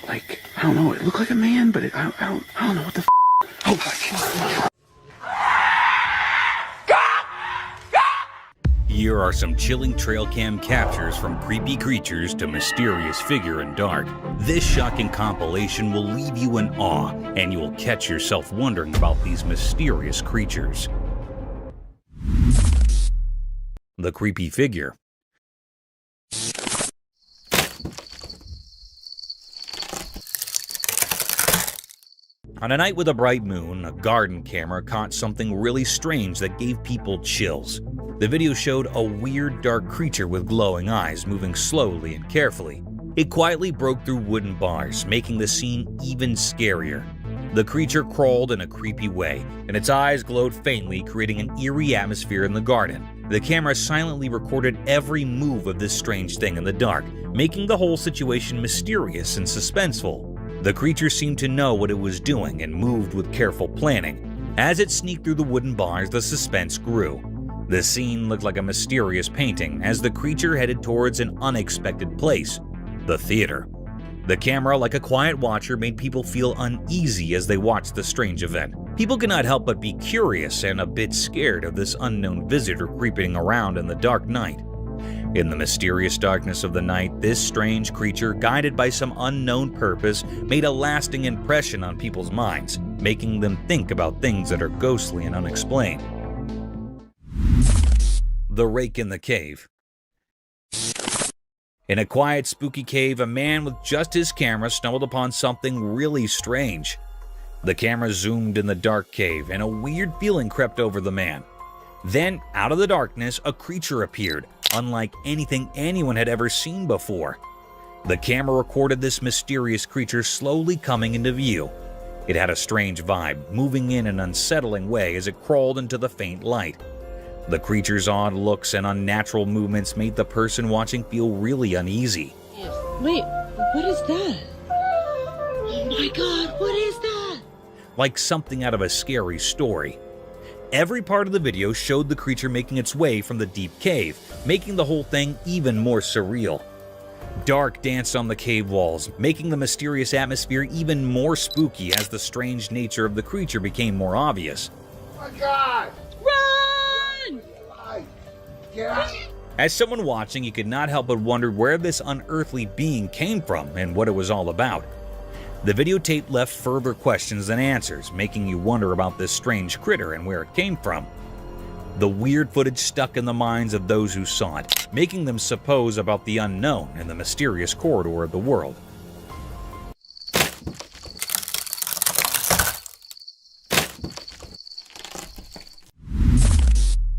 Like, I don't know, it looked like a man, but I don't know what the f. Oh, God. Here are some chilling trail cam captures from creepy creatures to mysterious figure in dark. This shocking compilation will leave you in awe, and you will catch yourself wondering about these mysterious creatures. The creepy figure. On a night with a bright moon, a garden camera caught something really strange that gave people chills. The video showed a weird dark creature with glowing eyes moving slowly and carefully. It quietly broke through wooden bars, making the scene even scarier. The creature crawled in a creepy way, and its eyes glowed faintly, creating an eerie atmosphere in the garden. The camera silently recorded every move of this strange thing in the dark, making the whole situation mysterious and suspenseful. The creature seemed to know what it was doing and moved with careful planning. As it sneaked through the wooden bars, the suspense grew. The scene looked like a mysterious painting as the creature headed towards an unexpected place, the theater. The camera, like a quiet watcher, made people feel uneasy as they watched the strange event. People could not help but be curious and a bit scared of this unknown visitor creeping around in the dark night. In the mysterious darkness of the night, this strange creature, guided by some unknown purpose, made a lasting impression on people's minds, making them think about things that are ghostly and unexplained. The rake in the cave. In a quiet, spooky cave, a man with just his camera stumbled upon something really strange. The camera zoomed in the dark cave, and a weird feeling crept over the man. Then, out of the darkness, a creature appeared, unlike anything anyone had ever seen before. The camera recorded this mysterious creature slowly coming into view. It had a strange vibe, moving in an unsettling way as it crawled into the faint light. The creature's odd looks and unnatural movements made the person watching feel really uneasy. Wait, what is that? Oh my God, what is that? Like something out of a scary story. Every part of the video showed the creature making its way from the deep cave, making the whole thing even more surreal. Dark danced on the cave walls, making the mysterious atmosphere even more spooky as the strange nature of the creature became more obvious. Oh my God! Run! Get out! As someone watching, you could not help but wonder where this unearthly being came from and what it was all about. The videotape left further questions than answers, making you wonder about this strange critter and where it came from. The weird footage stuck in the minds of those who saw it, making them suppose about the unknown in the mysterious corridor of the world.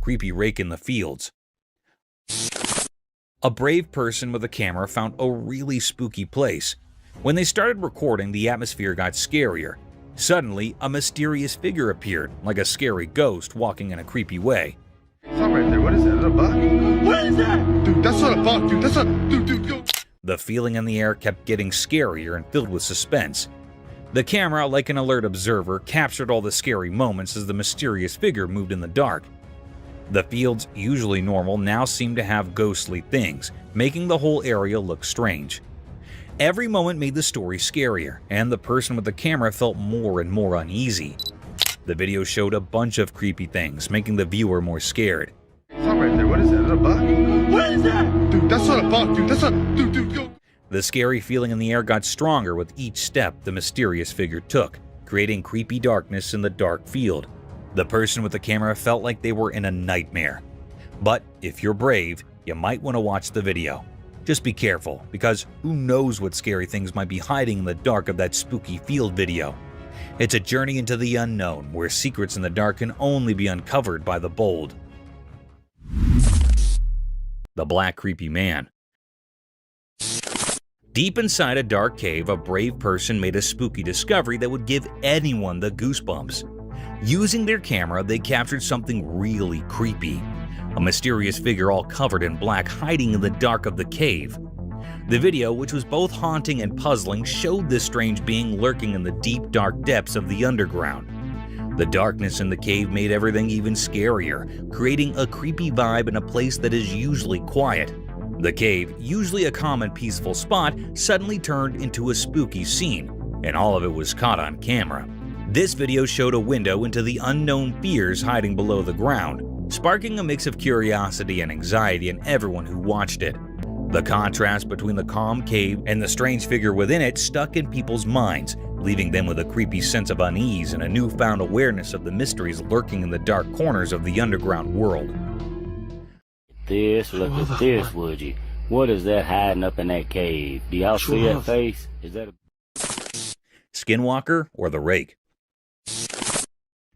Creepy rake in the fields. A brave person with a camera found a really spooky place. When they started recording, the atmosphere got scarier. Suddenly, a mysterious figure appeared, like a scary ghost walking in a creepy way. Something right there. What is that? Is that a bug? What is that? Dude, that's not a bug, dude. That's not. Dude, go. The feeling in the air kept getting scarier and filled with suspense. The camera, like an alert observer, captured all the scary moments as the mysterious figure moved in the dark. The fields, usually normal, now seemed to have ghostly things, making the whole area look strange. Every moment made the story scarier, and the person with the camera felt more and more uneasy. The video showed a bunch of creepy things, making the viewer more scared. Something right there. What is that? Is that a bug? What is that? Dude, that's not a bug, dude. That's not. Dude, go. The scary feeling in the air got stronger with each step the mysterious figure took, creating creepy darkness in the dark field. The person with the camera felt like they were in a nightmare. But if you're brave, you might want to watch the video. Just be careful, because who knows what scary things might be hiding in the dark of that spooky field video. It's a journey into the unknown, where secrets in the dark can only be uncovered by the bold. The Black Creepy Man. Deep inside a dark cave, a brave person made a spooky discovery that would give anyone the goosebumps. Using their camera, they captured something really creepy. A mysterious figure all covered in black hiding in the dark of the cave. The video, which was both haunting and puzzling, showed this strange being lurking in the deep, dark depths of the underground. The darkness in the cave made everything even scarier, creating a creepy vibe in a place that is usually quiet. The cave, usually a calm and peaceful spot, suddenly turned into a spooky scene, and all of it was caught on camera. This video showed a window into the unknown fears hiding below the ground, sparking a mix of curiosity and anxiety in everyone who watched it. The contrast between the calm cave and the strange figure within it stuck in people's minds, leaving them with a creepy sense of unease and a newfound awareness of the mysteries lurking in the dark corners of the underground world. Look at this, would you? What is that hiding up in that cave? Do y'all see that face? Is that a Skinwalker or the Rake?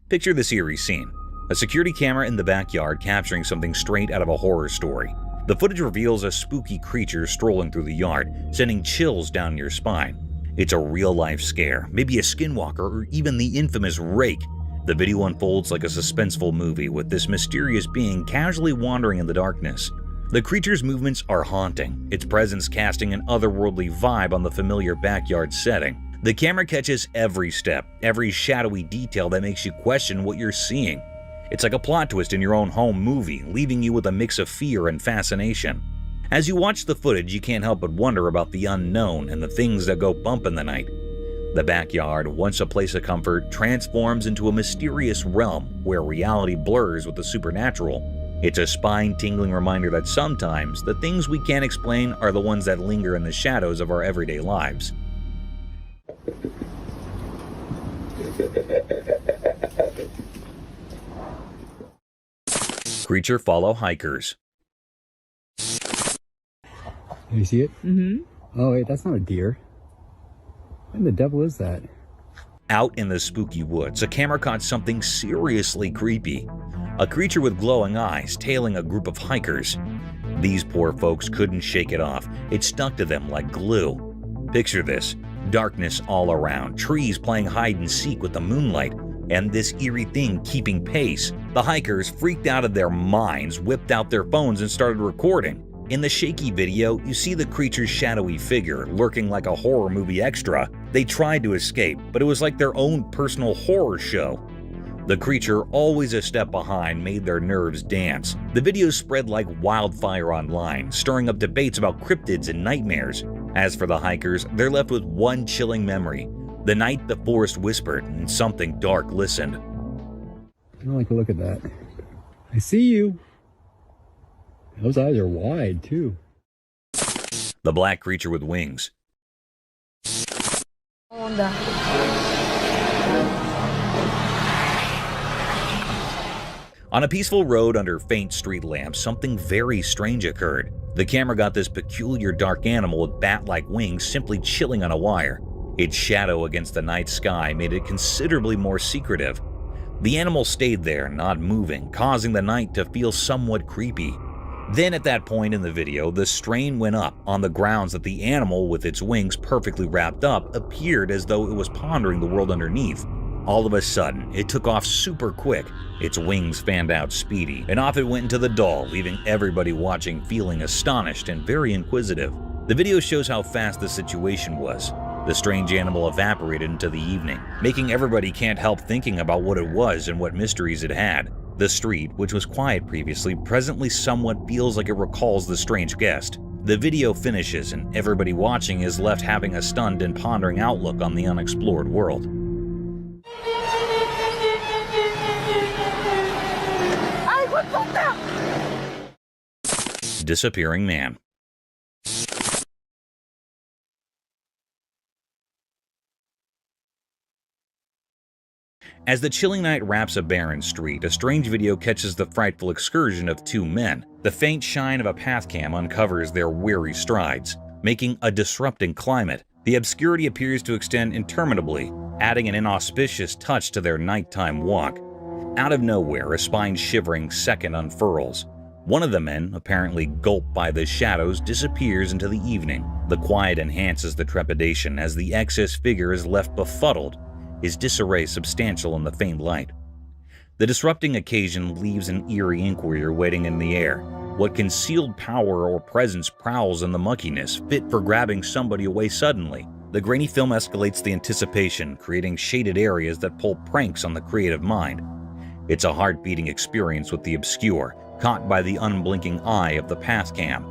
Picture this eerie scene. A security camera in the backyard capturing something straight out of a horror story. The footage reveals a spooky creature strolling through the yard, sending chills down your spine. It's a real-life scare, maybe a skinwalker or even the infamous Rake. The video unfolds like a suspenseful movie, with this mysterious being casually wandering in the darkness. The creature's movements are haunting, its presence casting an otherworldly vibe on the familiar backyard setting. The camera catches every step, every shadowy detail that makes you question what you're seeing. It's like a plot twist in your own home movie, leaving you with a mix of fear and fascination. As you watch the footage, you can't help but wonder about the unknown and the things that go bump in the night. The backyard, once a place of comfort, transforms into a mysterious realm where reality blurs with the supernatural. It's a spine-tingling reminder that sometimes the things we can't explain are the ones that linger in the shadows of our everyday lives. Creature follow hikers. You see it? Mm-hmm. Oh, wait, that's not a deer. What the devil is that? Out in the spooky woods, a camera caught something seriously creepy. A creature with glowing eyes tailing a group of hikers. These poor folks couldn't shake it off. It stuck to them like glue. Picture this. Darkness all around, trees playing hide and seek with the moonlight, and this eerie thing keeping pace. The hikers, freaked out of their minds, whipped out their phones and started recording. In the shaky video, you see the creature's shadowy figure, lurking like a horror movie extra. They tried to escape, but it was like their own personal horror show. The creature, always a step behind, made their nerves dance. The video spread like wildfire online, stirring up debates about cryptids and nightmares. As for the hikers, they're left with one chilling memory. The night the forest whispered and something dark listened. I don't like to look at that. I see you. Those eyes are wide, too. The black creature with wings. On a peaceful road under faint street lamps, something very strange occurred. The camera got this peculiar dark animal with bat-like wings simply chilling on a wire. Its shadow against the night sky made it considerably more secretive. The animal stayed there, not moving, causing the night to feel somewhat creepy. Then at that point in the video, the strain went up on the grounds that the animal, with its wings perfectly wrapped up, appeared as though it was pondering the world underneath. All of a sudden, it took off super quick. Its wings fanned out speedy, and off it went into the doll, leaving everybody watching feeling astonished and very inquisitive. The video shows how fast the situation was. The strange animal evaporated into the evening, making everybody can't help thinking about what it was and what mysteries it had. The street, which was quiet previously, presently somewhat feels like it recalls the strange guest. The video finishes, and everybody watching is left having a stunned and pondering outlook on the unexplored world. Disappearing man. As the chilling night wraps a barren street, a strange video catches the frightful excursion of two men. The faint shine of a pathcam uncovers their weary strides, making a disrupting climate. The obscurity appears to extend interminably, adding an inauspicious touch to their nighttime walk. Out of nowhere, a spine-shivering second unfurls. One of the men, apparently gulped by the shadows, disappears into the evening. The quiet enhances the trepidation as the excess figure is left befuddled, his disarray substantial in the faint light. The disrupting occasion leaves an eerie inquiry waiting in the air. What concealed power or presence prowls in the muckiness, fit for grabbing somebody away suddenly? The grainy film escalates the anticipation, creating shaded areas that pull pranks on the creative mind. It's a heart-beating experience with the obscure, caught by the unblinking eye of the path cam.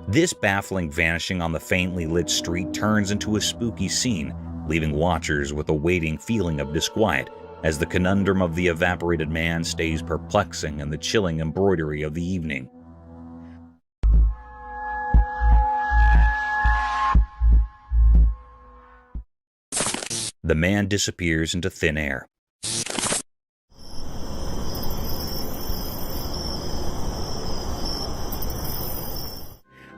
This baffling vanishing on the faintly lit street turns into a spooky scene, leaving watchers with a waiting feeling of disquiet as the conundrum of the evaporated man stays perplexing in the chilling embroidery of the evening. The man disappears into thin air.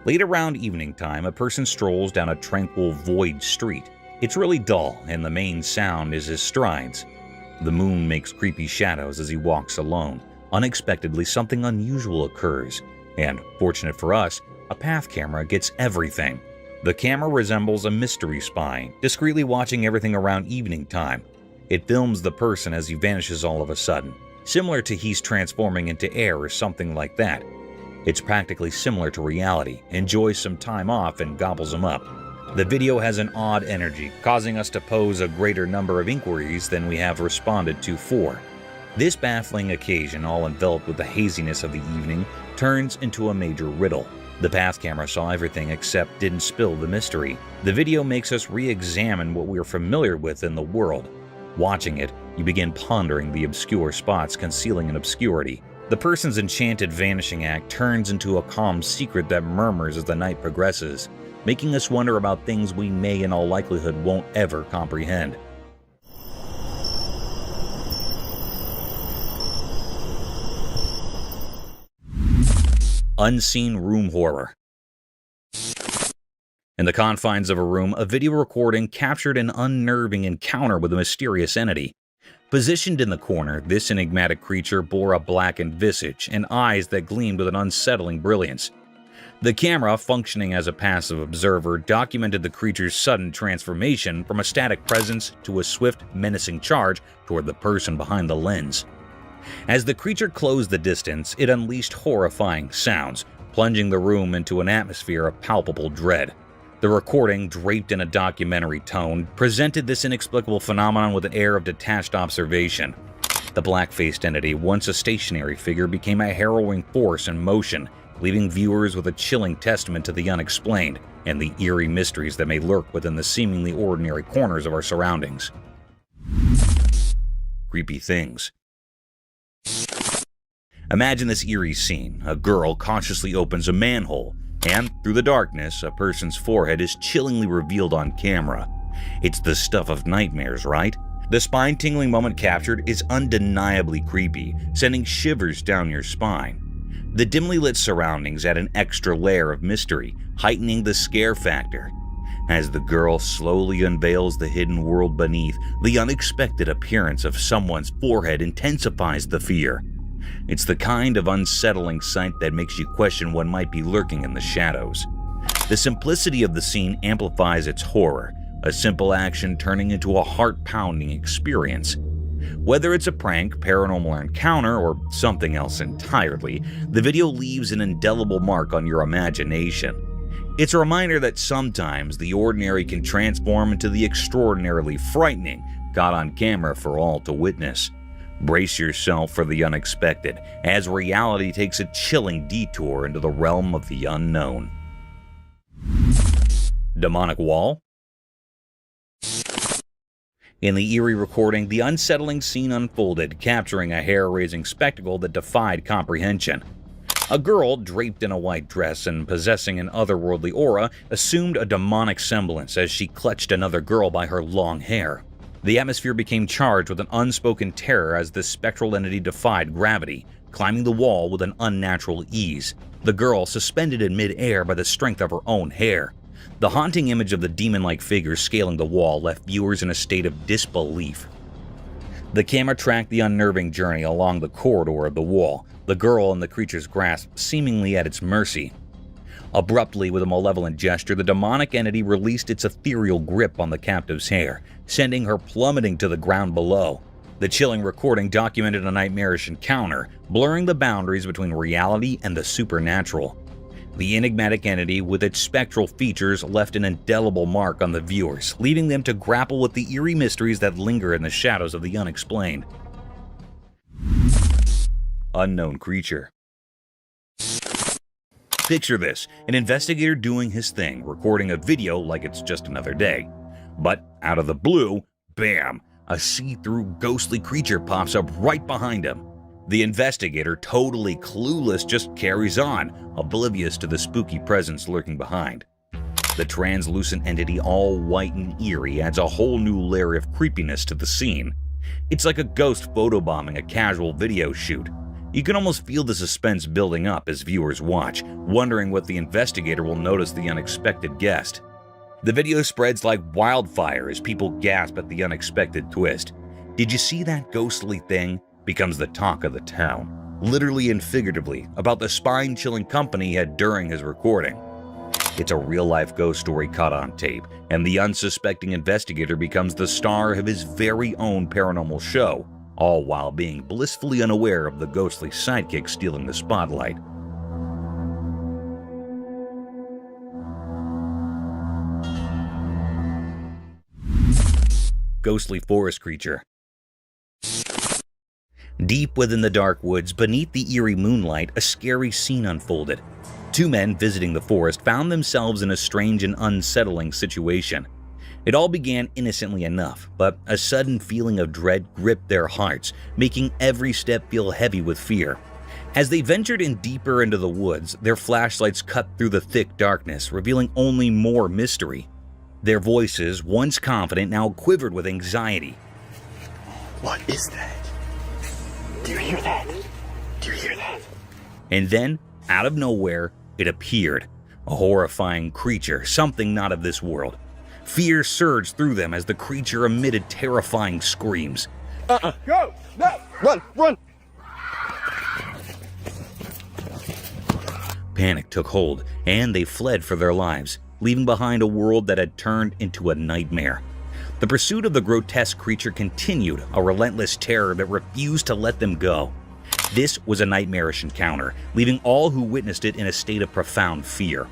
Late around evening time, a person strolls down a tranquil, void street. It's really dull, and the main sound is his strides. The moon makes creepy shadows as he walks alone. Unexpectedly, something unusual occurs, and, fortunate for us, a path camera gets everything. The camera resembles a mystery spy, discreetly watching everything around evening time. It films the person as he vanishes all of a sudden, similar to he's transforming into air or something like that. It's practically similar to reality, enjoys some time off and gobbles them up. The video has an odd energy, causing us to pose a greater number of inquiries than we have responded to for. This baffling occasion, all enveloped with the haziness of the evening, turns into a major riddle. The path camera saw everything except didn't spill the mystery. The video makes us re-examine what we're familiar with in the world. Watching it, you begin pondering the obscure spots concealing an obscurity. The person's enchanted vanishing act turns into a calm secret that murmurs as the night progresses, making us wonder about things we may in all likelihood won't ever comprehend. Unseen room horror. In the confines of a room, a video recording captured an unnerving encounter with a mysterious entity. Positioned in the corner, this enigmatic creature bore a blackened visage and eyes that gleamed with an unsettling brilliance. The camera, functioning as a passive observer, documented the creature's sudden transformation from a static presence to a swift, menacing charge toward the person behind the lens. As the creature closed the distance, it unleashed horrifying sounds, plunging the room into an atmosphere of palpable dread. The recording, draped in a documentary tone, presented this inexplicable phenomenon with an air of detached observation. The black-faced entity, once a stationary figure, became a harrowing force in motion, leaving viewers with a chilling testament to the unexplained and the eerie mysteries that may lurk within the seemingly ordinary corners of our surroundings. Creepy things. Imagine this eerie scene. A girl cautiously opens a manhole, and through the darkness, a person's forehead is chillingly revealed on camera. It's the stuff of nightmares, right? The spine-tingling moment captured is undeniably creepy, sending shivers down your spine. The dimly lit surroundings add an extra layer of mystery, heightening the scare factor. As the girl slowly unveils the hidden world beneath, the unexpected appearance of someone's forehead intensifies the fear. It's the kind of unsettling sight that makes you question what might be lurking in the shadows. The simplicity of the scene amplifies its horror, a simple action turning into a heart-pounding experience. Whether it's a prank, paranormal encounter, or something else entirely, the video leaves an indelible mark on your imagination. It's a reminder that sometimes the ordinary can transform into the extraordinarily frightening, caught on camera for all to witness. Brace yourself for the unexpected, as reality takes a chilling detour into the realm of the unknown. Demonic wall? In the eerie recording, the unsettling scene unfolded, capturing a hair-raising spectacle that defied comprehension. A girl, draped in a white dress and possessing an otherworldly aura, assumed a demonic semblance as she clutched another girl by her long hair. The atmosphere became charged with an unspoken terror as this spectral entity defied gravity, climbing the wall with an unnatural ease, the girl suspended in mid-air by the strength of her own hair. The haunting image of the demon-like figure scaling the wall left viewers in a state of disbelief. The camera tracked the unnerving journey along the corridor of the wall, the girl in the creature's grasp seemingly at its mercy. Abruptly, with a malevolent gesture, the demonic entity released its ethereal grip on the captive's hair, sending her plummeting to the ground below. The chilling recording documented a nightmarish encounter, blurring the boundaries between reality and the supernatural. The enigmatic entity with its spectral features left an indelible mark on the viewers, leaving them to grapple with the eerie mysteries that linger in the shadows of the unexplained. Unknown creature. Picture this, an investigator doing his thing, recording a video like it's just another day. But out of the blue, bam, a see-through ghostly creature pops up right behind him. The investigator, totally clueless, just carries on, oblivious to the spooky presence lurking behind. The translucent entity, all white and eerie, adds a whole new layer of creepiness to the scene. It's like a ghost photobombing a casual video shoot. You can almost feel the suspense building up as viewers watch, wondering what the investigator will notice the unexpected guest. The video spreads like wildfire as people gasp at the unexpected twist. "Did you see that ghostly thing?" becomes the talk of the town, literally and figuratively, about the spine-chilling company he had during his recording. It's a real-life ghost story caught on tape, and the unsuspecting investigator becomes the star of his very own paranormal show, all while being blissfully unaware of the ghostly sidekick stealing the spotlight. Ghostly forest creature. Deep within the dark woods, beneath the eerie moonlight, a scary scene unfolded. Two men visiting the forest found themselves in a strange and unsettling situation. It all began innocently enough, but a sudden feeling of dread gripped their hearts, making every step feel heavy with fear. As they ventured in deeper into the woods, their flashlights cut through the thick darkness, revealing only more mystery. Their voices, once confident, now quivered with anxiety. What is that? Do you hear that? Do you hear that? And then, out of nowhere, it appeared. A horrifying creature, something not of this world. Fear surged through them as the creature emitted terrifying screams. Go! No! Run! Run! Panic took hold, and they fled for their lives, leaving behind a world that had turned into a nightmare. The pursuit of the grotesque creature continued, a relentless terror that refused to let them go. This was a nightmarish encounter, leaving all who witnessed it in a state of profound fear.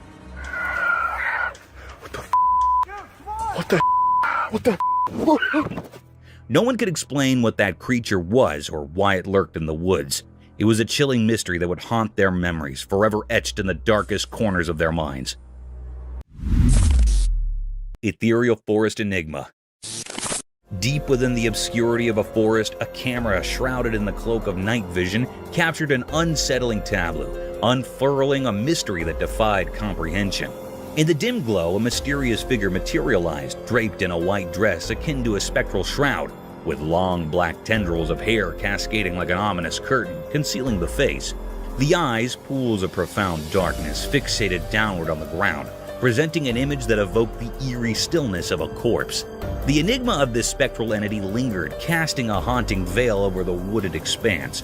What the? No one could explain what that creature was or why it lurked in the woods. It was a chilling mystery that would haunt their memories, forever etched in the darkest corners of their minds. Ethereal Forest Enigma. Deep within the obscurity of a forest, a camera shrouded in the cloak of night vision captured an unsettling tableau, unfurling a mystery that defied comprehension. In the dim glow, a mysterious figure materialized, draped in a white dress akin to a spectral shroud, with long black tendrils of hair cascading like an ominous curtain, concealing the face. The eyes, pools of profound darkness, fixated downward on the ground, presenting an image that evoked the eerie stillness of a corpse. The enigma of this spectral entity lingered, casting a haunting veil over the wooded expanse.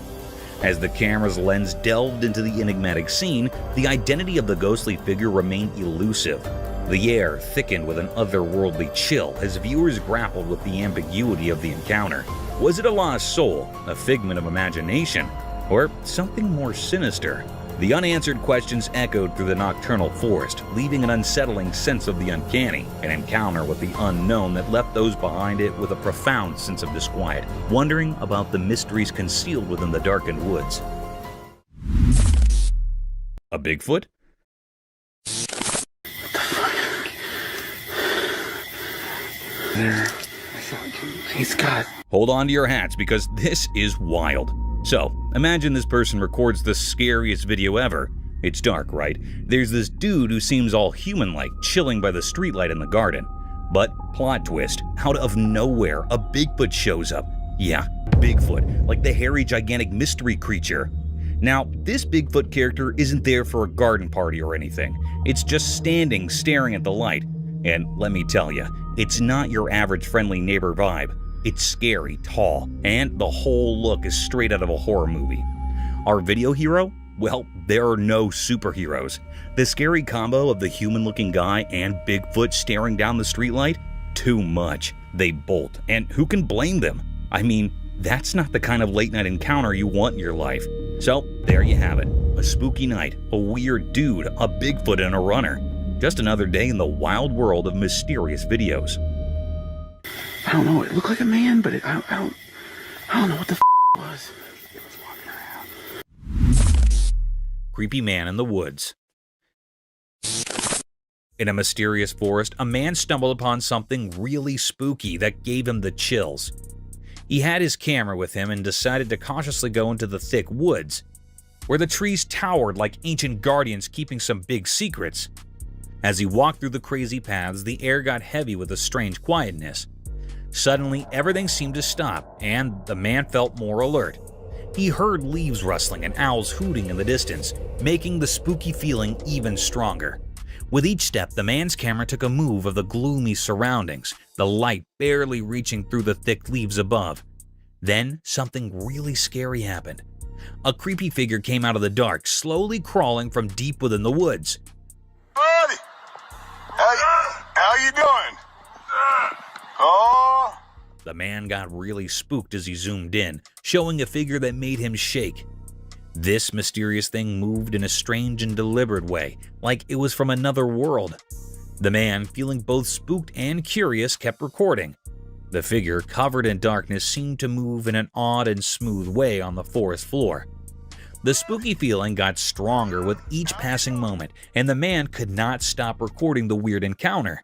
As the camera's lens delved into the enigmatic scene, the identity of the ghostly figure remained elusive. The air thickened with an otherworldly chill as viewers grappled with the ambiguity of the encounter. Was it a lost soul, a figment of imagination, or something more sinister? The unanswered questions echoed through the nocturnal forest, leaving an unsettling sense of the uncanny, an encounter with the unknown that left those behind it with a profound sense of disquiet, wondering about the mysteries concealed within the darkened woods. A Bigfoot? There. He's got... Hold on to your hats because this is wild. So, imagine this person records the scariest video ever. It's dark, right? There's this dude who seems all human-like, chilling by the streetlight in the garden. But, plot twist, out of nowhere, a Bigfoot shows up. Yeah, Bigfoot, like the hairy, gigantic mystery creature. Now, this Bigfoot character isn't there for a garden party or anything. It's just standing, staring at the light. And let me tell you, it's not your average friendly neighbor vibe. It's scary, tall, and the whole look is straight out of a horror movie. Our video hero? Well, there are no superheroes. The scary combo of the human-looking guy and Bigfoot staring down the streetlight? Too much. They bolt, and who can blame them? I mean, that's not the kind of late-night encounter you want in your life. So, there you have it. A spooky night, a weird dude, a Bigfoot, and a runner. Just another day in the wild world of mysterious videos. I don't know. It looked like a man, but I don't know what the it was. It was walking around. Creepy man in the woods. In a mysterious forest, a man stumbled upon something really spooky that gave him the chills. He had his camera with him and decided to cautiously go into the thick woods, where the trees towered like ancient guardians keeping some big secrets. As he walked through the crazy paths, the air got heavy with a strange quietness. Suddenly, everything seemed to stop, and the man felt more alert. He heard leaves rustling and owls hooting in the distance, making the spooky feeling even stronger. With each step, the man's camera took a move of the gloomy surroundings, the light barely reaching through the thick leaves above. Then, something really scary happened. A creepy figure came out of the dark, slowly crawling from deep within the woods. Buddy! How you doing? Oh! The man got really spooked as he zoomed in, showing a figure that made him shake. This mysterious thing moved in a strange and deliberate way, like it was from another world. The man, feeling both spooked and curious, kept recording. The figure, covered in darkness, seemed to move in an odd and smooth way on the forest floor. The spooky feeling got stronger with each passing moment, and the man could not stop recording the weird encounter.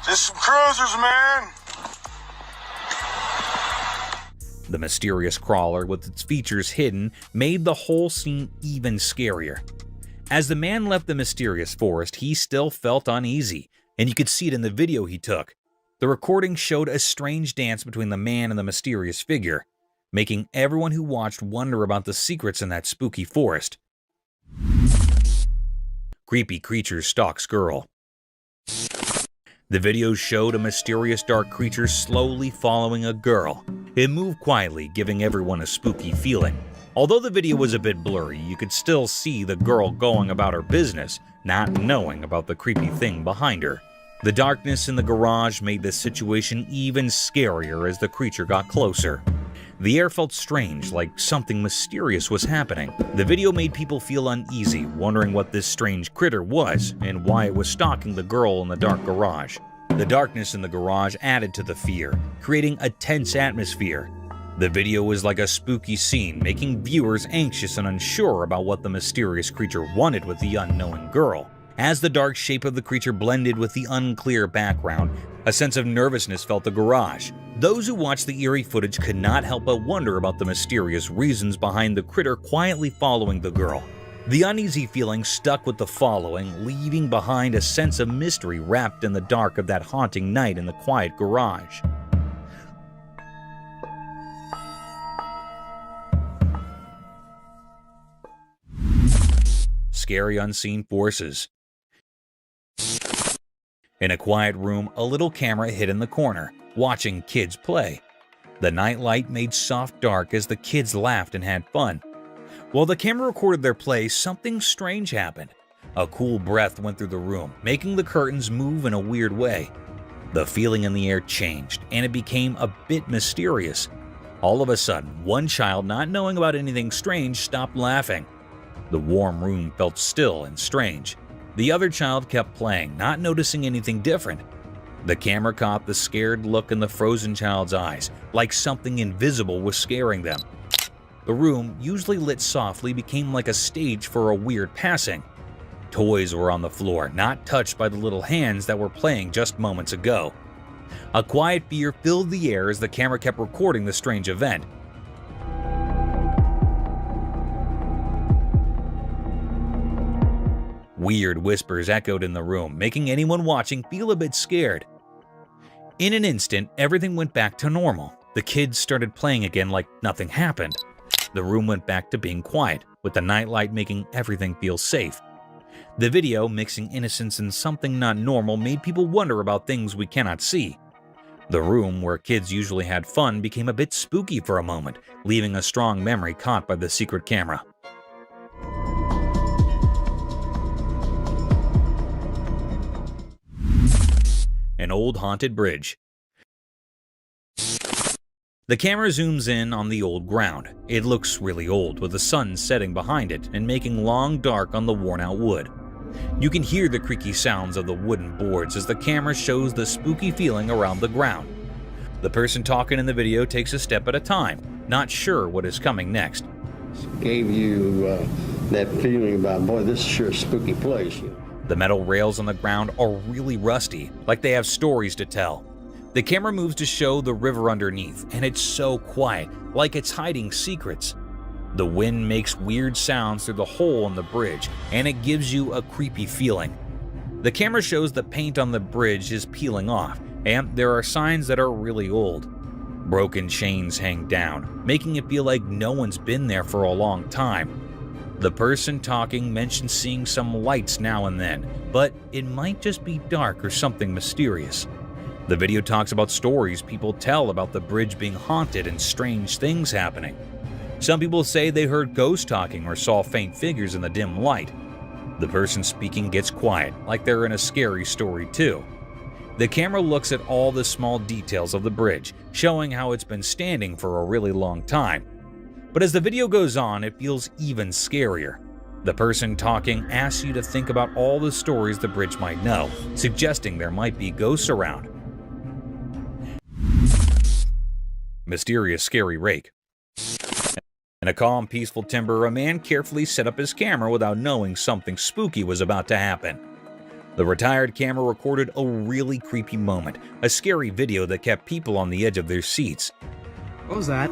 Just some cruisers, man. The mysterious crawler, with its features hidden, made the whole scene even scarier. As the man left the mysterious forest, he still felt uneasy, and you could see it in the video he took. The recording showed a strange dance between the man and the mysterious figure, making everyone who watched wonder about the secrets in that spooky forest. Creepy creature stalks girl. The video showed a mysterious dark creature slowly following a girl. It moved quietly, giving everyone a spooky feeling. Although the video was a bit blurry, you could still see the girl going about her business, not knowing about the creepy thing behind her. The darkness in the garage made the situation even scarier as the creature got closer. The air felt strange, like something mysterious was happening. The video made people feel uneasy, wondering what this strange critter was and why it was stalking the girl in the dark garage. The darkness in the garage added to the fear, creating a tense atmosphere. The video was like a spooky scene, making viewers anxious and unsure about what the mysterious creature wanted with the unknown girl. As the dark shape of the creature blended with the unclear background, a sense of nervousness felt the garage. Those who watched the eerie footage could not help but wonder about the mysterious reasons behind the critter quietly following the girl. The uneasy feeling stuck with the following, leaving behind a sense of mystery wrapped in the dark of that haunting night in the quiet garage. Scary unseen forces. In a quiet room, a little camera hid in the corner, watching kids play. The nightlight made soft dark as the kids laughed and had fun. While the camera recorded their play, something strange happened. A cool breath went through the room, making the curtains move in a weird way. The feeling in the air changed, and it became a bit mysterious. All of a sudden, one child, not knowing about anything strange, stopped laughing. The warm room felt still and strange. The other child kept playing, not noticing anything different. The camera caught the scared look in the frozen child's eyes, like something invisible was scaring them. The room, usually lit softly, became like a stage for a weird passing. Toys were on the floor, not touched by the little hands that were playing just moments ago. A quiet fear filled the air as the camera kept recording the strange event. Weird whispers echoed in the room, making anyone watching feel a bit scared. In an instant, everything went back to normal. The kids started playing again like nothing happened. The room went back to being quiet, with the nightlight making everything feel safe. The video, mixing innocence and something not normal, made people wonder about things we cannot see. The room, where kids usually had fun, became a bit spooky for a moment, leaving a strong memory caught by the secret camera. An old haunted bridge. The camera zooms in on the old ground. It looks really old, with the sun setting behind it and making long dark on the worn-out wood. You can hear the creaky sounds of the wooden boards as the camera shows the spooky feeling around the ground. The person talking in the video takes a step at a time, not sure what is coming next. Gave you that feeling about, boy, this is sure a spooky place. The metal rails on the ground are really rusty, like they have stories to tell. The camera moves to show the river underneath, and it's so quiet, like it's hiding secrets. The wind makes weird sounds through the hole in the bridge, and it gives you a creepy feeling. The camera shows the paint on the bridge is peeling off, and there are signs that are really old. Broken chains hang down, making it feel like no one's been there for a long time. The person talking mentions seeing some lights now and then, but it might just be dark or something mysterious. The video talks about stories people tell about the bridge being haunted and strange things happening. Some people say they heard ghosts talking or saw faint figures in the dim light. The person speaking gets quiet, like they're in a scary story too. The camera looks at all the small details of the bridge, showing how it's been standing for a really long time. But as the video goes on, it feels even scarier. The person talking asks you to think about all the stories the bridge might know, suggesting there might be ghosts around. Mysterious scary rake. In a calm, peaceful timber, a man carefully set up his camera without knowing something spooky was about to happen. The retired camera recorded a really creepy moment, a scary video that kept people on the edge of their seats. What was that?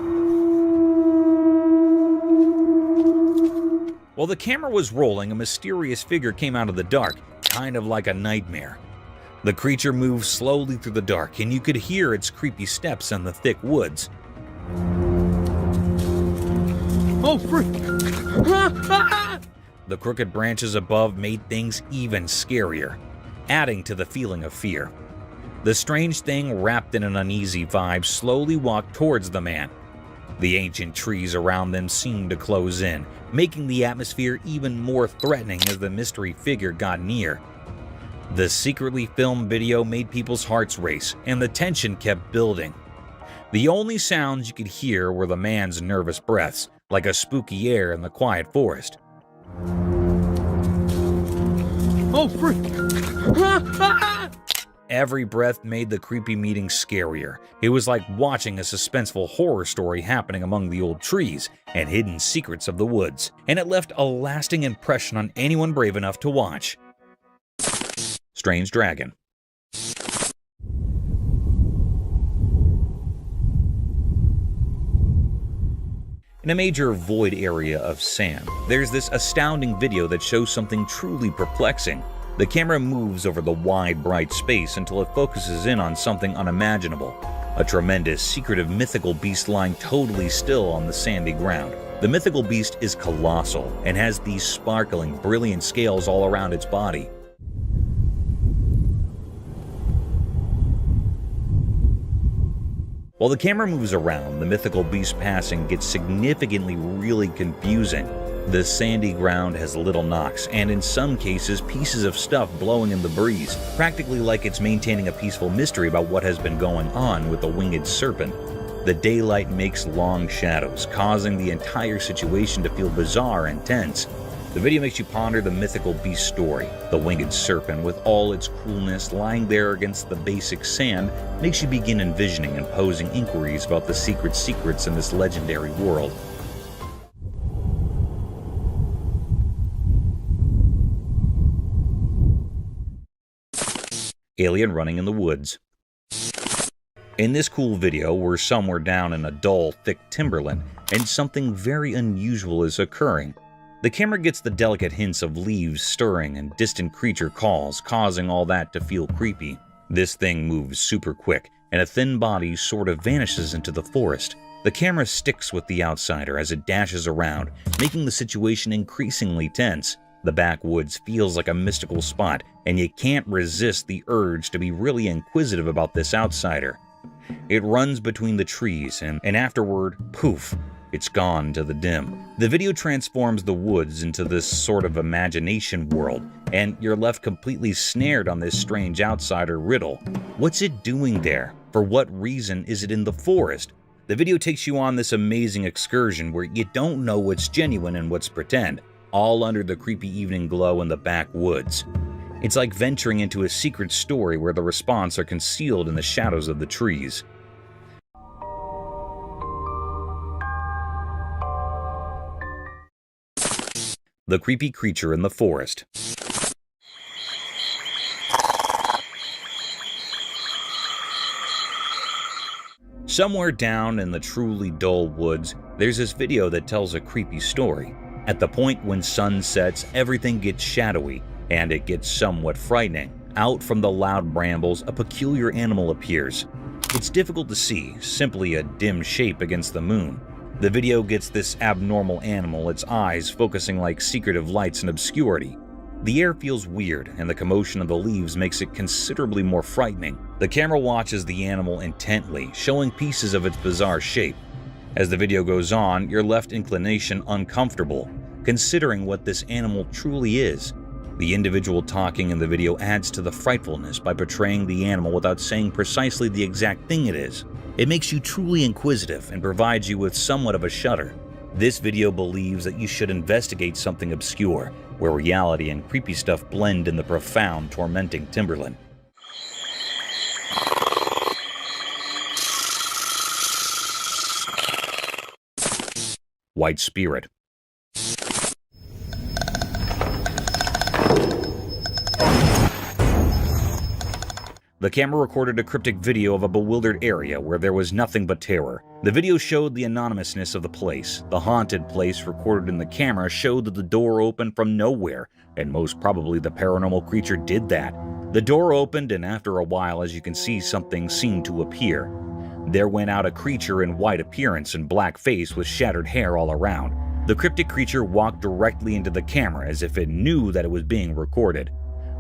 While the camera was rolling, a mysterious figure came out of the dark, kind of like a nightmare. The creature moved slowly through the dark, and you could hear its creepy steps in the thick woods. Oh, frick! The crooked branches above made things even scarier, adding to the feeling of fear. The strange thing, wrapped in an uneasy vibe, slowly walked towards the man. The ancient trees around them seemed to close in, making the atmosphere even more threatening as the mystery figure got near. The secretly filmed video made people's hearts race, and the tension kept building. The only sounds you could hear were the man's nervous breaths, like a spooky air in the quiet forest. Oh, frick! Every breath made the creepy meeting scarier. It was like watching a suspenseful horror story happening among the old trees and hidden secrets of the woods, and it left a lasting impression on anyone brave enough to watch. Strange Dragon. In a major void area of sand, there's this astounding video that shows something truly perplexing. The camera moves over the wide, bright space until it focuses in on something unimaginable. A tremendous, secretive mythical beast lying totally still on the sandy ground. The mythical beast is colossal and has these sparkling, brilliant scales all around its body. While the camera moves around, the mythical beast passing gets significantly really confusing. The sandy ground has little knocks, and in some cases pieces of stuff blowing in the breeze, practically like it's maintaining a peaceful mystery about what has been going on with the winged serpent. The daylight makes long shadows, causing the entire situation to feel bizarre and tense. The video makes you ponder the mythical beast story. The winged serpent, with all its cruelness lying there against the basic sand, makes you begin envisioning and posing inquiries about the secrets in this legendary world. Alien running in the woods. In this cool video, we're somewhere down in a dull, thick timberland, and something very unusual is occurring. The camera gets the delicate hints of leaves stirring and distant creature calls, causing all that to feel creepy. This thing moves super quick, and a thin body sort of vanishes into the forest. The camera sticks with the outsider as it dashes around, making the situation increasingly tense. The backwoods feels like a mystical spot, and you can't resist the urge to be really inquisitive about this outsider. It runs between the trees, and afterward, poof, it's gone to the dim. The video transforms the woods into this sort of imagination world, and you're left completely snared on this strange outsider riddle. What's it doing there? For what reason is it in the forest? The video takes you on this amazing excursion where you don't know what's genuine and what's pretend, all under the creepy evening glow in the backwoods. It's like venturing into a secret story where the response are concealed in the shadows of the trees. The creepy creature in the forest. Somewhere down in the truly dull woods, there's this video that tells a creepy story. At the point when sun sets, everything gets shadowy, and it gets somewhat frightening. Out from the loud brambles, a peculiar animal appears. It's difficult to see, simply a dim shape against the moon. The video gets this abnormal animal, its eyes focusing like secretive lights in obscurity. The air feels weird, and the commotion of the leaves makes it considerably more frightening. The camera watches the animal intently, showing pieces of its bizarre shape. As the video goes on, you're left inclination uncomfortable, considering what this animal truly is. The individual talking in the video adds to the frightfulness by portraying the animal without saying precisely the exact thing it is. It makes you truly inquisitive and provides you with somewhat of a shudder. This video believes that you should investigate something obscure, where reality and creepy stuff blend in the profound, tormenting timberland. White Spirit. The camera recorded a cryptic video of a bewildered area where there was nothing but terror. The video showed the anonymousness of the place. The haunted place recorded in the camera showed that the door opened from nowhere, and most probably the paranormal creature did that. The door opened, and after a while, as you can see, something seemed to appear. There went out a creature in white appearance and black face with shattered hair all around. The cryptic creature walked directly into the camera as if it knew that it was being recorded.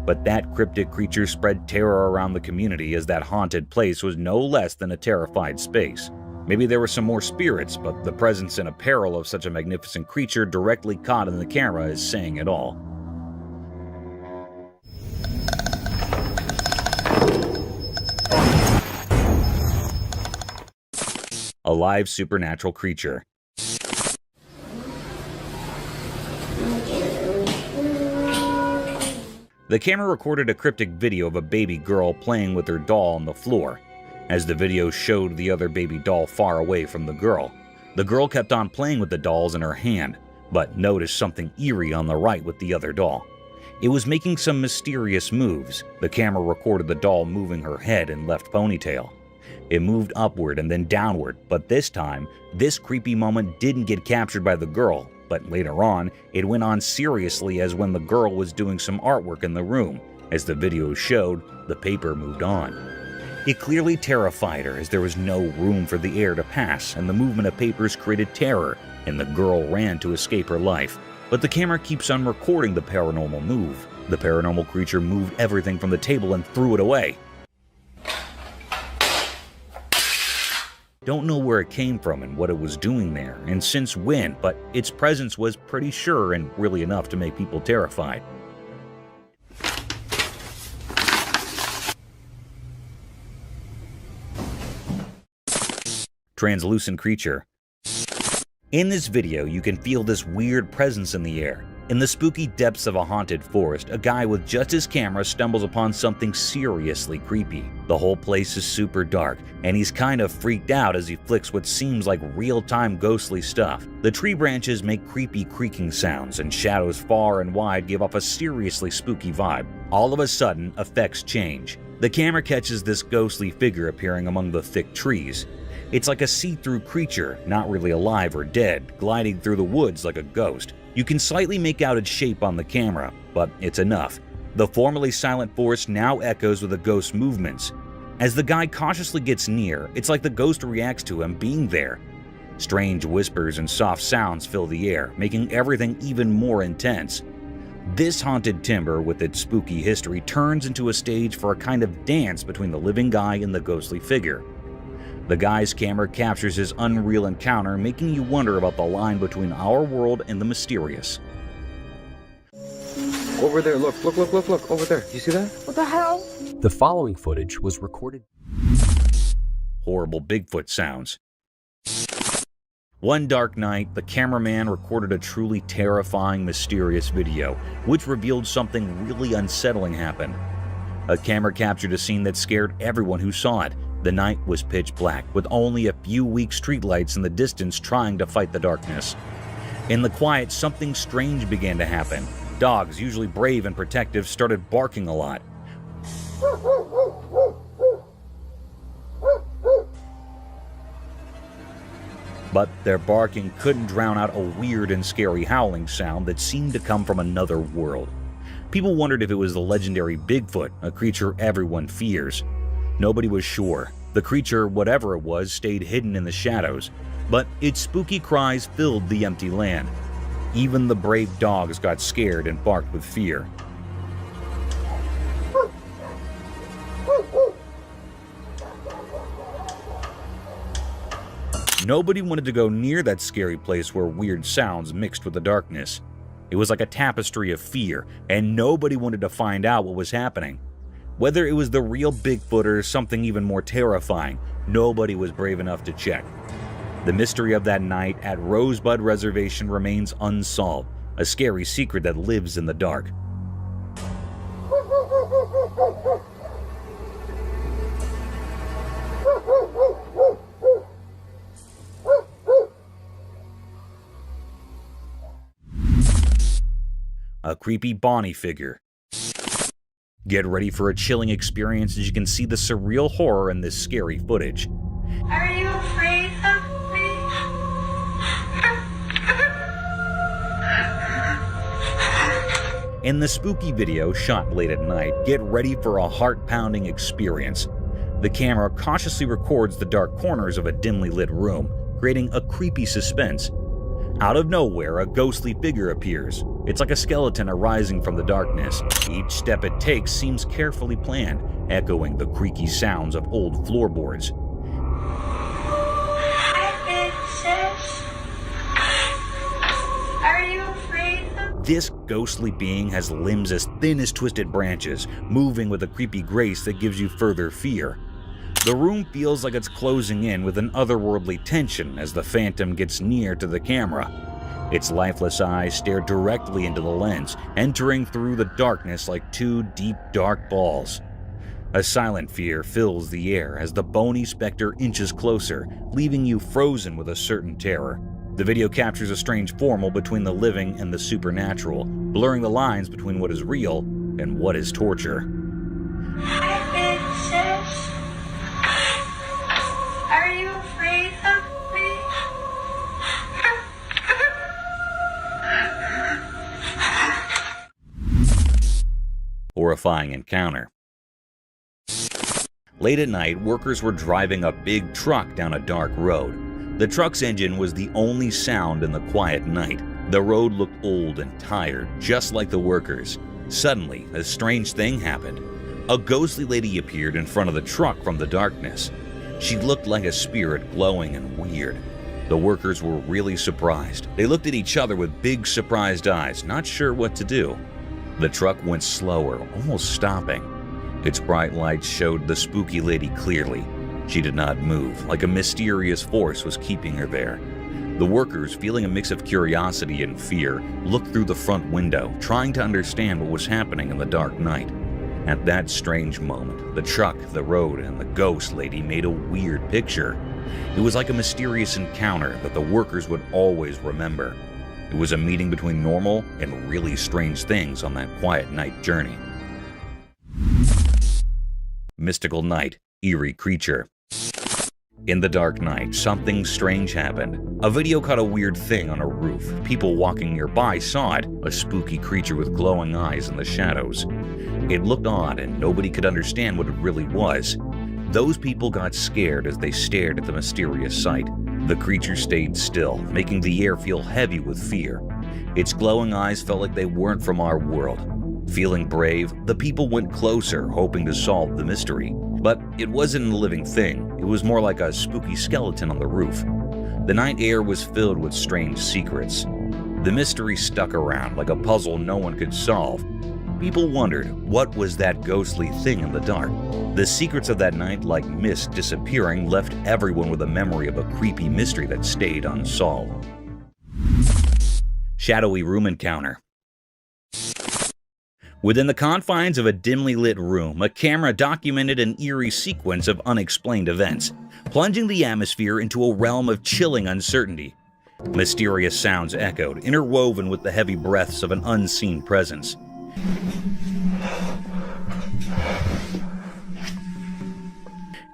But that cryptic creature spread terror around the community, as that haunted place was no less than a terrified space. Maybe there were some more spirits, but the presence and apparel of such a magnificent creature directly caught in the camera is saying it all. A live supernatural creature. The camera recorded a cryptic video of a baby girl playing with her doll on the floor. As the video showed the other baby doll far away from the girl kept on playing with the dolls in her hand, but noticed something eerie on the right with the other doll. It was making some mysterious moves. The camera recorded the doll moving her head and left ponytail. It moved upward and then downward, but this time, this creepy moment didn't get captured by the girl. But later on, it went on seriously as when the girl was doing some artwork in the room. As the video showed, the paper moved on. It clearly terrified her, as there was no room for the air to pass, and the movement of papers created terror, and the girl ran to escape her life. But the camera keeps on recording the paranormal move. The paranormal creature moved everything from the table and threw it away. Don't know where it came from and what it was doing there, and since when, but its presence was pretty sure and really enough to make people terrified. Translucent creature. In this video, you can feel this weird presence in the air. In the spooky depths of a haunted forest, a guy with just his camera stumbles upon something seriously creepy. The whole place is super dark, and he's kind of freaked out as he flicks what seems like real-time ghostly stuff. The tree branches make creepy creaking sounds, and shadows far and wide give off a seriously spooky vibe. All of a sudden, effects change. The camera catches this ghostly figure appearing among the thick trees. It's like a see-through creature, not really alive or dead, gliding through the woods like a ghost. You can slightly make out its shape on the camera, but it's enough. The formerly silent forest now echoes with the ghost's movements. As the guy cautiously gets near, it's like the ghost reacts to him being there. Strange whispers and soft sounds fill the air, making everything even more intense. This haunted timber, with its spooky history, turns into a stage for a kind of dance between the living guy and the ghostly figure. The guy's camera captures his unreal encounter, making you wonder about the line between our world and the mysterious. Over there, look, over there. You see that? What the hell? The following footage was recorded. Horrible Bigfoot sounds. One dark night, the cameraman recorded a truly terrifying, mysterious video, which revealed something really unsettling happened. A camera captured a scene that scared everyone who saw it. The night was pitch black, with only a few weak streetlights in the distance trying to fight the darkness. In the quiet, something strange began to happen. Dogs, usually brave and protective, started barking a lot. But their barking couldn't drown out a weird and scary howling sound that seemed to come from another world. People wondered if it was the legendary Bigfoot, a creature everyone fears. Nobody was sure. The creature, whatever it was, stayed hidden in the shadows, but its spooky cries filled the empty land. Even the brave dogs got scared and barked with fear. Nobody wanted to go near that scary place where weird sounds mixed with the darkness. It was like a tapestry of fear, and nobody wanted to find out what was happening. Whether it was the real Bigfoot or something even more terrifying, nobody was brave enough to check. The mystery of that night at Rosebud Reservation remains unsolved, a scary secret that lives in the dark. A creepy Bonnie figure. Get ready for a chilling experience as you can see the surreal horror in this scary footage. Are you afraid of me? In the spooky video shot late at night, get ready for a heart-pounding experience. The camera cautiously records the dark corners of a dimly lit room, creating a creepy suspense. Out of nowhere, a ghostly figure appears. It's like a skeleton arising from the darkness. Each step it takes seems carefully planned, echoing the creaky sounds of old floorboards. Are you afraid of This ghostly being has limbs as thin as twisted branches, moving with a creepy grace that gives you further fear. The room feels like it's closing in with an otherworldly tension as the phantom gets near to the camera. Its lifeless eyes stare directly into the lens, entering through the darkness like two deep, dark balls. A silent fear fills the air as the bony specter inches closer, leaving you frozen with a certain terror. The video captures a strange formula between the living and the supernatural, blurring the lines between what is real and what is torture. Are you afraid of me? Horrifying encounter. Late at night, workers were driving a big truck down a dark road. The truck's engine was the only sound in the quiet night. The road looked old and tired, just like the workers. Suddenly, a strange thing happened. A ghostly lady appeared in front of the truck from the darkness. She looked like a spirit, glowing and weird. The workers were really surprised. They looked at each other with big, surprised eyes, not sure what to do. The truck went slower, almost stopping. Its bright lights showed the spooky lady clearly. She did not move, like a mysterious force was keeping her there. The workers, feeling a mix of curiosity and fear, looked through the front window, trying to understand what was happening in the dark night. At that strange moment, the truck, the road, and the ghost lady made a weird picture. It was like a mysterious encounter that the workers would always remember. It was a meeting between normal and really strange things on that quiet night journey. Mystical night, eerie creature. In the dark night, something strange happened. A video caught a weird thing on a roof. People walking nearby saw it, a spooky creature with glowing eyes in the shadows. It looked odd and nobody could understand what it really was. Those people got scared as they stared at the mysterious sight. The creature stayed still, making the air feel heavy with fear. Its glowing eyes felt like they weren't from our world. Feeling brave, the people went closer, hoping to solve the mystery. But it wasn't a living thing. It was more like a spooky skeleton on the roof. The night air was filled with strange secrets. The mystery stuck around like a puzzle no one could solve. People wondered, what was that ghostly thing in the dark? The secrets of that night, like mist disappearing, left everyone with a memory of a creepy mystery that stayed unsolved. Shadowy room encounter. Within the confines of a dimly lit room, a camera documented an eerie sequence of unexplained events, plunging the atmosphere into a realm of chilling uncertainty. Mysterious sounds echoed, interwoven with the heavy breaths of an unseen presence.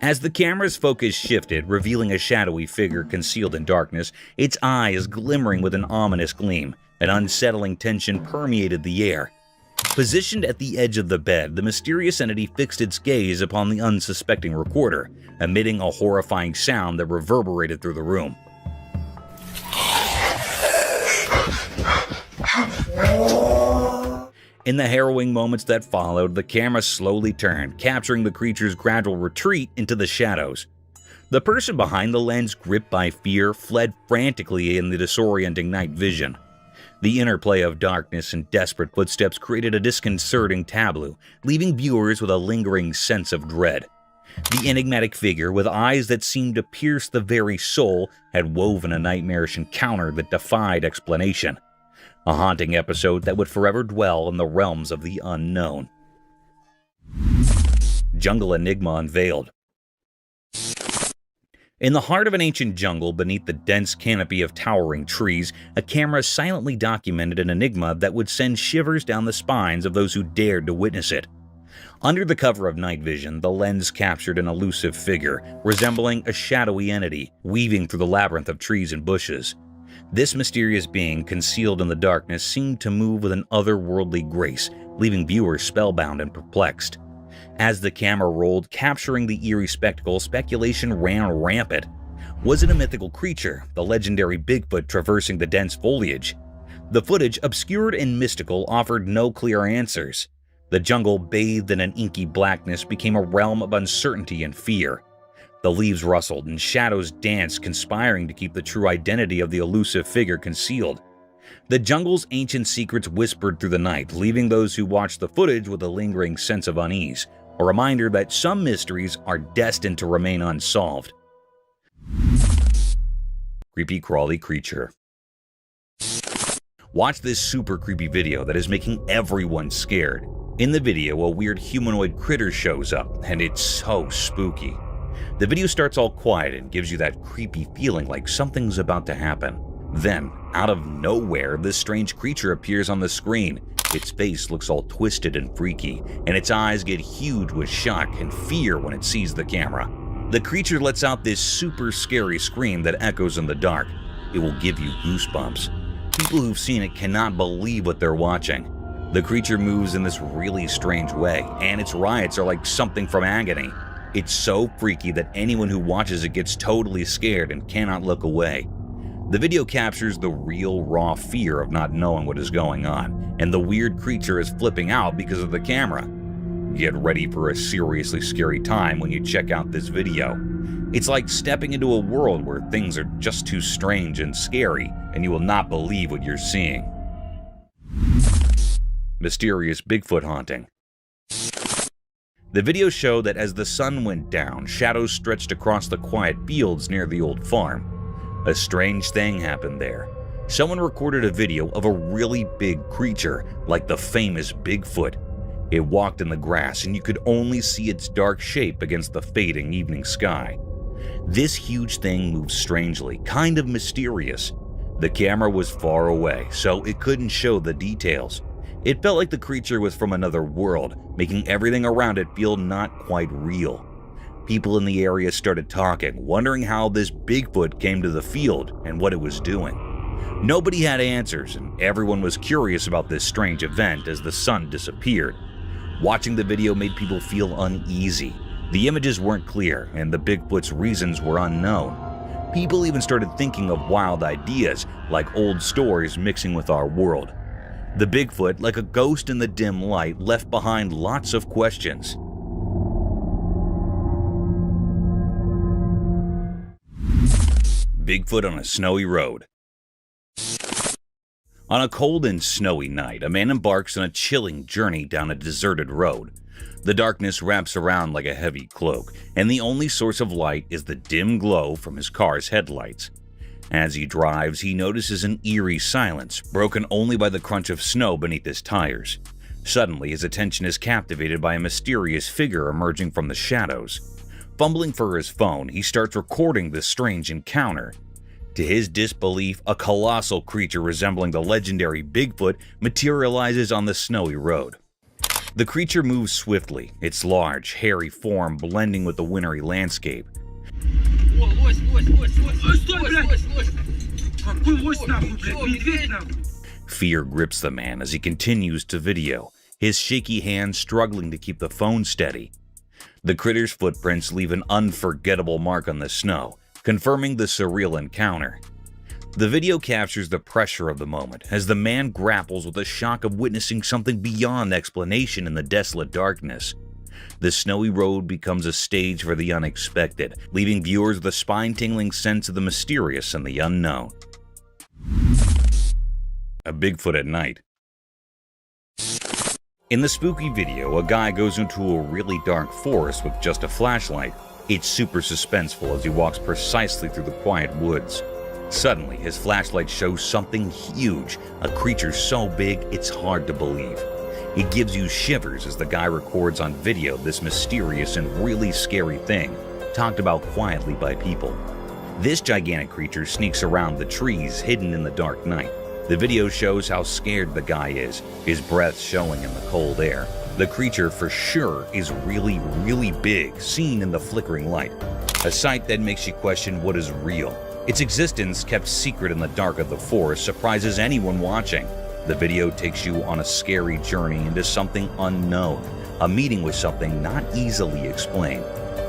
As the camera's focus shifted, revealing a shadowy figure concealed in darkness, its eyes glimmering with an ominous gleam, an unsettling tension permeated the air. Positioned at the edge of the bed, the mysterious entity fixed its gaze upon the unsuspecting recorder, emitting a horrifying sound that reverberated through the room. In the harrowing moments that followed, the camera slowly turned, capturing the creature's gradual retreat into the shadows. The person behind the lens, gripped by fear, fled frantically in the disorienting night vision. The interplay of darkness and desperate footsteps created a disconcerting tableau, leaving viewers with a lingering sense of dread. The enigmatic figure, with eyes that seemed to pierce the very soul, had woven a nightmarish encounter that defied explanation. A haunting episode that would forever dwell in the realms of the unknown. Jungle Enigma Unveiled. In the heart of an ancient jungle, beneath the dense canopy of towering trees, a camera silently documented an enigma that would send shivers down the spines of those who dared to witness it. Under the cover of night vision, the lens captured an elusive figure, resembling a shadowy entity, weaving through the labyrinth of trees and bushes. This mysterious being, concealed in the darkness, seemed to move with an otherworldly grace, leaving viewers spellbound and perplexed. As the camera rolled, capturing the eerie spectacle, speculation ran rampant. Was it a mythical creature, the legendary Bigfoot traversing the dense foliage? The footage, obscured and mystical, offered no clear answers. The jungle, bathed in an inky blackness, became a realm of uncertainty and fear. The leaves rustled and shadows danced, conspiring to keep the true identity of the elusive figure concealed. The jungle's ancient secrets whispered through the night, leaving those who watched the footage with a lingering sense of unease, a reminder that some mysteries are destined to remain unsolved. Creepy crawly creature. Watch this super creepy video that is making everyone scared. In the video, a weird humanoid critter shows up, and it's so spooky. The video starts all quiet and gives you that creepy feeling like something's about to happen. Then, out of nowhere, this strange creature appears on the screen. Its face looks all twisted and freaky, and its eyes get huge with shock and fear when it sees the camera. The creature lets out this super scary scream that echoes in the dark. It will give you goosebumps. People who've seen it cannot believe what they're watching. The creature moves in this really strange way, and its riots are like something from Agony. It's so freaky that anyone who watches it gets totally scared and cannot look away. The video captures the real, raw fear of not knowing what is going on, and the weird creature is flipping out because of the camera. Get ready for a seriously scary time when you check out this video. It's like stepping into a world where things are just too strange and scary, and you will not believe what you're seeing. Mysterious Bigfoot haunting. The video showed that as the sun went down, shadows stretched across the quiet fields near the old farm. A strange thing happened there. Someone recorded a video of a really big creature, like the famous Bigfoot. It walked in the grass, and you could only see its dark shape against the fading evening sky. This huge thing moved strangely, kind of mysterious. The camera was far away, so it couldn't show the details. It felt like the creature was from another world, making everything around it feel not quite real. People in the area started talking, wondering how this Bigfoot came to the field and what it was doing. Nobody had answers, and everyone was curious about this strange event as the sun disappeared. Watching the video made people feel uneasy. The images weren't clear, and the Bigfoot's reasons were unknown. People even started thinking of wild ideas, like old stories mixing with our world. The Bigfoot, like a ghost in the dim light, left behind lots of questions. Bigfoot on a snowy road. On a cold and snowy night, a man embarks on a chilling journey down a deserted road. The darkness wraps around like a heavy cloak, and the only source of light is the dim glow from his car's headlights. As he drives, he notices an eerie silence, broken only by the crunch of snow beneath his tires. Suddenly, his attention is captivated by a mysterious figure emerging from the shadows. Fumbling for his phone, he starts recording this strange encounter. To his disbelief, a colossal creature resembling the legendary Bigfoot materializes on the snowy road. The creature moves swiftly, its large, hairy form blending with the wintry landscape. Fear grips the man as he continues to video, his shaky hands struggling to keep the phone steady. The critter's footprints leave an unforgettable mark on the snow, confirming the surreal encounter. The video captures the pressure of the moment as the man grapples with the shock of witnessing something beyond explanation in the desolate darkness. The snowy road becomes a stage for the unexpected, leaving viewers with a spine-tingling sense of the mysterious and the unknown. A Bigfoot at night. In the spooky video, a guy goes into a really dark forest with just a flashlight. It's super suspenseful as he walks precisely through the quiet woods. Suddenly, his flashlight shows something huge, a creature so big it's hard to believe. It gives you shivers as the guy records on video this mysterious and really scary thing, talked about quietly by people. This gigantic creature sneaks around the trees hidden in the dark night. The video shows how scared the guy is, his breath showing in the cold air. The creature for sure is really, really big, seen in the flickering light. A sight that makes you question what is real. Its existence, kept secret in the dark of the forest, surprises anyone watching. The video takes you on a scary journey into something unknown, a meeting with something not easily explained.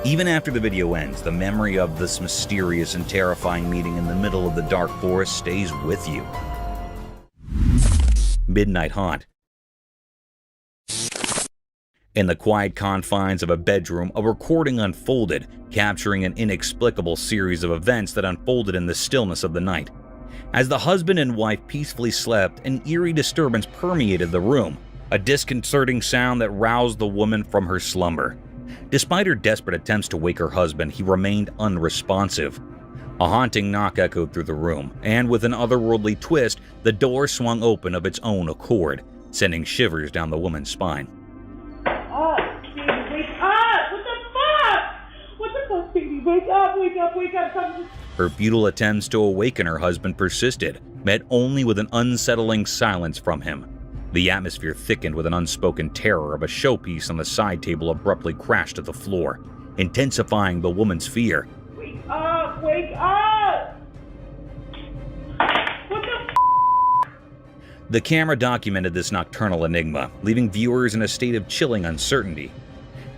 Even after the video ends, the memory of this mysterious and terrifying meeting in the middle of the dark forest stays with you. Midnight Haunt. In the quiet confines of a bedroom, a recording unfolded, capturing an inexplicable series of events that unfolded in the stillness of the night. As the husband and wife peacefully slept, an eerie disturbance permeated the room, a disconcerting sound that roused the woman from her slumber. Despite her desperate attempts to wake her husband, he remained unresponsive. A haunting knock echoed through the room, and with an otherworldly twist, the door swung open of its own accord, sending shivers down the woman's spine. Oh, baby, wake up! What the fuck? What the fuck, baby? Wake up, wake up, wake up. Her futile attempts to awaken her husband persisted, met only with an unsettling silence from him. The atmosphere thickened with an unspoken terror of a showpiece on the side table abruptly crashed to the floor, intensifying the woman's fear. Wake up, wake up! What the The camera documented this nocturnal enigma, leaving viewers in a state of chilling uncertainty.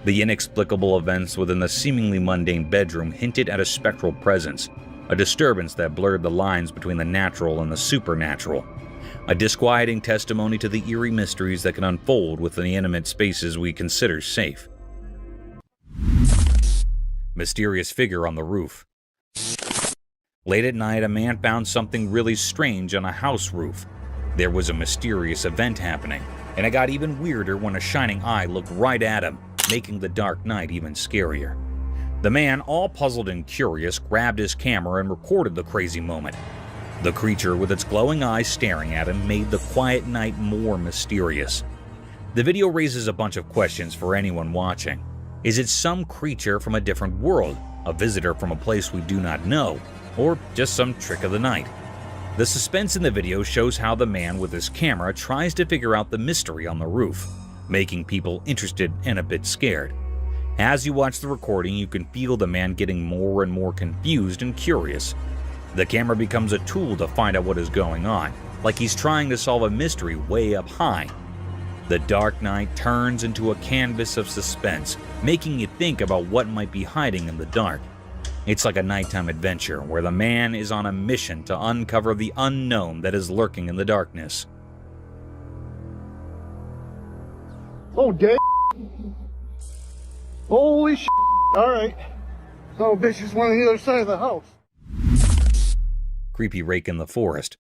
The inexplicable events within the seemingly mundane bedroom hinted at a spectral presence, a disturbance that blurred the lines between the natural and the supernatural, a disquieting testimony to the eerie mysteries that can unfold within the intimate spaces we consider safe. Mysterious figure on the roof. Late at night, a man found something really strange on a house roof. There was a mysterious event happening, and it got even weirder when a shining eye looked right at him, making the dark night even scarier. The man, all puzzled and curious, grabbed his camera and recorded the crazy moment. The creature, with its glowing eyes staring at him, made the quiet night more mysterious. The video raises a bunch of questions for anyone watching. Is it some creature from a different world, a visitor from a place we do not know, or just some trick of the night? The suspense in the video shows how the man with his camera tries to figure out the mystery on the roof, making people interested and a bit scared. As you watch the recording, you can feel the man getting more and more confused and curious. The camera becomes a tool to find out what is going on, like he's trying to solve a mystery way up high. The dark night turns into a canvas of suspense, making you think about what might be hiding in the dark. It's like a nighttime adventure where the man is on a mission to uncover the unknown that is lurking in the darkness. Oh, dead. Holy shit. All right. Oh, bitch is one on the other side of the house. Creepy rake in the forest.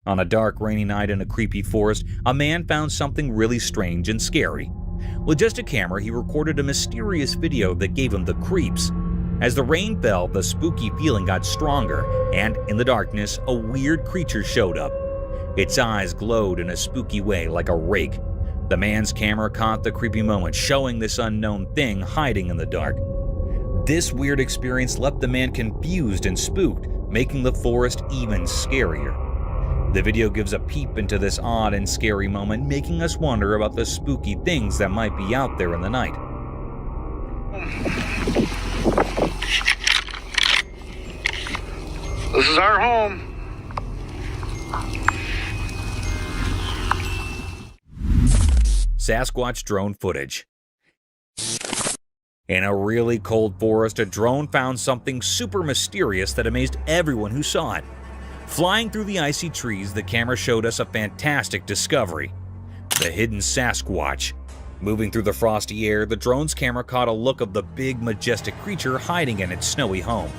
On a dark, rainy night in a creepy forest, a man found something really strange and scary. With just a camera, he recorded a mysterious video that gave him the creeps. As the rain fell, the spooky feeling got stronger, and in the darkness, a weird creature showed up. Its eyes glowed in a spooky way like a rake. The man's camera caught the creepy moment, showing this unknown thing hiding in the dark. This weird experience left the man confused and spooked, making the forest even scarier. The video gives a peep into this odd and scary moment, making us wonder about the spooky things that might be out there in the night. This is our home. Sasquatch drone footage. In a really cold forest, a drone found something super mysterious that amazed everyone who saw it. Flying through the icy trees, the camera showed us a fantastic discovery: the hidden Sasquatch. Moving through the frosty air, the drone's camera caught a look of the big, majestic creature hiding in its snowy home.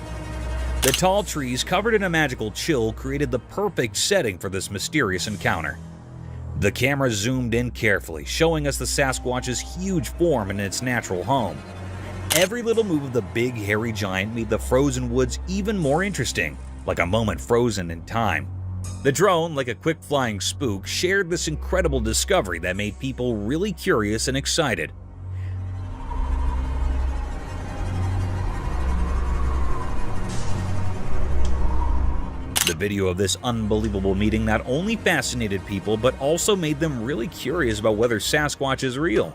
The tall trees, covered in a magical chill, created the perfect setting for this mysterious encounter. The camera zoomed in carefully, showing us the Sasquatch's huge form in its natural home. Every little move of the big, hairy giant made the frozen woods even more interesting, like a moment frozen in time. The drone, like a quick flying spook, shared this incredible discovery that made people really curious and excited. The video of this unbelievable meeting not only fascinated people, but also made them really curious about whether Sasquatch is real.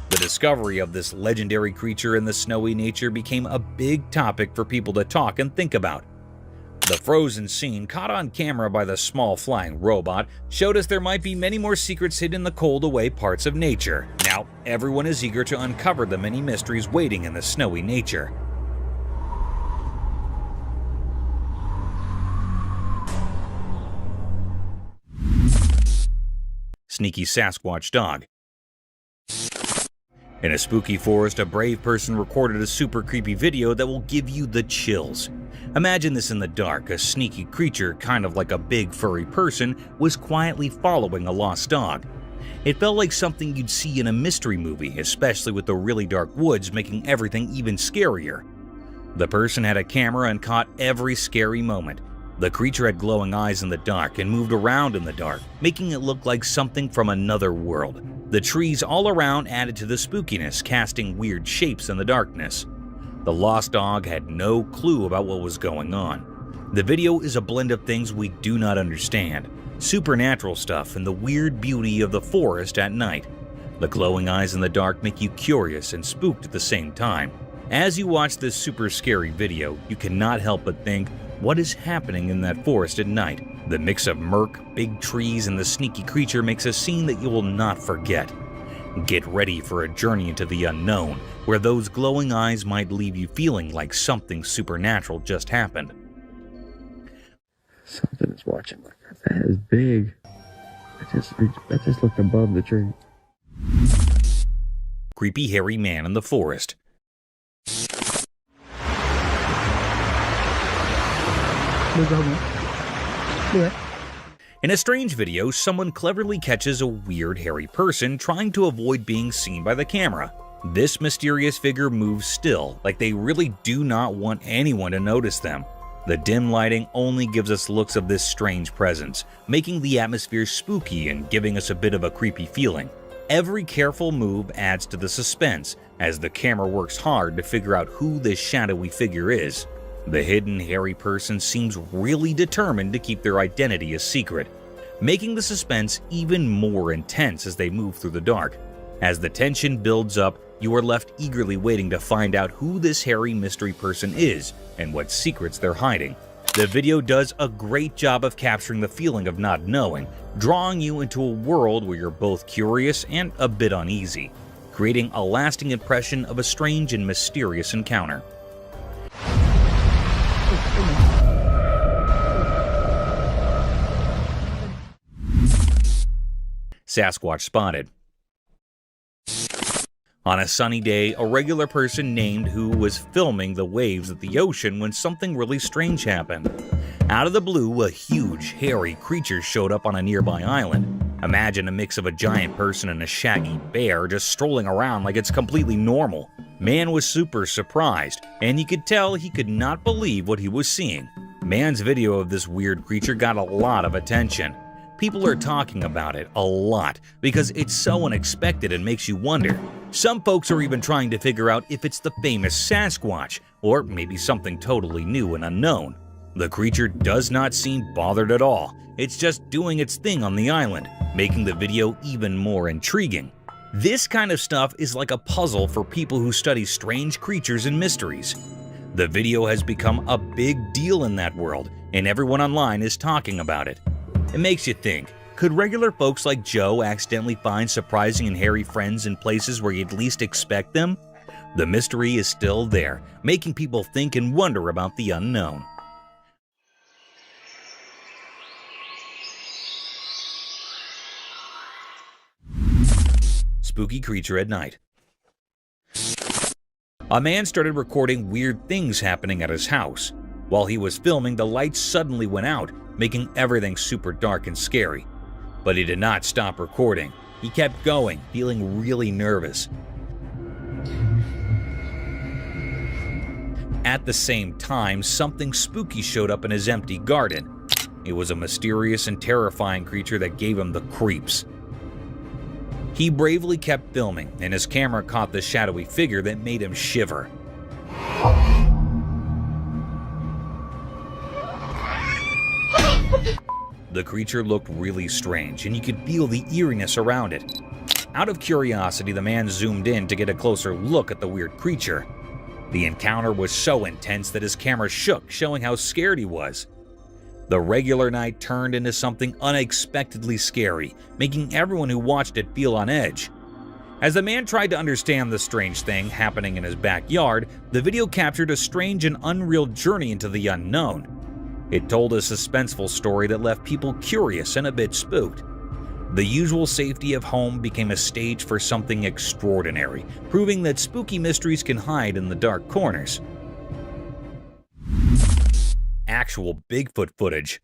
The discovery of this legendary creature in the snowy nature became a big topic for people to talk and think about. The frozen scene, caught on camera by the small flying robot, showed us there might be many more secrets hidden in the cold away parts of nature. Now, everyone is eager to uncover the many mysteries waiting in the snowy nature. Sneaky Sasquatch dog. In a spooky forest, a brave person recorded a super creepy video that will give you the chills. Imagine this in the dark: a sneaky creature, kind of like a big furry person, was quietly following a lost dog. It felt like something you'd see in a mystery movie, especially with the really dark woods making everything even scarier. The person had a camera and caught every scary moment. The creature had glowing eyes in the dark and moved around in the dark, making it look like something from another world. The trees all around added to the spookiness, casting weird shapes in the darkness. The lost dog had no clue about what was going on. The video is a blend of things we do not understand: supernatural stuff and the weird beauty of the forest at night. The glowing eyes in the dark make you curious and spooked at the same time. As you watch this super scary video, you cannot help but think, what is happening in that forest at night? The mix of murk, big trees, and the sneaky creature makes a scene that you will not forget. Get ready for a journey into the unknown, where those glowing eyes might leave you feeling like something supernatural just happened. Something is watching like that. That is big. I just looked above the tree. Creepy hairy man in the forest. In a strange video, someone cleverly catches a weird hairy person trying to avoid being seen by the camera. This mysterious figure moves still, like they really do not want anyone to notice them. The dim lighting only gives us looks of this strange presence, making the atmosphere spooky and giving us a bit of a creepy feeling. Every careful move adds to the suspense, as the camera works hard to figure out who this shadowy figure is. The hidden hairy person seems really determined to keep their identity a secret, making the suspense even more intense as they move through the dark. As the tension builds up, you are left eagerly waiting to find out who this hairy mystery person is and what secrets they're hiding. The video does a great job of capturing the feeling of not knowing, drawing you into a world where you're both curious and a bit uneasy, creating a lasting impression of a strange and mysterious encounter. Sasquatch spotted. On a sunny day, a regular person named who was filming the waves at the ocean when something really strange happened. Out of the blue, a huge, hairy creature showed up on a nearby island. Imagine a mix of a giant person and a shaggy bear just strolling around like it's completely normal. Man was super surprised, and you could tell he could not believe what he was seeing. Man's video of this weird creature got a lot of attention. People are talking about it a lot because it's so unexpected and makes you wonder. Some folks are even trying to figure out if it's the famous Sasquatch, or maybe something totally new and unknown. The creature does not seem bothered at all. It's just doing its thing on the island, making the video even more intriguing. This kind of stuff is like a puzzle for people who study strange creatures and mysteries. The video has become a big deal in that world, and everyone online is talking about it. It makes you think, could regular folks like Joe accidentally find surprising and hairy friends in places where you'd least expect them? The mystery is still there, making people think and wonder about the unknown. Spooky creature at night. A man started recording weird things happening at his house. While he was filming, the lights suddenly went out, making everything super dark and scary. But he did not stop recording. He kept going, feeling really nervous. At the same time, something spooky showed up in his empty garden. It was a mysterious and terrifying creature that gave him the creeps. He bravely kept filming, and his camera caught the shadowy figure that made him shiver. The creature looked really strange, and you could feel the eeriness around it. Out of curiosity, the man zoomed in to get a closer look at the weird creature. The encounter was so intense that his camera shook, showing how scared he was. The regular night turned into something unexpectedly scary, making everyone who watched it feel on edge. As the man tried to understand the strange thing happening in his backyard, the video captured a strange and unreal journey into the unknown. It told a suspenseful story that left people curious and a bit spooked. The usual safety of home became a stage for something extraordinary, proving that spooky mysteries can hide in the dark corners. Actual Bigfoot footage.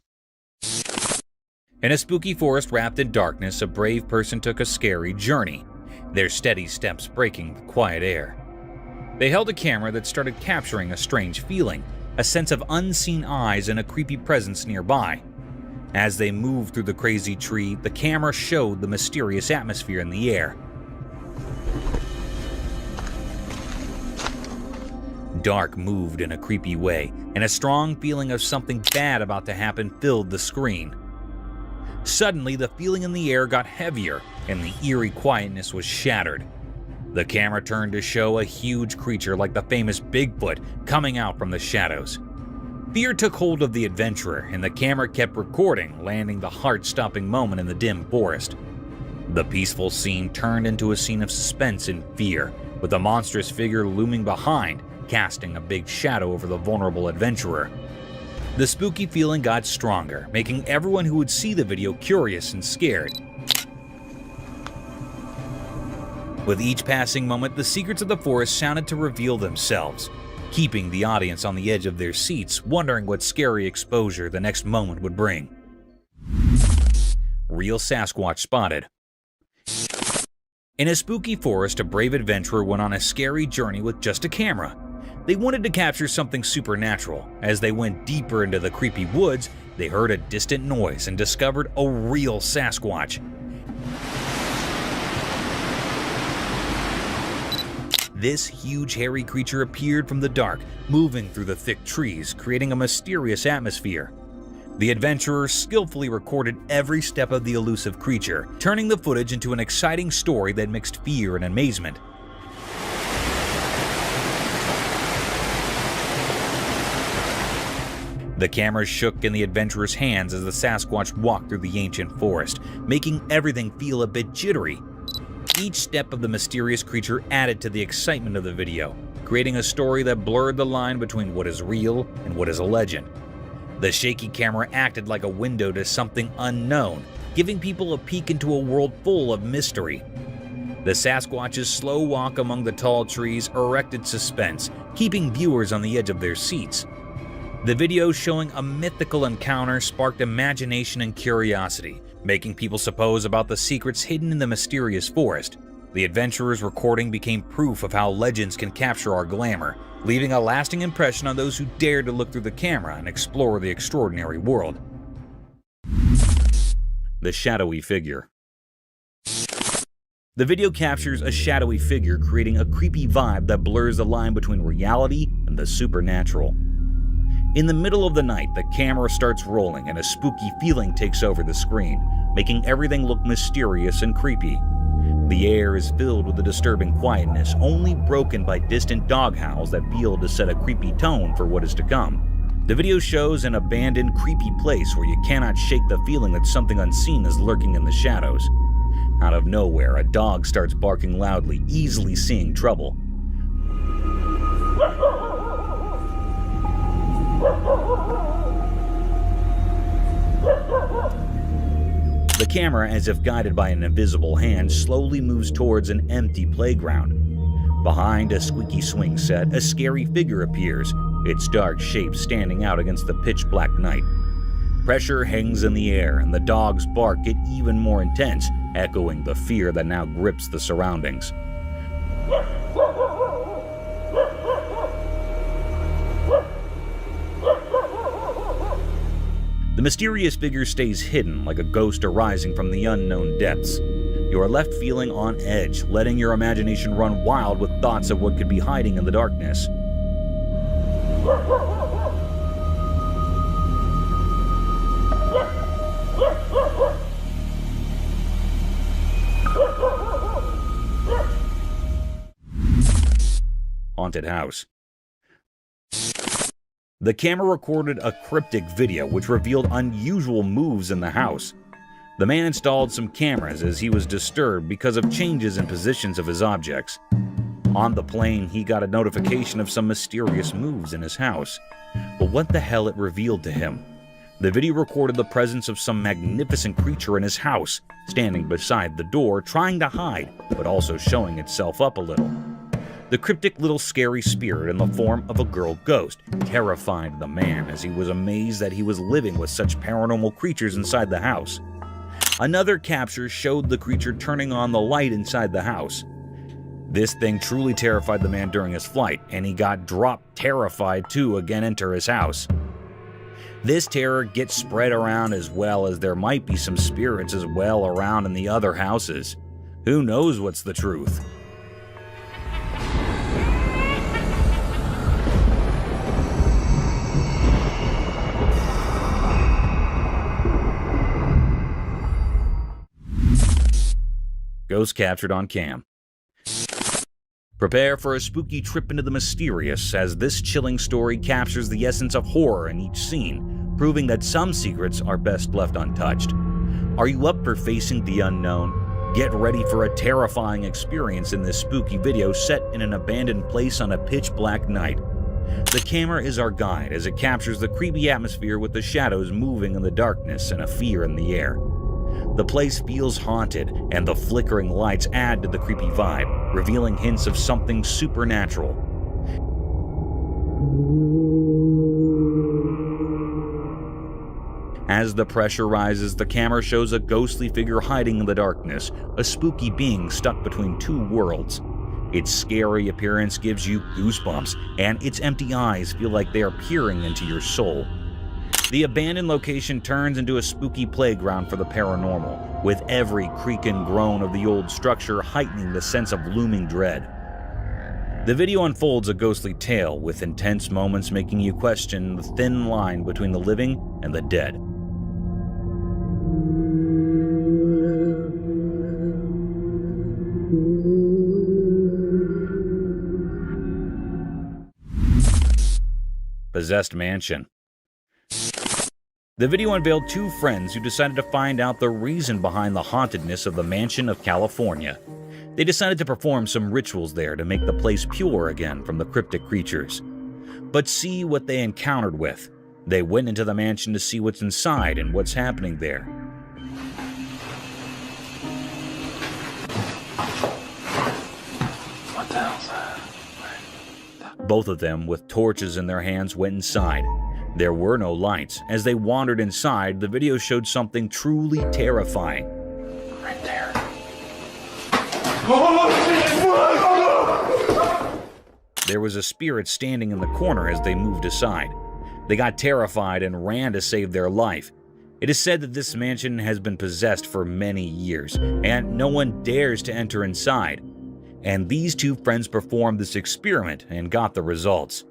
In a spooky forest wrapped in darkness, a brave person took a scary journey, their steady steps breaking the quiet air. They held a camera that started capturing a strange feeling, a sense of unseen eyes and a creepy presence nearby. As they moved through the crazy tree, the camera showed the mysterious atmosphere in the air. Dark moved in a creepy way, and a strong feeling of something bad about to happen filled the screen. Suddenly, the feeling in the air got heavier, and the eerie quietness was shattered. The camera turned to show a huge creature like the famous Bigfoot coming out from the shadows. Fear took hold of the adventurer, and the camera kept recording, landing the heart-stopping moment in the dim forest. The peaceful scene turned into a scene of suspense and fear, with a monstrous figure looming behind, casting a big shadow over the vulnerable adventurer. The spooky feeling got stronger, making everyone who would see the video curious and scared. With each passing moment, the secrets of the forest sounded to reveal themselves, keeping the audience on the edge of their seats, wondering what scary exposure the next moment would bring. Real Sasquatch spotted. In a spooky forest, a brave adventurer went on a scary journey with just a camera. They wanted to capture something supernatural. As they went deeper into the creepy woods, they heard a distant noise and discovered a real Sasquatch. This huge hairy creature appeared from the dark, moving through the thick trees, creating a mysterious atmosphere. The adventurer skillfully recorded every step of the elusive creature, turning the footage into an exciting story that mixed fear and amazement. The camera shook in the adventurer's hands as the Sasquatch walked through the ancient forest, making everything feel a bit jittery. Each step of the mysterious creature added to the excitement of the video, creating a story that blurred the line between what is real and what is a legend. The shaky camera acted like a window to something unknown, giving people a peek into a world full of mystery. The Sasquatch's slow walk among the tall trees erected suspense, keeping viewers on the edge of their seats. The video showing a mythical encounter sparked imagination and curiosity, making people suppose about the secrets hidden in the mysterious forest. The adventurer's recording became proof of how legends can capture our glamour, leaving a lasting impression on those who dare to look through the camera and explore the extraordinary world. The shadowy figure. The video captures a shadowy figure, creating a creepy vibe that blurs the line between reality and the supernatural. In the middle of the night, the camera starts rolling and a spooky feeling takes over the screen, making everything look mysterious and creepy. The air is filled with a disturbing quietness, only broken by distant dog howls that feel to set a creepy tone for what is to come. The video shows an abandoned, creepy place where you cannot shake the feeling that something unseen is lurking in the shadows. Out of nowhere, a dog starts barking loudly, easily seeing trouble. The camera, as if guided by an invisible hand, slowly moves towards an empty playground. Behind a squeaky swing set, a scary figure appears, its dark shape standing out against the pitch-black night. Pressure hangs in the air, and the dog's bark get even more intense, echoing the fear that now grips the surroundings. The mysterious figure stays hidden like a ghost arising from the unknown depths. You are left feeling on edge, letting your imagination run wild with thoughts of what could be hiding in the darkness. Haunted house. The camera recorded a cryptic video which revealed unusual moves in the house. The man installed some cameras as he was disturbed because of changes in positions of his objects. On the plane, he got a notification of some mysterious moves in his house. But what the hell it revealed to him? The video recorded the presence of some magnificent creature in his house, standing beside the door trying to hide, but also showing itself up a little. The cryptic little scary spirit in the form of a girl ghost terrified the man as he was amazed that he was living with such paranormal creatures inside the house. Another capture showed the creature turning on the light inside the house. This thing truly terrified the man during his flight, and he got dropped terrified to again enter his house. This terror gets spread around as well as there might be some spirits as well around in the other houses. Who knows what's the truth? Ghost captured on cam. Prepare for a spooky trip into the mysterious, as this chilling story captures the essence of horror in each scene, proving that some secrets are best left untouched. Are you up for facing the unknown? Get ready for a terrifying experience in this spooky video set in an abandoned place on a pitch-black night. The camera is our guide as it captures the creepy atmosphere with the shadows moving in the darkness and a fear in the air. The place feels haunted, and the flickering lights add to the creepy vibe, revealing hints of something supernatural. As the pressure rises, the camera shows a ghostly figure hiding in the darkness, a spooky being stuck between two worlds. Its scary appearance gives you goosebumps, and its empty eyes feel like they are peering into your soul. The abandoned location turns into a spooky playground for the paranormal, with every creak and groan of the old structure heightening the sense of looming dread. The video unfolds a ghostly tale, with intense moments making you question the thin line between the living and the dead. Possessed mansion. The video unveiled two friends who decided to find out the reason behind the hauntedness of the mansion of California. They decided to perform some rituals there to make the place pure again from the cryptic creatures. But see what they encountered with. They went into the mansion to see what's inside and what's happening there. What the hell's that? Both of them, with torches in their hands, went inside. There were no lights. As they wandered inside, the video showed something truly terrifying. Right there. There was a spirit standing in the corner as they moved aside. They got terrified and ran to save their life. It is said that this mansion has been possessed for many years, and no one dares to enter inside. And these two friends performed this experiment and got the results.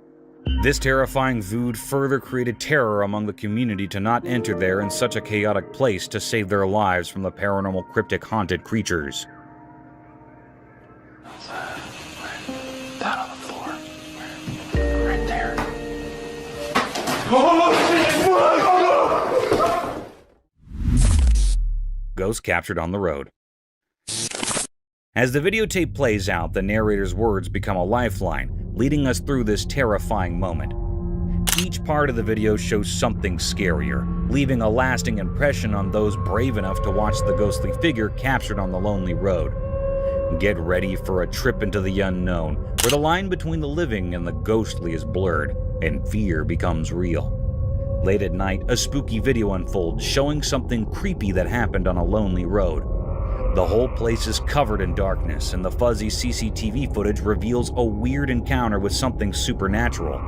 This terrifying food further created terror among the community to not enter there in such a chaotic place to save their lives from the paranormal cryptic haunted creatures. Down on the floor. Right there. Ghost captured on the road. As the videotape plays out, the narrator's words become a lifeline, leading us through this terrifying moment. Each part of the video shows something scarier, leaving a lasting impression on those brave enough to watch the ghostly figure captured on the lonely road. Get ready for a trip into the unknown, where the line between the living and the ghostly is blurred, and fear becomes real. Late at night, a spooky video unfolds showing something creepy that happened on a lonely road. The whole place is covered in darkness, and the fuzzy CCTV footage reveals a weird encounter with something supernatural.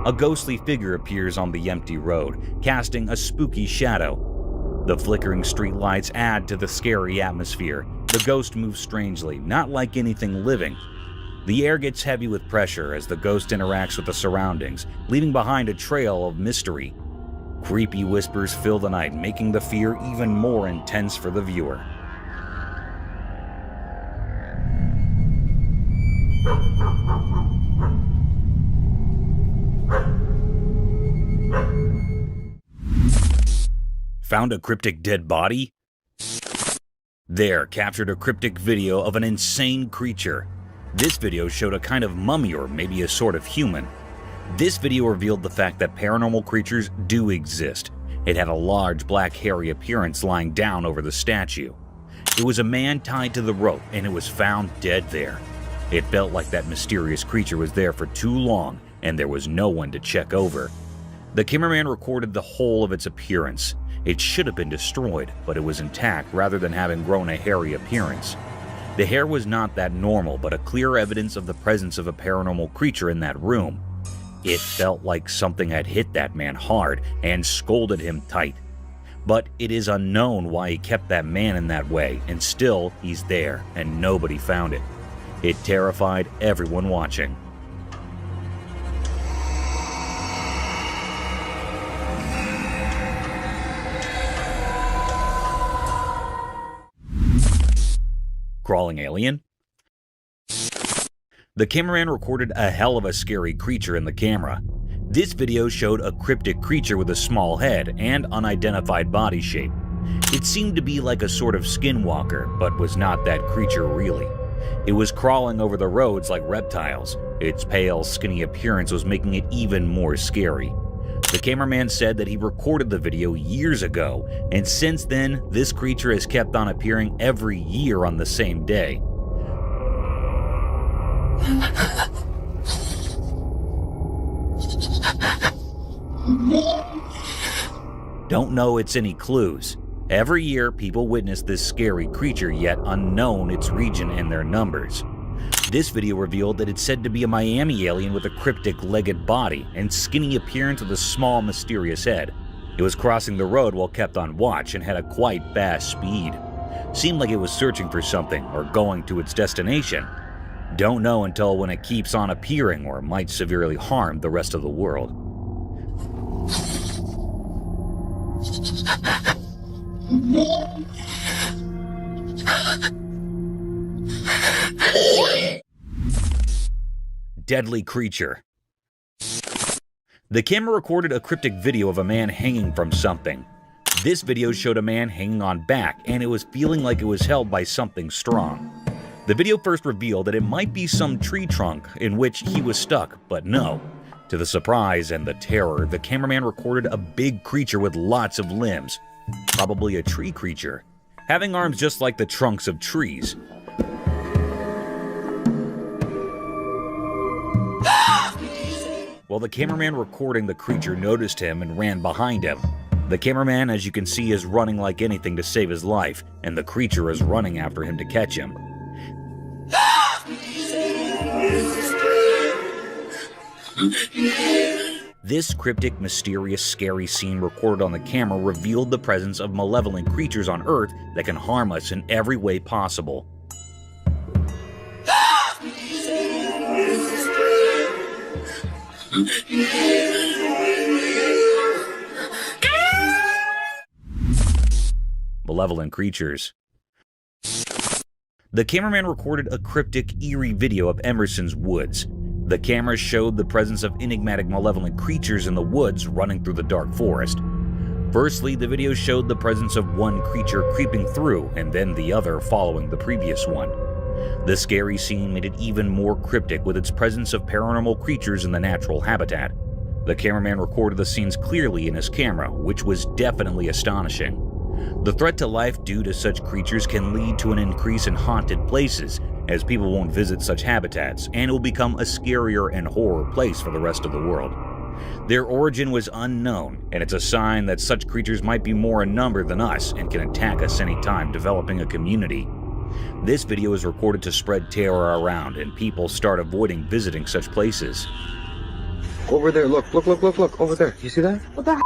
A ghostly figure appears on the empty road, casting a spooky shadow. The flickering streetlights add to the scary atmosphere. The ghost moves strangely, not like anything living. The air gets heavy with pressure as the ghost interacts with the surroundings, leaving behind a trail of mystery. Creepy whispers fill the night, making the fear even more intense for the viewer. Found a cryptic dead body? There, captured a cryptic video of an insane creature. This video showed a kind of mummy or maybe a sort of human. This video revealed the fact that paranormal creatures do exist. It had a large black hairy appearance lying down over the statue. It was a man tied to the rope and it was found dead there. It felt like that mysterious creature was there for too long and there was no one to check over. The cameraman recorded the whole of its appearance. It should have been destroyed, but it was intact rather than having grown a hairy appearance. The hair was not that normal, but a clear evidence of the presence of a paranormal creature in that room. It felt like something had hit that man hard and scolded him tight. But it is unknown why he kept that man in that way, and still he's there, and nobody found it. It terrified everyone watching. Crawling alien? The cameraman recorded a hell of a scary creature in the camera. This video showed a cryptic creature with a small head and unidentified body shape. It seemed to be like a sort of skinwalker, but was not that creature really. It was crawling over the roads like reptiles. Its pale, skinny appearance was making it even more scary. The cameraman said that he recorded the video years ago, and since then, this creature has kept on appearing every year on the same day. Don't know it's any clues. Every year, people witness this scary creature, yet unknown its region and their numbers. This video revealed that it's said to be a Miami alien with a cryptic legged body and skinny appearance with a small mysterious head. It was crossing the road while kept on watch and had a quite fast speed. Seemed like it was searching for something or going to its destination. Don't know until when it keeps on appearing or might severely harm the rest of the world. Deadly creature. The camera recorded a cryptic video of a man hanging from something. This video showed a man hanging on back, and it was feeling like it was held by something strong. The video first revealed that it might be some tree trunk in which he was stuck, but no. To the surprise and the terror, the cameraman recorded a big creature with lots of limbs. Probably a tree creature, having arms just like the trunks of trees. Well, the cameraman recording the creature noticed him and ran behind him. The cameraman, as you can see, is running like anything to save his life, and the creature is running after him to catch him. This cryptic, mysterious, scary scene recorded on the camera revealed the presence of malevolent creatures on Earth that can harm us in every way possible. Malevolent creatures. The cameraman recorded a cryptic, eerie video of Emerson's woods. The camera showed the presence of enigmatic malevolent creatures in the woods running through the dark forest. Firstly, the video showed the presence of one creature creeping through and then the other following the previous one. The scary scene made it even more cryptic with its presence of paranormal creatures in the natural habitat. The cameraman recorded the scenes clearly in his camera, which was definitely astonishing. The threat to life due to such creatures can lead to an increase in haunted places, as people won't visit such habitats, and it will become a scarier and horror place for the rest of the world. Their origin was unknown, and it's a sign that such creatures might be more in number than us and can attack us anytime, developing a community. This video is recorded to spread terror around, and people start avoiding visiting such places. Over there, look, over there. You see that? What the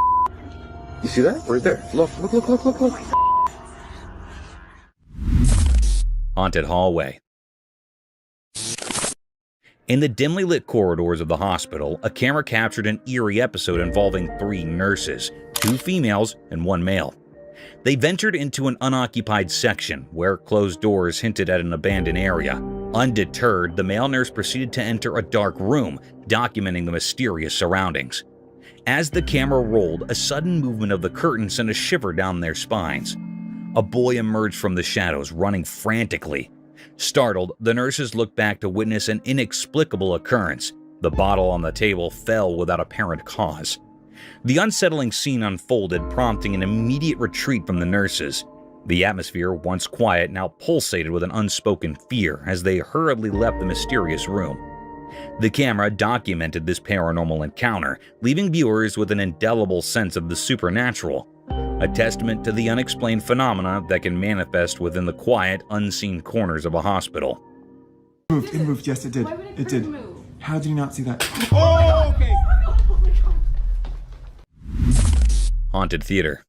You see that? Right there. Look. Haunted hallway. In the dimly lit corridors of the hospital, a camera captured an eerie episode involving 3 nurses, 2 females and 1 male. They ventured into an unoccupied section where closed doors hinted at an abandoned area. Undeterred, the male nurse proceeded to enter a dark room, documenting the mysterious surroundings. As the camera rolled, a sudden movement of the curtain sent a shiver down their spines. A boy emerged from the shadows, running frantically. Startled, the nurses looked back to witness an inexplicable occurrence. The bottle on the table fell without apparent cause. The unsettling scene unfolded, prompting an immediate retreat from the nurses. The atmosphere, once quiet, now pulsated with an unspoken fear as they hurriedly left the mysterious room. The camera documented this paranormal encounter, leaving viewers with an indelible sense of the supernatural, a testament to the unexplained phenomena that can manifest within the quiet, unseen corners of a hospital. It moved, yes it did. Why would It did. move? How did you not see that? Oh, okay. Haunted theater.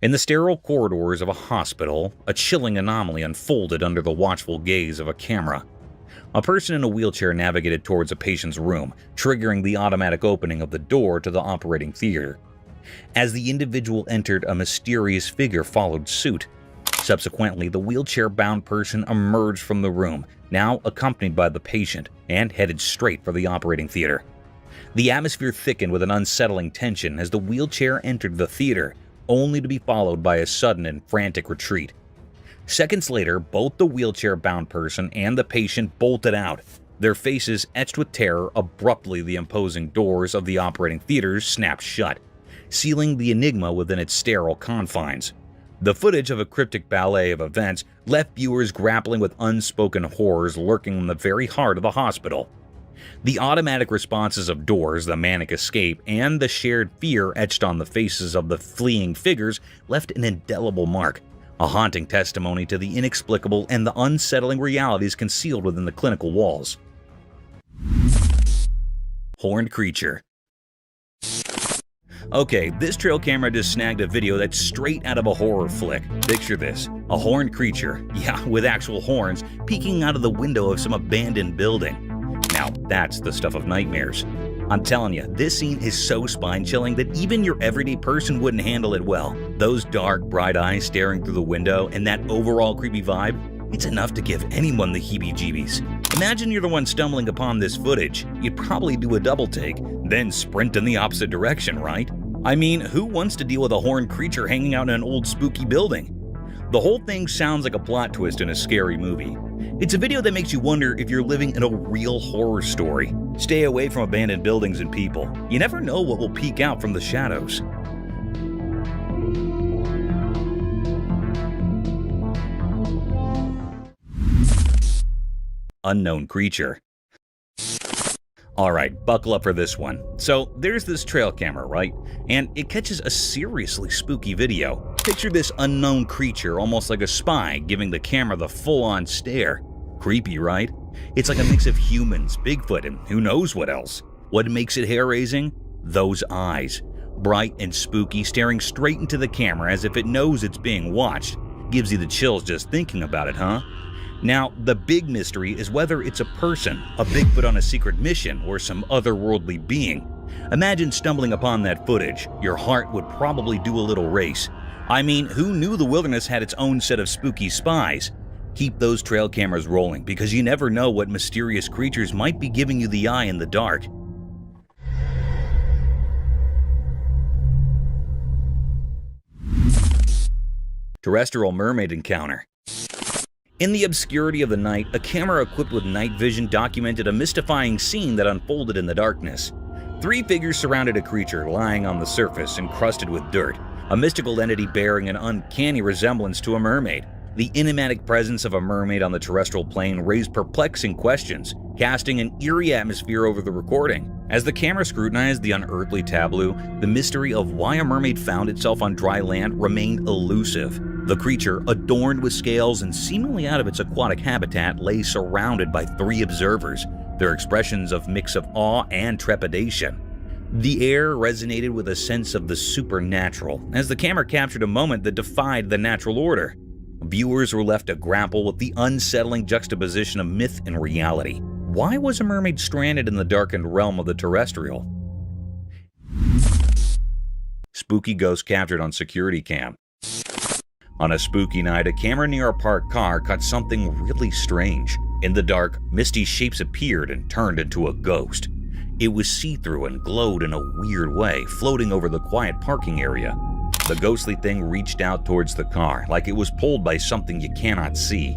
In the sterile corridors of a hospital, a chilling anomaly unfolded under the watchful gaze of a camera. A person in a wheelchair navigated towards a patient's room, triggering the automatic opening of the door to the operating theater. As the individual entered, a mysterious figure followed suit. Subsequently, the wheelchair-bound person emerged from the room, now accompanied by the patient, and headed straight for the operating theater. The atmosphere thickened with an unsettling tension as the wheelchair entered the theater, only to be followed by a sudden and frantic retreat. Seconds later, both the wheelchair-bound person and the patient bolted out, their faces etched with terror. Abruptly, the imposing doors of the operating theater snapped shut, sealing the enigma within its sterile confines. The footage of a cryptic ballet of events left viewers grappling with unspoken horrors lurking in the very heart of the hospital. The automatic responses of doors, the manic escape, and the shared fear etched on the faces of the fleeing figures left an indelible mark, a haunting testimony to the inexplicable and the unsettling realities concealed within the clinical walls. Horned creature. Okay, this trail camera just snagged a video that's straight out of a horror flick. Picture this, a horned creature, yeah, with actual horns, peeking out of the window of some abandoned building. Now, that's the stuff of nightmares. I'm telling you, this scene is so spine-chilling that even your everyday person wouldn't handle it well. Those dark, bright eyes staring through the window and that overall creepy vibe, it's enough to give anyone the heebie-jeebies. Imagine you're the one stumbling upon this footage. You'd probably do a double take, then sprint in the opposite direction, right? I mean, who wants to deal with a horned creature hanging out in an old spooky building? The whole thing sounds like a plot twist in a scary movie. It's a video that makes you wonder if you're living in a real horror story. Stay away from abandoned buildings and people. You never know what will peek out from the shadows. Unknown creature. Alright, buckle up for this one. So, there's this trail camera, right? And it catches a seriously spooky video. Picture this unknown creature, almost like a spy, giving the camera the full-on stare. Creepy, right? It's like a mix of humans, Bigfoot, and who knows what else. What makes it hair-raising? Those eyes. Bright and spooky, staring straight into the camera as if it knows it's being watched. Gives you the chills just thinking about it, huh? Now, the big mystery is whether it's a person, a Bigfoot on a secret mission, or some otherworldly being. Imagine stumbling upon that footage. Your heart would probably do a little race. I mean, who knew the wilderness had its own set of spooky spies? Keep those trail cameras rolling, because you never know what mysterious creatures might be giving you the eye in the dark. Terrestrial mermaid encounter. In the obscurity of the night, a camera equipped with night vision documented a mystifying scene that unfolded in the darkness. 3 figures surrounded a creature lying on the surface, encrusted with dirt, a mystical entity bearing an uncanny resemblance to a mermaid. The enigmatic presence of a mermaid on the terrestrial plane raised perplexing questions, casting an eerie atmosphere over the recording. As the camera scrutinized the unearthly tableau, the mystery of why a mermaid found itself on dry land remained elusive. The creature, adorned with scales and seemingly out of its aquatic habitat, lay surrounded by 3 observers, their expressions of mix of awe and trepidation. The air resonated with a sense of the supernatural, as the camera captured a moment that defied the natural order. Viewers were left to grapple with the unsettling juxtaposition of myth and reality. Why was a mermaid stranded in the darkened realm of the terrestrial? Spooky ghost captured on security cam. On a spooky night, a camera near a parked car caught something really strange. In the dark, misty shapes appeared and turned into a ghost. It was see-through and glowed in a weird way, floating over the quiet parking area. The ghostly thing reached out towards the car, like it was pulled by something you cannot see.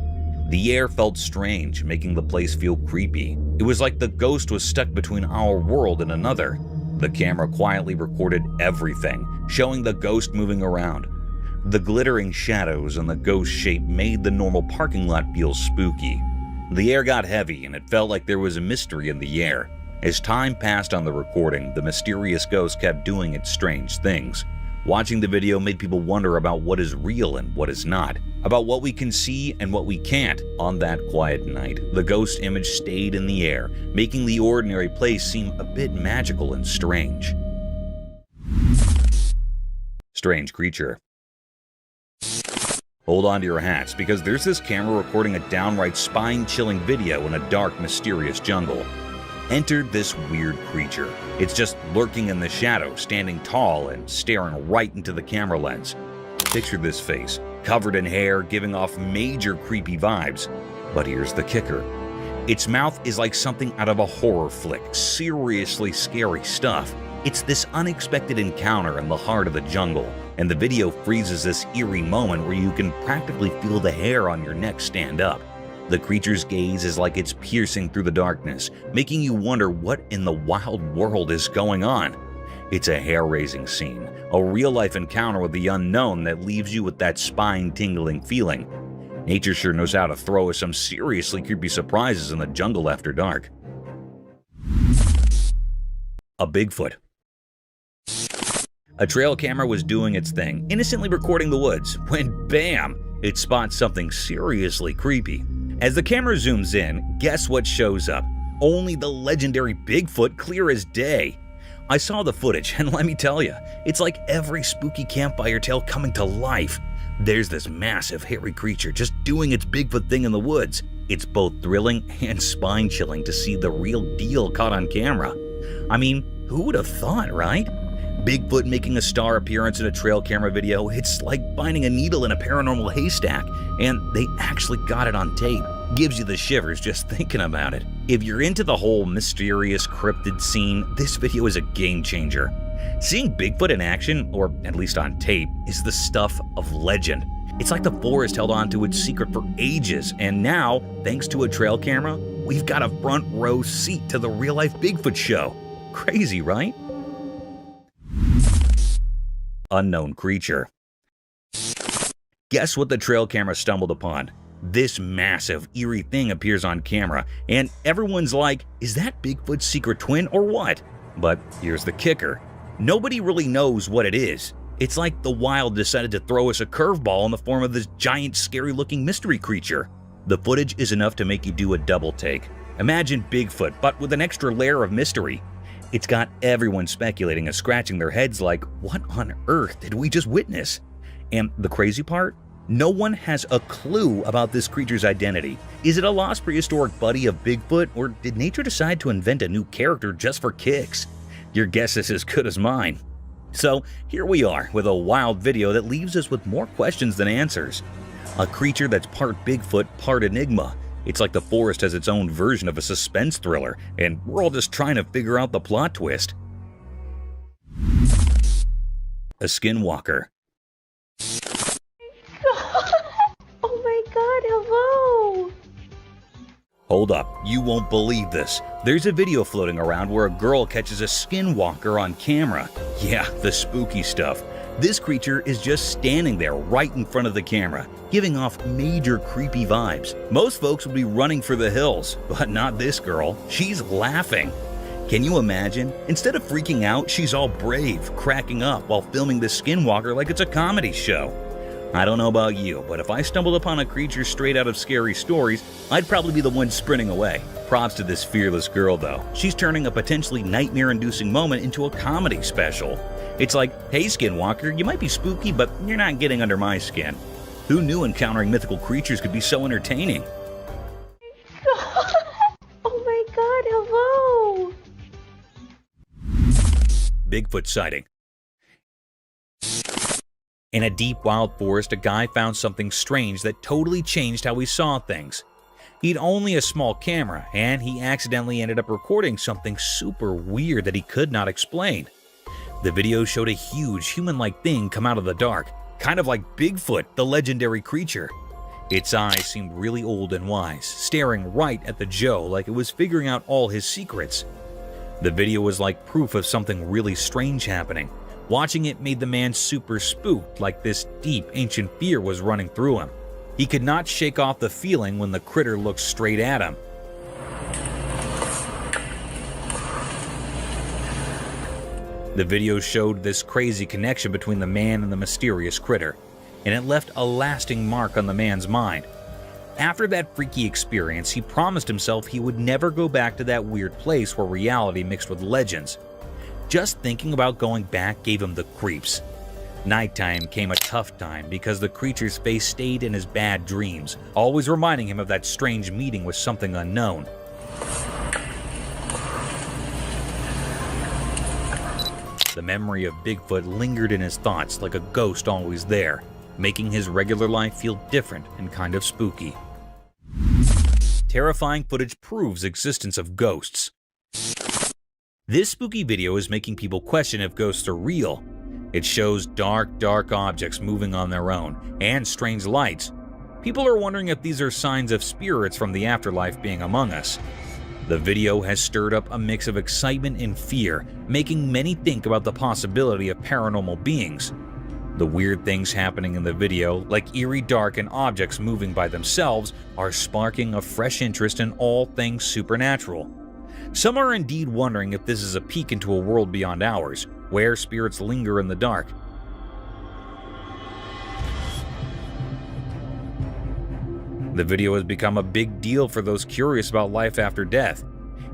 The air felt strange, making the place feel creepy. It was like the ghost was stuck between our world and another. The camera quietly recorded everything, showing the ghost moving around. The glittering shadows and the ghost shape made the normal parking lot feel spooky. The air got heavy and it felt like there was a mystery in the air. As time passed on the recording, the mysterious ghost kept doing its strange things. Watching the video made people wonder about what is real and what is not, about what we can see and what we can't. On that quiet night, the ghost image stayed in the air, making the ordinary place seem a bit magical and strange. Strange creature. Hold on to your hats, because there's this camera recording a downright spine-chilling video in a dark, mysterious jungle. Enter this weird creature. It's just lurking in the shadow, standing tall and staring right into the camera lens. Picture this face, covered in hair, giving off major creepy vibes. But here's the kicker. Its mouth is like something out of a horror flick, seriously scary stuff. It's this unexpected encounter in the heart of the jungle, and the video freezes this eerie moment where you can practically feel the hair on your neck stand up. The creature's gaze is like it's piercing through the darkness, making you wonder what in the wild world is going on. It's a hair-raising scene, a real-life encounter with the unknown that leaves you with that spine-tingling feeling. Nature sure knows how to throw us some seriously creepy surprises in the jungle after dark. A Bigfoot. A trail camera was doing its thing, innocently recording the woods, when bam! It spots something seriously creepy. As the camera zooms in, guess what shows up? Only the legendary Bigfoot, clear as day. I saw the footage, and let me tell you, it's like every spooky campfire tale coming to life. There's this massive, hairy creature just doing its Bigfoot thing in the woods. It's both thrilling and spine-chilling to see the real deal caught on camera. I mean, who would have thought, right? Bigfoot making a star appearance in a trail camera video, it's like finding a needle in a paranormal haystack, and they actually got it on tape. Gives you the shivers just thinking about it. If you're into the whole mysterious cryptid scene, this video is a game changer. Seeing Bigfoot in action, or at least on tape, is the stuff of legend. It's like the forest held on to its secret for ages, and now, thanks to a trail camera, we've got a front row seat to the real-life Bigfoot show. Crazy, right? Unknown creature. Guess what the trail camera stumbled upon? This massive, eerie thing appears on camera, and everyone's like, is that Bigfoot's secret twin or what? But here's the kicker. Nobody really knows what it is. It's like the wild decided to throw us a curveball in the form of this giant, scary-looking mystery creature. The footage is enough to make you do a double take. Imagine Bigfoot, but with an extra layer of mystery. It's got everyone speculating and scratching their heads like, what on earth did we just witness? And the crazy part? No one has a clue about this creature's identity. Is it a lost prehistoric buddy of Bigfoot, or did nature decide to invent a new character just for kicks? Your guess is as good as mine. So here we are with a wild video that leaves us with more questions than answers. A creature that's part Bigfoot, part Enigma. It's like the forest has its own version of a suspense thriller, and we're all just trying to figure out the plot twist. A skinwalker. Oh my god, hello! Hold up, you won't believe this. There's a video floating around where a girl catches a skinwalker on camera. Yeah, the spooky stuff. This creature is just standing there right in front of the camera, giving off major creepy vibes. Most folks would be running for the hills, but not this girl. She's laughing. Can you imagine? Instead of freaking out, she's all brave, cracking up while filming this skinwalker like it's a comedy show. I don't know about you, but if I stumbled upon a creature straight out of scary stories, I'd probably be the one sprinting away. Props to this fearless girl though. She's turning a potentially nightmare-inducing moment into a comedy special. It's like, hey skinwalker, you might be spooky, but you're not getting under my skin. Who knew encountering mythical creatures could be so entertaining? Oh my god, hello! Bigfoot sighting. In a deep wild forest, a guy found something strange that totally changed how he saw things. He'd only a small camera, and he accidentally ended up recording something super weird that he could not explain. The video showed a huge human-like thing come out of the dark, kind of like Bigfoot, the legendary creature. Its eyes seemed really old and wise, staring right at the Joe like it was figuring out all his secrets. The video was like proof of something really strange happening. Watching it made the man super spooked, like this deep, ancient fear was running through him. He could not shake off the feeling when the critter looked straight at him. The video showed this crazy connection between the man and the mysterious critter, and it left a lasting mark on the man's mind. After that freaky experience, he promised himself he would never go back to that weird place where reality mixed with legends. Just thinking about going back gave him the creeps. Nighttime came a tough time because the creature's face stayed in his bad dreams, always reminding him of that strange meeting with something unknown. The memory of Bigfoot lingered in his thoughts like a ghost always there, making his regular life feel different and kind of spooky. Terrifying footage proves existence of ghosts. This spooky video is making people question if ghosts are real. It shows dark objects moving on their own, and strange lights. People are wondering if these are signs of spirits from the afterlife being among us. The video has stirred up a mix of excitement and fear, making many think about the possibility of paranormal beings. The weird things happening in the video, like eerie dark and objects moving by themselves, are sparking a fresh interest in all things supernatural. Some are indeed wondering if this is a peek into a world beyond ours, where spirits linger in the dark. The video has become a big deal for those curious about life after death.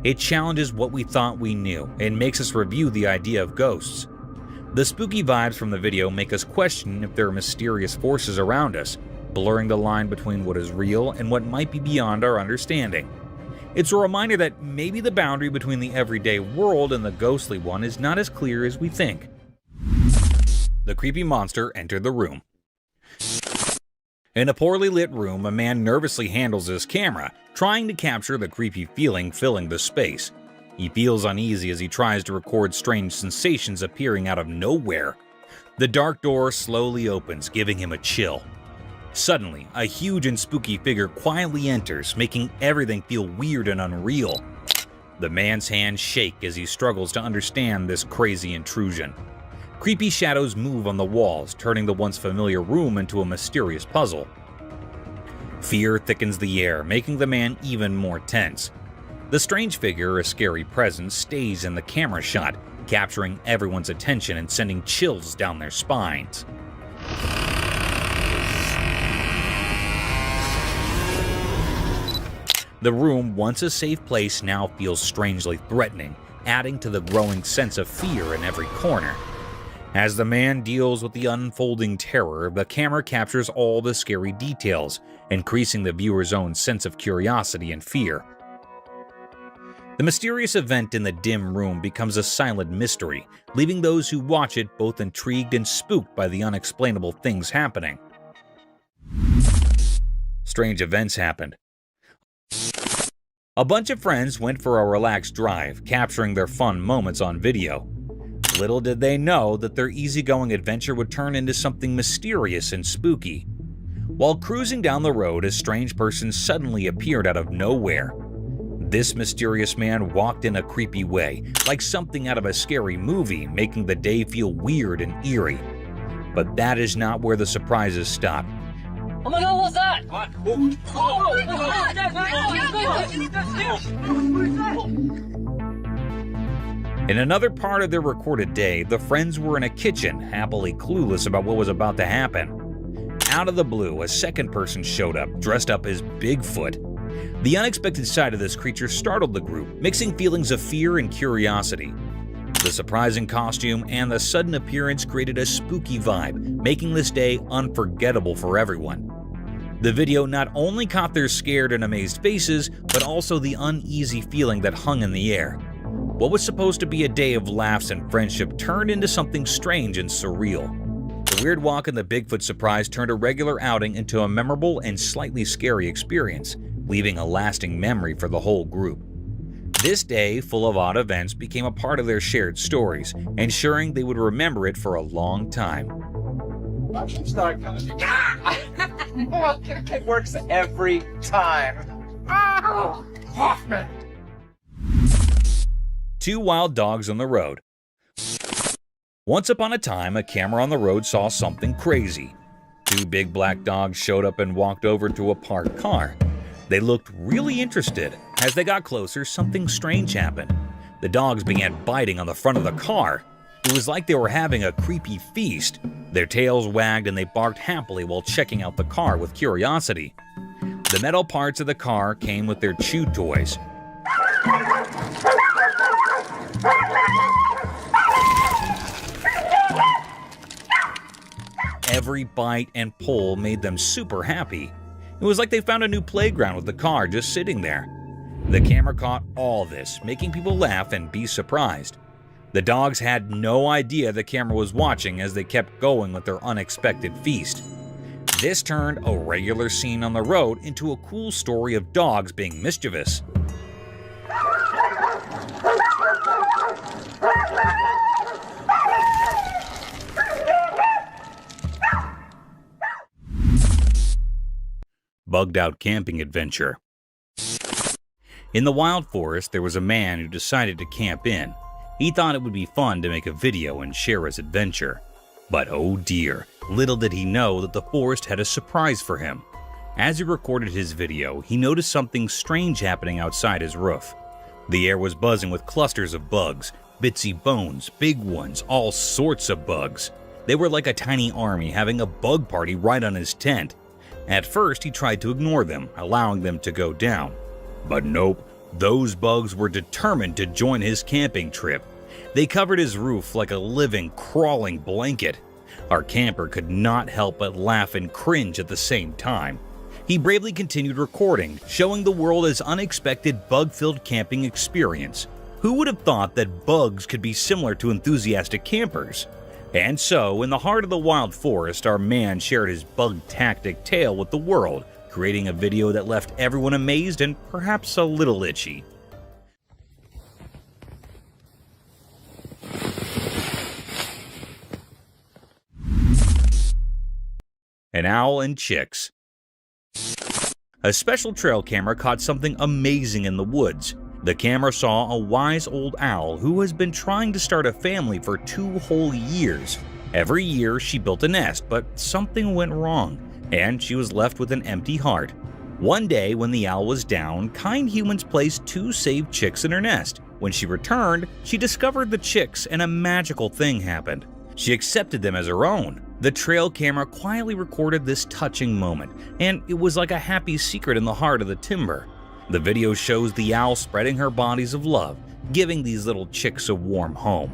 It challenges what we thought we knew and makes us review the idea of ghosts. The spooky vibes from the video make us question if there are mysterious forces around us, blurring the line between what is real and what might be beyond our understanding. It's a reminder that maybe the boundary between the everyday world and the ghostly one is not as clear as we think. The creepy monster entered the room. In a poorly lit room, a man nervously handles his camera, trying to capture the creepy feeling filling the space. He feels uneasy as he tries to record strange sensations appearing out of nowhere. The dark door slowly opens, giving him a chill. Suddenly, a huge and spooky figure quietly enters, making everything feel weird and unreal. The man's hands shake as he struggles to understand this crazy intrusion. Creepy shadows move on the walls, turning the once familiar room into a mysterious puzzle. Fear thickens the air, making the man even more tense. The strange figure, a scary presence, stays in the camera shot, capturing everyone's attention and sending chills down their spines. The room, once a safe place, now feels strangely threatening, adding to the growing sense of fear in every corner. As the man deals with the unfolding terror, the camera captures all the scary details, increasing the viewer's own sense of curiosity and fear. The mysterious event in the dim room becomes a silent mystery, leaving those who watch it both intrigued and spooked by the unexplainable things happening. Strange events happened. A bunch of friends went for a relaxed drive, capturing their fun moments on video. Little did they know that their easygoing adventure would turn into something mysterious and spooky. While cruising down the road, a strange person suddenly appeared out of nowhere. This mysterious man walked in a creepy way, like something out of a scary movie, making the day feel weird and eerie. But that is not where the surprises stop. Oh my God, what's that? In another part of their recorded day, the friends were in a kitchen, happily clueless about what was about to happen. Out of the blue, a second person showed up, dressed up as Bigfoot. The unexpected sight of this creature startled the group, mixing feelings of fear and curiosity. The surprising costume and the sudden appearance created a spooky vibe, making this day unforgettable for everyone. The video not only caught their scared and amazed faces, but also the uneasy feeling that hung in the air. What was supposed to be a day of laughs and friendship turned into something strange and surreal. The weird walk and the Bigfoot surprise turned a regular outing into a memorable and slightly scary experience, leaving a lasting memory for the whole group. This day, full of odd events, became a part of their shared stories, ensuring they would remember it for a long time. It works every time. Oh, Hoffman. Two wild dogs on the road. Once upon a time, a camera on the road saw something crazy. Two big black dogs showed up and walked over to a parked car. They looked really interested. As they got closer, something strange happened. The dogs began biting on the front of the car. It was like they were having a creepy feast. Their tails wagged and they barked happily while checking out the car with curiosity. The metal parts of the car came with their chew toys. Every bite and pull made them super happy. It was like they found a new playground with the car just sitting there. The camera caught all this, making people laugh and be surprised. The dogs had no idea the camera was watching as they kept going with their unexpected feast. This turned a regular scene on the road into a cool story of dogs being mischievous. Bugged out camping adventure. In the wild forest, there was a man who decided to camp in. He thought it would be fun to make a video and share his adventure. But oh dear, little did he know that the forest had a surprise for him. As he recorded his video, he noticed something strange happening outside his roof. The air was buzzing with clusters of bugs, bitsy bones, big ones, all sorts of bugs. They were like a tiny army having a bug party right on his tent. At first, he tried to ignore them, allowing them to go down. But nope, those bugs were determined to join his camping trip. They covered his roof like a living, crawling blanket. Our camper could not help but laugh and cringe at the same time. He bravely continued recording, showing the world his unexpected bug-filled camping experience. Who would have thought that bugs could be similar to enthusiastic campers? And so, in the heart of the wild forest, our man shared his bug-tactic tale with the world, creating a video that left everyone amazed and perhaps a little itchy. An owl and chicks. A special trail camera caught something amazing in the woods. The camera saw a wise old owl who has been trying to start a family for 2 whole years. Every year she built a nest, but something went wrong, and she was left with an empty heart. One day, when the owl was down, kind humans placed 2 saved chicks in her nest. When she returned, she discovered the chicks and a magical thing happened. She accepted them as her own. The trail camera quietly recorded this touching moment, and it was like a happy secret in the heart of the timber. The video shows the owl spreading her bodies of love, giving these little chicks a warm home.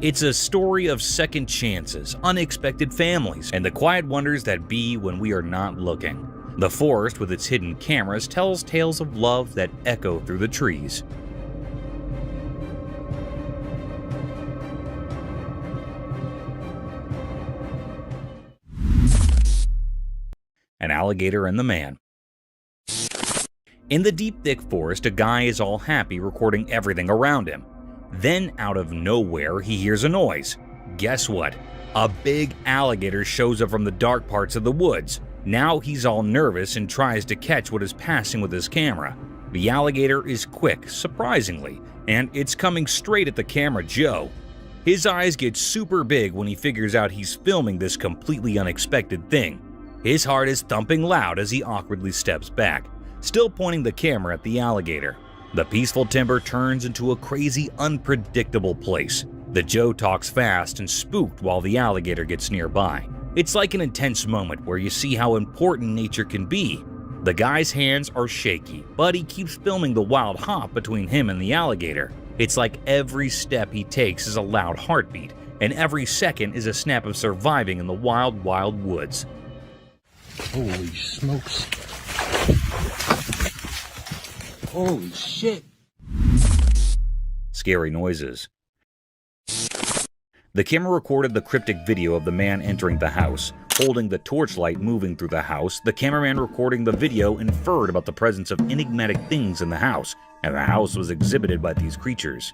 It's a story of second chances, unexpected families, and the quiet wonders that be when we are not looking. The forest, with its hidden cameras, tells tales of love that echo through the trees. An alligator and the man. In the deep, thick forest, a guy is all happy recording everything around him. Then, out of nowhere, he hears a noise. Guess what? A big alligator shows up from the dark parts of the woods. Now he's all nervous and tries to catch what is passing with his camera. The alligator is quick, surprisingly, and it's coming straight at the camera Joe. His eyes get super big when he figures out he's filming this completely unexpected thing. His heart is thumping loud as he awkwardly steps back, still pointing the camera at the alligator. The peaceful timber turns into a crazy, unpredictable place. The Joe talks fast and spooked while the alligator gets nearby. It's like an intense moment where you see how important nature can be. The guy's hands are shaky, but he keeps filming the wild hop between him and the alligator. It's like every step he takes is a loud heartbeat, and every second is a snap of surviving in the wild, wild woods. Holy smokes. Holy shit. Scary noises. The camera recorded the cryptic video of the man entering the house. Holding the torchlight moving through the house, the cameraman recording the video inferred about the presence of enigmatic things in the house, and the house was exhibited by these creatures.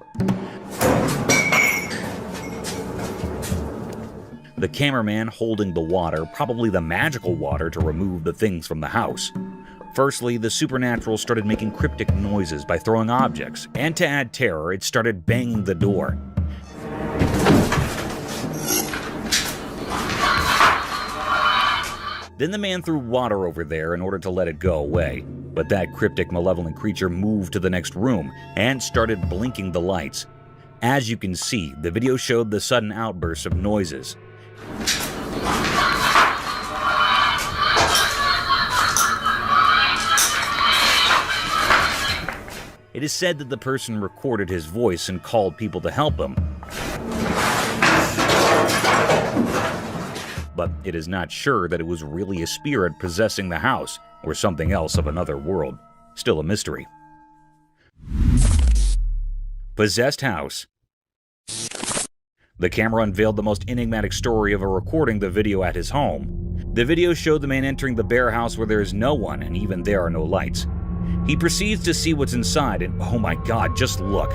The cameraman holding the water, probably the magical water to remove the things from the house. Firstly, the supernatural started making cryptic noises by throwing objects, and to add terror, it started banging the door. Then the man threw water over there in order to let it go away, but that cryptic, malevolent creature moved to the next room and started blinking the lights. As you can see, the video showed the sudden outbursts of noises. It is said that the person recorded his voice and called people to help him. But it is not sure that it was really a spirit possessing the house or something else of another world. Still a mystery. Possessed house. The camera unveiled the most enigmatic story of a recording the video at his home. The video showed the man entering the bare house where there is no one, and even there are no lights. He proceeds to see what's inside, and oh my god, just look.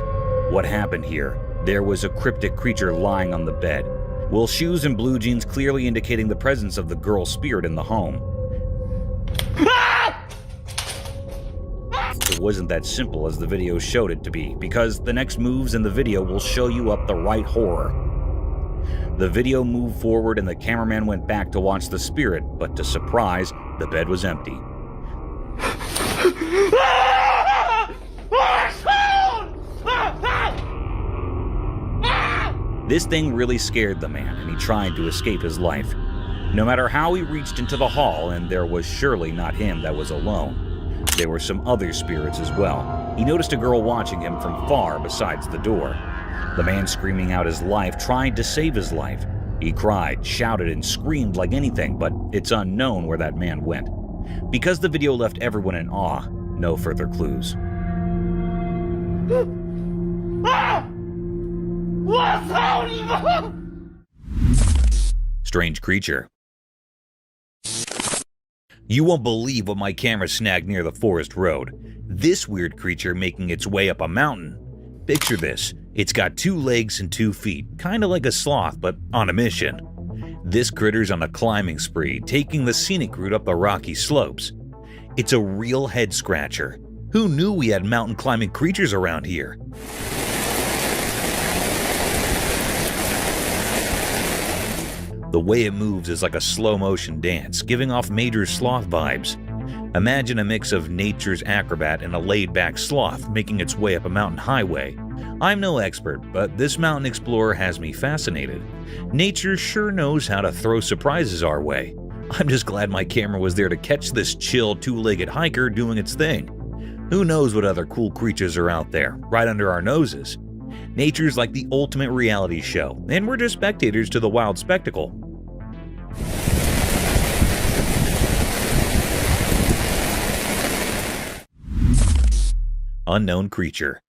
What happened here? There was a cryptic creature lying on the bed, with shoes and blue jeans clearly indicating the presence of the girl spirit in the home. It wasn't that simple as the video showed it to be, because the next moves in the video will show you up the right horror. The video moved forward and the cameraman went back to watch the spirit, but to surprise, the bed was empty. This thing really scared the man, and he tried to escape his life. No matter how he reached into the hall, and there was surely not him that was alone. There were some other spirits as well. He noticed a girl watching him from far besides the door. The man screaming out his life tried to save his life. He cried, shouted, and screamed like anything, but it's unknown where that man went. Because the video left everyone in awe, no further clues. Strange creature. You won't believe what my camera snagged near the forest road. This weird creature making its way up a mountain. Picture this. It's got 2 legs and 2 feet, kinda like a sloth, but on a mission. This critter's on a climbing spree, taking the scenic route up the rocky slopes. It's a real head-scratcher. Who knew we had mountain climbing creatures around here? The way it moves is like a slow-motion dance, giving off major sloth vibes. Imagine a mix of nature's acrobat and a laid-back sloth making its way up a mountain highway. I'm no expert, but this mountain explorer has me fascinated. Nature sure knows how to throw surprises our way. I'm just glad my camera was there to catch this chill two-legged hiker doing its thing. Who knows what other cool creatures are out there, right under our noses? Nature's like the ultimate reality show, and we're just spectators to the wild spectacle. Unknown creature.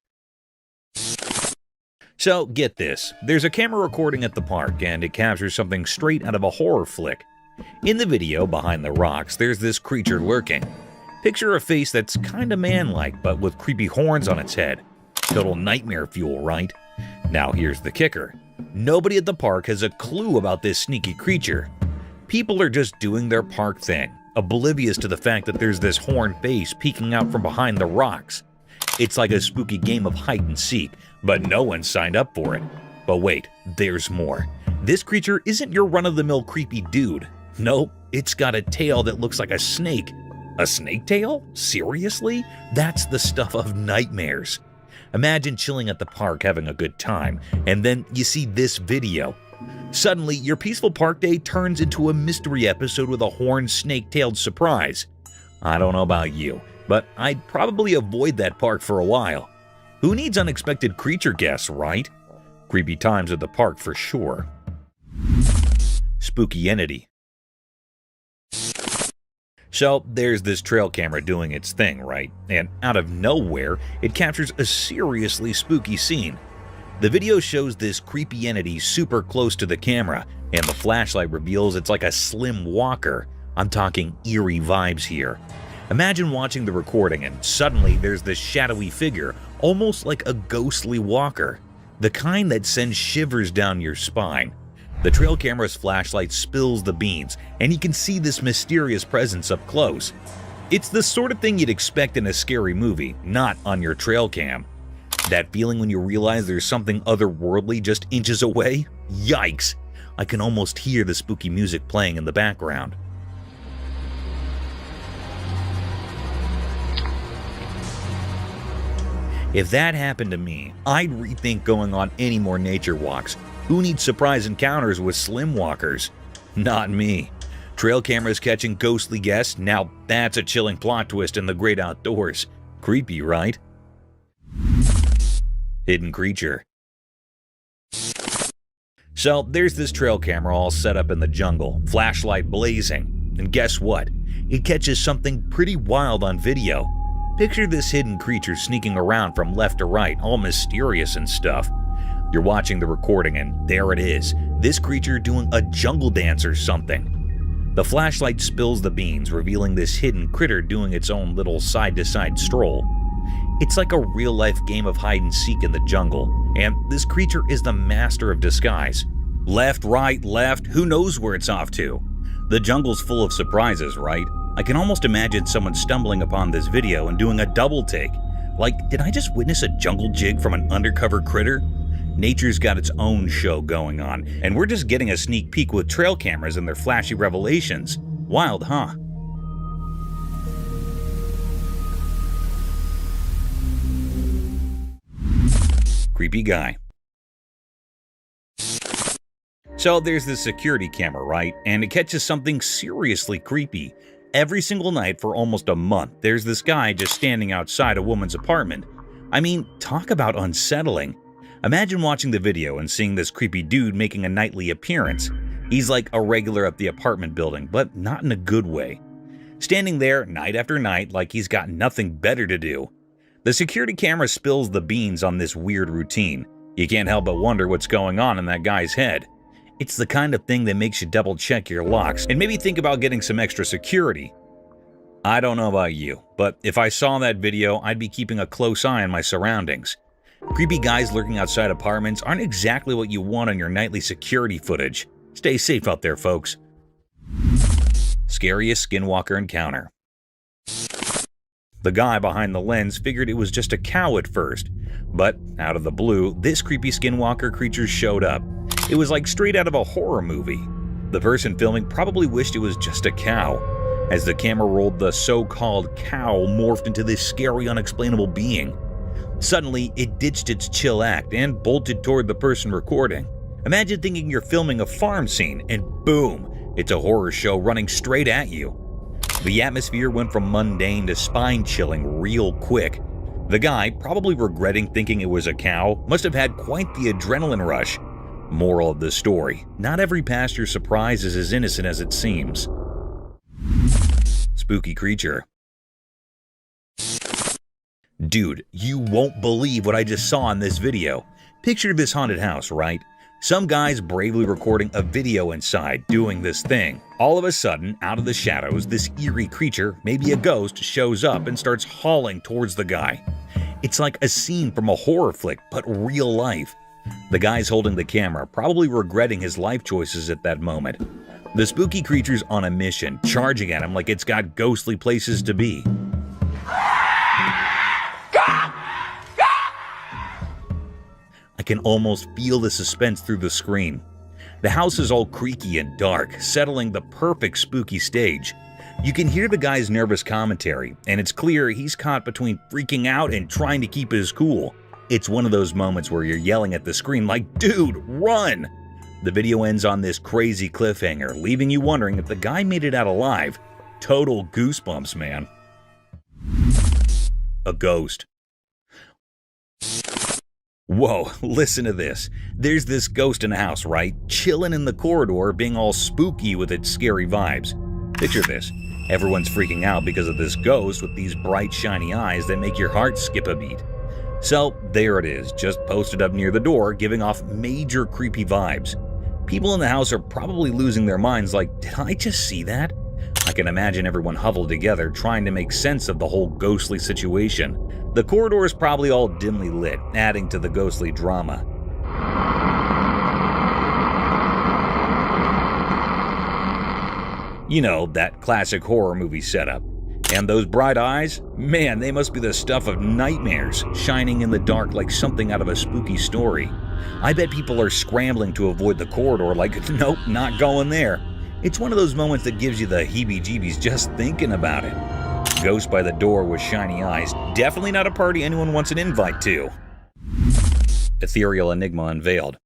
So, get this. There's a camera recording at the park, and it captures something straight out of a horror flick. In the video, behind the rocks, there's this creature lurking. Picture a face that's kinda man-like, but with creepy horns on its head. Total nightmare fuel, right? Now here's the kicker. Nobody at the park has a clue about this sneaky creature. People are just doing their park thing, oblivious to the fact that there's this horned face peeking out from behind the rocks. It's like a spooky game of hide and seek, but no one signed up for it. But wait, there's more. This creature isn't your run-of-the-mill creepy dude. Nope, it's got a tail that looks like a snake. A snake tail? Seriously? That's the stuff of nightmares. Imagine chilling at the park having a good time, and then you see this video. Suddenly, your peaceful park day turns into a mystery episode with a horned snake-tailed surprise. I don't know about you, but I'd probably avoid that park for a while. Who needs unexpected creature guests, right? Creepy times at the park for sure. Spooky entity. So there's this trail camera doing its thing, right? And out of nowhere, it captures a seriously spooky scene. The video shows this creepy entity super close to the camera, and the flashlight reveals it's like a slim walker. I'm talking eerie vibes here. Imagine watching the recording and suddenly there's this shadowy figure, almost like a ghostly walker. The kind that sends shivers down your spine. The trail camera's flashlight spills the beans, and you can see this mysterious presence up close. It's the sort of thing you'd expect in a scary movie, not on your trail cam. That feeling when you realize there's something otherworldly just inches away? Yikes! I can almost hear the spooky music playing in the background. If that happened to me, I'd rethink going on any more nature walks. Who needs surprise encounters with slim walkers? Not me. Trail cameras catching ghostly guests? Now that's a chilling plot twist in the great outdoors. Creepy, right? Hidden creature. So there's this trail camera all set up in the jungle, flashlight blazing. And guess what? It catches something pretty wild on video. Picture this hidden creature sneaking around from left to right, all mysterious and stuff. You're watching the recording and there it is, this creature doing a jungle dance or something. The flashlight spills the beans, revealing this hidden critter doing its own little side-to-side stroll. It's like a real-life game of hide-and-seek in the jungle, and this creature is the master of disguise. Left, right, left, who knows where it's off to? The jungle's full of surprises, right? I can almost imagine someone stumbling upon this video and doing a double take. Like, did I just witness a jungle jig from an undercover critter? Nature's got its own show going on, and we're just getting a sneak peek with trail cameras and their flashy revelations. Wild, huh? Creepy guy. So there's this security camera, right? And it catches something seriously creepy. Every single night for almost a month, there's this guy just standing outside a woman's apartment. I mean, talk about unsettling. Imagine watching the video and seeing this creepy dude making a nightly appearance. He's like a regular at the apartment building, but not in a good way. Standing there night after night like he's got nothing better to do. The security camera spills the beans on this weird routine. You can't help but wonder what's going on in that guy's head. It's the kind of thing that makes you double check your locks and maybe think about getting some extra security. I don't know about you, but if I saw that video, I'd be keeping a close eye on my surroundings. Creepy guys lurking outside apartments aren't exactly what you want on your nightly security footage. Stay safe out there, folks. Scariest skinwalker encounter. The guy behind the lens figured it was just a cow at first, but out of the blue, this creepy skinwalker creature showed up. It was like straight out of a horror movie. The person filming probably wished it was just a cow. As the camera rolled, the so-called cow morphed into this scary, unexplainable being. Suddenly, it ditched its chill act and bolted toward the person recording. Imagine thinking you're filming a farm scene, and boom, it's a horror show running straight at you. The atmosphere went from mundane to spine-chilling real quick. The guy, probably regretting thinking it was a cow, must have had quite the adrenaline rush. Moral of the story: not every pasture surprise is as innocent as it seems. Spooky creature. Dude, you won't believe what I just saw in this video. Picture this haunted house, right? Some guy's bravely recording a video inside, doing this thing. All of a sudden, out of the shadows, this eerie creature, maybe a ghost, shows up and starts hauling towards the guy. It's like a scene from a horror flick, but real life. The guy's holding the camera, probably regretting his life choices at that moment. The spooky creature's on a mission, charging at him like it's got ghostly places to be. I can almost feel the suspense through the screen. The house is all creaky and dark, settling the perfect spooky stage. You can hear the guy's nervous commentary, and it's clear he's caught between freaking out and trying to keep his cool. It's one of those moments where you're yelling at the screen like, "Dude, run!" The video ends on this crazy cliffhanger, leaving you wondering if the guy made it out alive. Total goosebumps, man. A ghost. Whoa, listen to this. There's this ghost in a house, right? Chilling in the corridor, being all spooky with its scary vibes. Picture this. Everyone's freaking out because of this ghost with these bright, shiny eyes that make your heart skip a beat. So, there it is, just posted up near the door, giving off major creepy vibes. People in the house are probably losing their minds like, did I just see that? I can imagine everyone huddled together trying to make sense of the whole ghostly situation. The corridor is probably all dimly lit, adding to the ghostly drama. You know, that classic horror movie setup. And those bright eyes? Man, they must be the stuff of nightmares, shining in the dark like something out of a spooky story. I bet people are scrambling to avoid the corridor like, nope, not going there. It's one of those moments that gives you the heebie-jeebies just thinking about it. Ghost by the door with shiny eyes. Definitely not a party anyone wants an invite to. Ethereal enigma unveiled.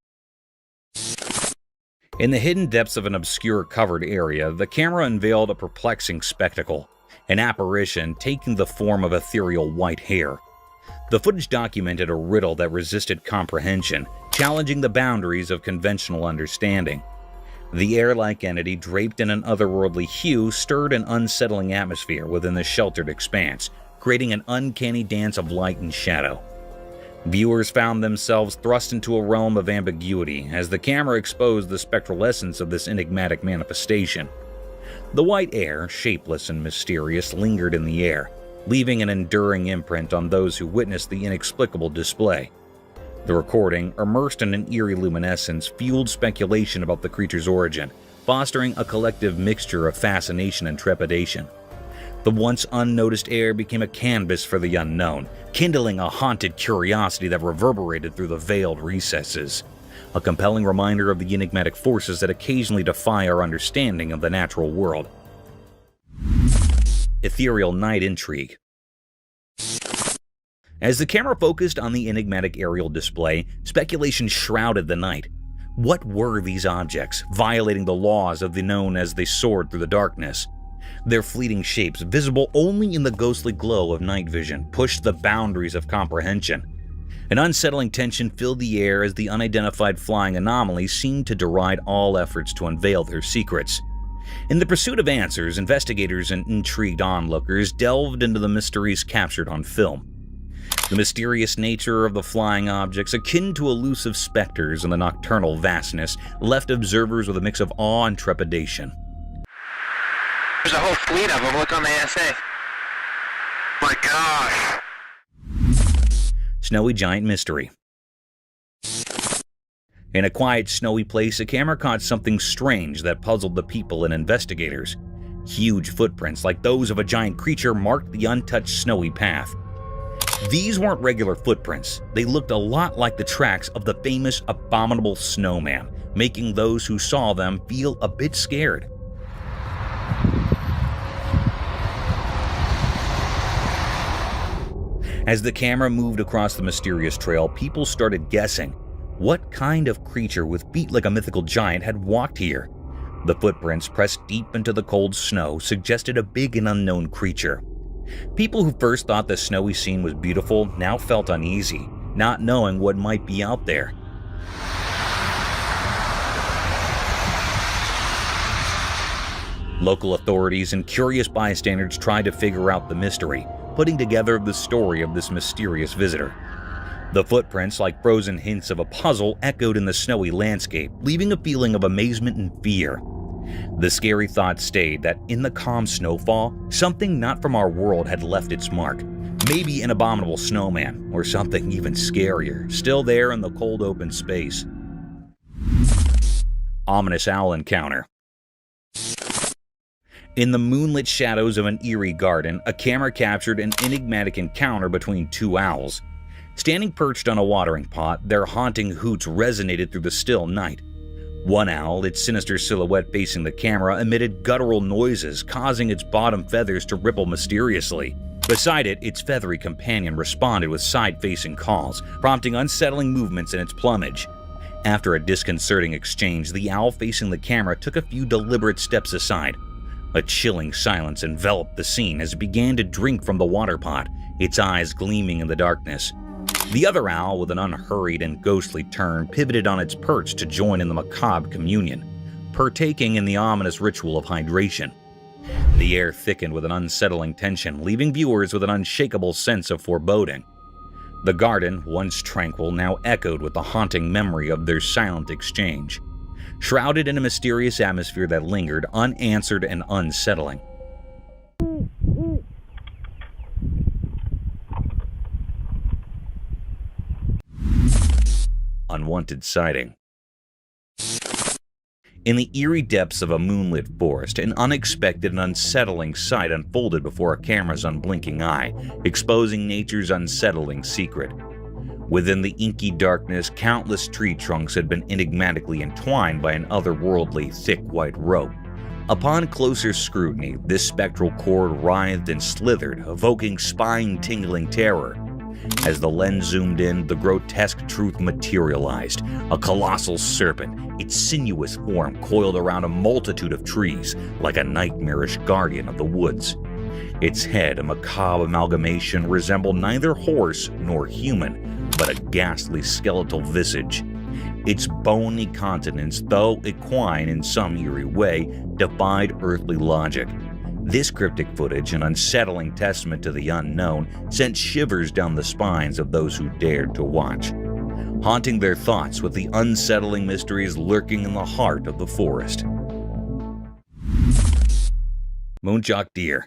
In the hidden depths of an obscure covered area, the camera unveiled a perplexing spectacle. An apparition taking the form of ethereal white hair. The footage documented a riddle that resisted comprehension, challenging the boundaries of conventional understanding. The air-like entity, draped in an otherworldly hue, stirred an unsettling atmosphere within the sheltered expanse, creating an uncanny dance of light and shadow. Viewers found themselves thrust into a realm of ambiguity as the camera exposed the spectral essence of this enigmatic manifestation. The white air, shapeless and mysterious, lingered in the air, leaving an enduring imprint on those who witnessed the inexplicable display. The recording, immersed in an eerie luminescence, fueled speculation about the creature's origin, fostering a collective mixture of fascination and trepidation. The once unnoticed air became a canvas for the unknown, kindling a haunted curiosity that reverberated through the veiled recesses. A compelling reminder of the enigmatic forces that occasionally defy our understanding of the natural world. Ethereal night intrigue. As the camera focused on the enigmatic aerial display, speculation shrouded the night. What were these objects, violating the laws of the known as they soared through the darkness? Their fleeting shapes, visible only in the ghostly glow of night vision, pushed the boundaries of comprehension. An unsettling tension filled the air as the unidentified flying anomalies seemed to deride all efforts to unveil their secrets. In the pursuit of answers, investigators and intrigued onlookers delved into the mysteries captured on film. The mysterious nature of the flying objects, akin to elusive specters in the nocturnal vastness, left observers with a mix of awe and trepidation. There's a whole fleet of them. Look on the ASA. My gosh. Snowy giant mystery. In a quiet, snowy place, a camera caught something strange that puzzled the people and investigators. Huge footprints, like those of a giant creature, marked the untouched snowy path. These weren't regular footprints. They looked a lot like the tracks of the famous abominable snowman, making those who saw them feel a bit scared. As the camera moved across the mysterious trail, people started guessing what kind of creature with feet like a mythical giant had walked here. The footprints pressed deep into the cold snow suggested a big and unknown creature. People who first thought the snowy scene was beautiful now felt uneasy, not knowing what might be out there. Local authorities and curious bystanders tried to figure out the mystery, putting together the story of this mysterious visitor. The footprints, like frozen hints of a puzzle, echoed in the snowy landscape, leaving a feeling of amazement and fear. The scary thought stayed that in the calm snowfall, something not from our world had left its mark. Maybe an abominable snowman, or something even scarier, still there in the cold open space. Ominous owl encounter. In the moonlit shadows of an eerie garden, a camera captured an enigmatic encounter between two owls. Standing perched on a watering pot, their haunting hoots resonated through the still night. One owl, its sinister silhouette facing the camera, emitted guttural noises, causing its bottom feathers to ripple mysteriously. Beside it, its feathery companion responded with side-facing calls, prompting unsettling movements in its plumage. After a disconcerting exchange, the owl facing the camera took a few deliberate steps aside. A chilling silence enveloped the scene as it began to drink from the water pot, its eyes gleaming in the darkness. The other owl, with an unhurried and ghostly turn, pivoted on its perch to join in the macabre communion, partaking in the ominous ritual of hydration. The air thickened with an unsettling tension, leaving viewers with an unshakable sense of foreboding. The garden, once tranquil, now echoed with the haunting memory of their silent exchange, shrouded in a mysterious atmosphere that lingered, unanswered and unsettling. Unwanted sighting. In the eerie depths of a moonlit forest, an unexpected and unsettling sight unfolded before a camera's unblinking eye, exposing nature's unsettling secret. Within the inky darkness, countless tree trunks had been enigmatically entwined by an otherworldly, thick white rope. Upon closer scrutiny, this spectral cord writhed and slithered, evoking spine-tingling terror. As the lens zoomed in, the grotesque truth materialized. A colossal serpent, its sinuous form coiled around a multitude of trees, like a nightmarish guardian of the woods. Its head, a macabre amalgamation, resembled neither horse nor human, but a ghastly skeletal visage. Its bony countenance, though equine in some eerie way, defied earthly logic. This cryptic footage, an unsettling testament to the unknown, sent shivers down the spines of those who dared to watch, haunting their thoughts with the unsettling mysteries lurking in the heart of the forest. Moonjock deer.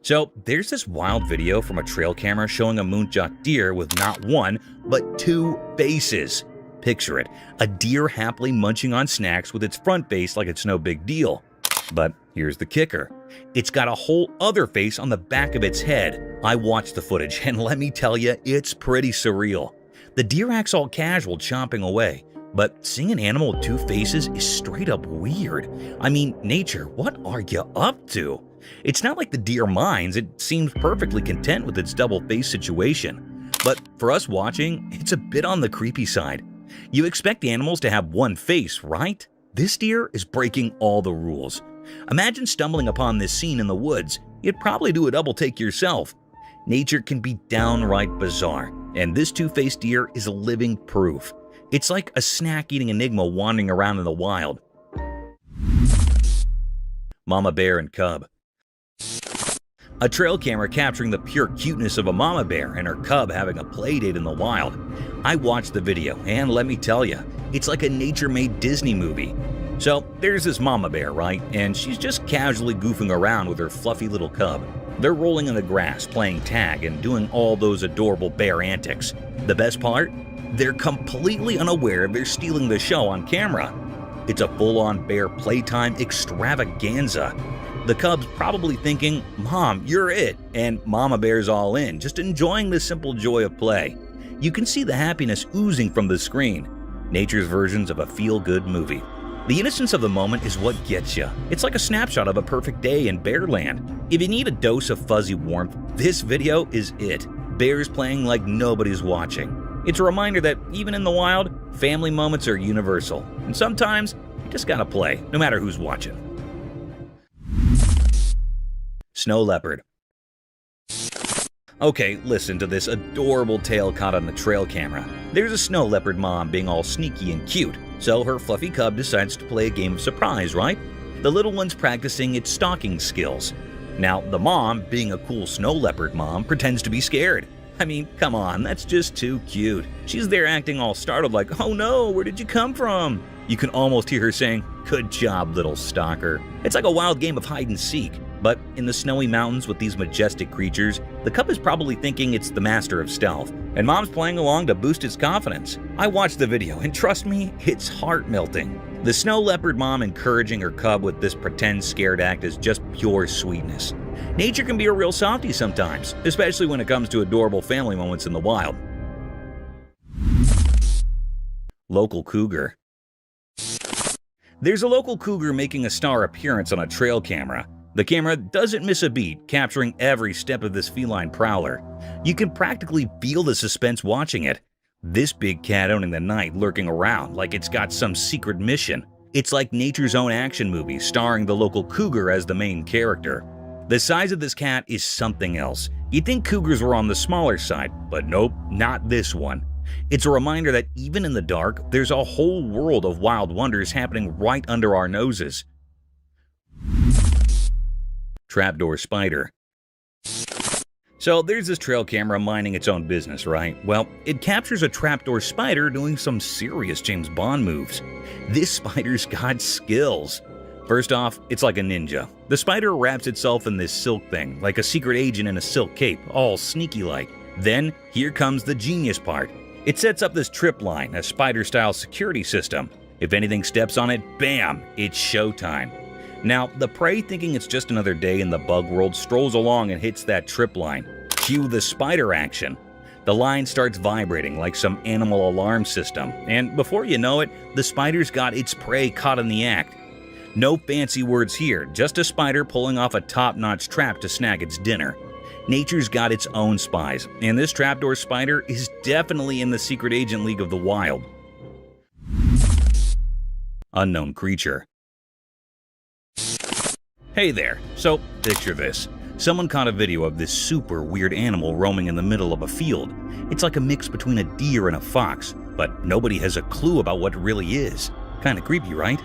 So, there's this wild video from a trail camera showing a moonjock deer with not one, but two faces. Picture it, a deer happily munching on snacks with its front face like it's no big deal. But here's the kicker. It's got a whole other face on the back of its head. I watched the footage, and let me tell you, it's pretty surreal. The deer acts all casual, chomping away. But seeing an animal with two faces is straight up weird. I mean, nature, what are you up to? It's not like the deer minds. It seems perfectly content with its double-face situation. But for us watching, it's a bit on the creepy side. You expect animals to have one face, right? This deer is breaking all the rules. Imagine stumbling upon this scene in the woods. You'd probably do a double take yourself. Nature can be downright bizarre, and this two-faced deer is living proof. It's like a snack-eating enigma wandering around in the wild. Mama bear and cub. A trail camera capturing the pure cuteness of a mama bear and her cub having a playdate in the wild. I watched the video, and let me tell you, it's like a nature-made Disney movie. So there's this mama bear, right? And she's just casually goofing around with her fluffy little cub. They're rolling in the grass, playing tag, and doing all those adorable bear antics. The best part? They're completely unaware they're stealing the show on camera. It's a full-on bear playtime extravaganza. The cub's probably thinking, "Mom, you're it," and Mama Bear's all in, just enjoying the simple joy of play. You can see the happiness oozing from the screen. Nature's versions of a feel-good movie. The innocence of the moment is what gets you. It's like a snapshot of a perfect day in Bearland. If you need a dose of fuzzy warmth, this video is it. Bears playing like nobody's watching. It's a reminder that even in the wild, family moments are universal. And sometimes, you just gotta play, no matter who's watching. Snow leopard. Okay, listen to this adorable tale caught on the trail camera. There's a snow leopard mom being all sneaky and cute, so her fluffy cub decides to play a game of surprise, right? The little one's practicing its stalking skills. Now, the mom, being a cool snow leopard mom, pretends to be scared. I mean, come on, that's just too cute. She's there acting all startled like, oh no, where did you come from? You can almost hear her saying, good job, little stalker. It's like a wild game of hide and seek. But in the snowy mountains with these majestic creatures, the cub is probably thinking it's the master of stealth, and mom's playing along to boost its confidence. I watched the video, and trust me, it's heart-melting. The snow leopard mom encouraging her cub with this pretend scared act is just pure sweetness. Nature can be a real softie sometimes, especially when it comes to adorable family moments in the wild. Local cougar. There's a local cougar making a star appearance on a trail camera. The camera doesn't miss a beat, capturing every step of this feline prowler. You can practically feel the suspense watching it. This big cat owning the night, lurking around like it's got some secret mission. It's like nature's own action movie, starring the local cougar as the main character. The size of this cat is something else. You'd think cougars were on the smaller side, but nope, not this one. It's a reminder that even in the dark, there's a whole world of wild wonders happening right under our noses. Trapdoor spider. So there's this trail camera minding its own business, right? Well, it captures a trapdoor spider doing some serious James Bond moves. This spider's got skills. First off, it's like a ninja. The spider wraps itself in this silk thing, like a secret agent in a silk cape, all sneaky-like. Then, here comes the genius part. It sets up this trip line, a spider-style security system. If anything steps on it, bam, it's showtime. Now, the prey, thinking it's just another day in the bug world, strolls along and hits that trip line. Cue the spider action. The line starts vibrating like some animal alarm system, and before you know it, the spider's got its prey caught in the act. No fancy words here, just a spider pulling off a top-notch trap to snag its dinner. Nature's got its own spies, and this trapdoor spider is definitely in the secret agent league of the wild. Unknown creature. Hey there, so picture this. Someone caught a video of this super weird animal roaming in the middle of a field. It's like a mix between a deer and a fox, but nobody has a clue about what it really is. Kinda creepy, right?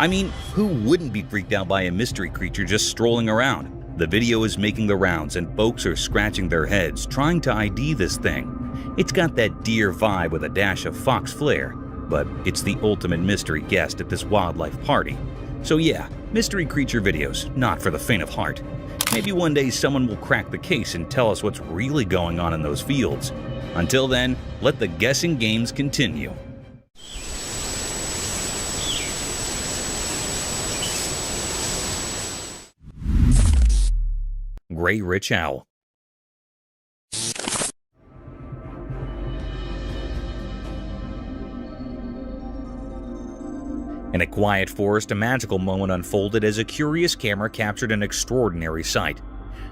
I mean, who wouldn't be freaked out by a mystery creature just strolling around? The video is making the rounds and folks are scratching their heads trying to ID this thing. It's got that deer vibe with a dash of fox flair, but it's the ultimate mystery guest at this wildlife party. So yeah, mystery creature videos, not for the faint of heart. Maybe one day someone will crack the case and tell us what's really going on in those fields. Until then, let the guessing games continue. Gray Rich Owl. In a quiet forest, a magical moment unfolded as a curious camera captured an extraordinary sight.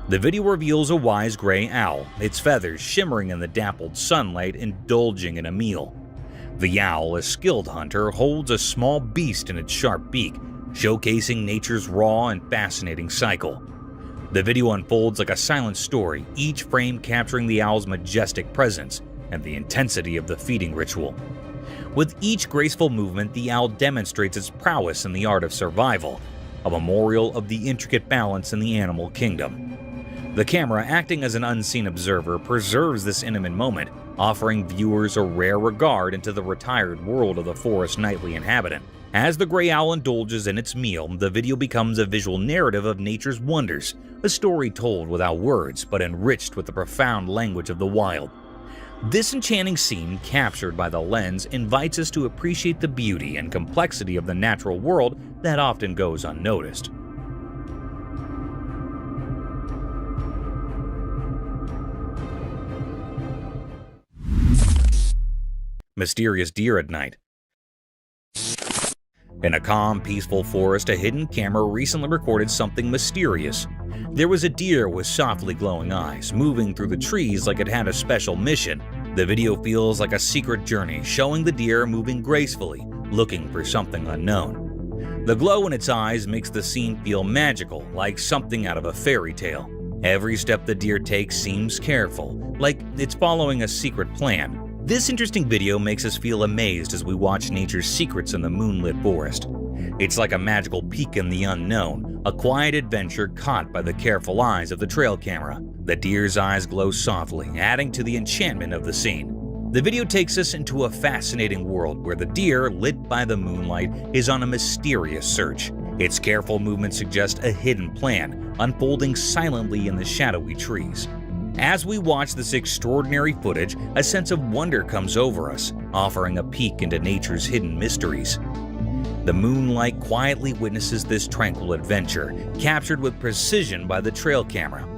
The video reveals a wise gray owl, its feathers shimmering in the dappled sunlight, indulging in a meal. The owl, a skilled hunter, holds a small beast in its sharp beak, showcasing nature's raw and fascinating cycle. The video unfolds like a silent story, each frame capturing the owl's majestic presence and the intensity of the feeding ritual. With each graceful movement, the owl demonstrates its prowess in the art of survival, a memorial of the intricate balance in the animal kingdom. The camera, acting as an unseen observer, preserves this intimate moment, offering viewers a rare regard into the retired world of the forest's nightly inhabitant. As the gray owl indulges in its meal, the video becomes a visual narrative of nature's wonders, a story told without words but enriched with the profound language of the wild. This enchanting scene, captured by the lens, invites us to appreciate the beauty and complexity of the natural world that often goes unnoticed. Mysterious deer at night. In a calm, peaceful forest, a hidden camera recently recorded something mysterious. There was a deer with softly glowing eyes, moving through the trees like it had a special mission. The video feels like a secret journey, showing the deer moving gracefully, looking for something unknown. The glow in its eyes makes the scene feel magical, like something out of a fairy tale. Every step the deer takes seems careful, like it's following a secret plan. This interesting video makes us feel amazed as we watch nature's secrets in the moonlit forest. It's like a magical peek in the unknown, a quiet adventure caught by the careful eyes of the trail camera. The deer's eyes glow softly, adding to the enchantment of the scene. The video takes us into a fascinating world where the deer, lit by the moonlight, is on a mysterious search. Its careful movements suggest a hidden plan, unfolding silently in the shadowy trees. As we watch this extraordinary footage, a sense of wonder comes over us, offering a peek into nature's hidden mysteries. The moonlight quietly witnesses this tranquil adventure, captured with precision by the trail camera.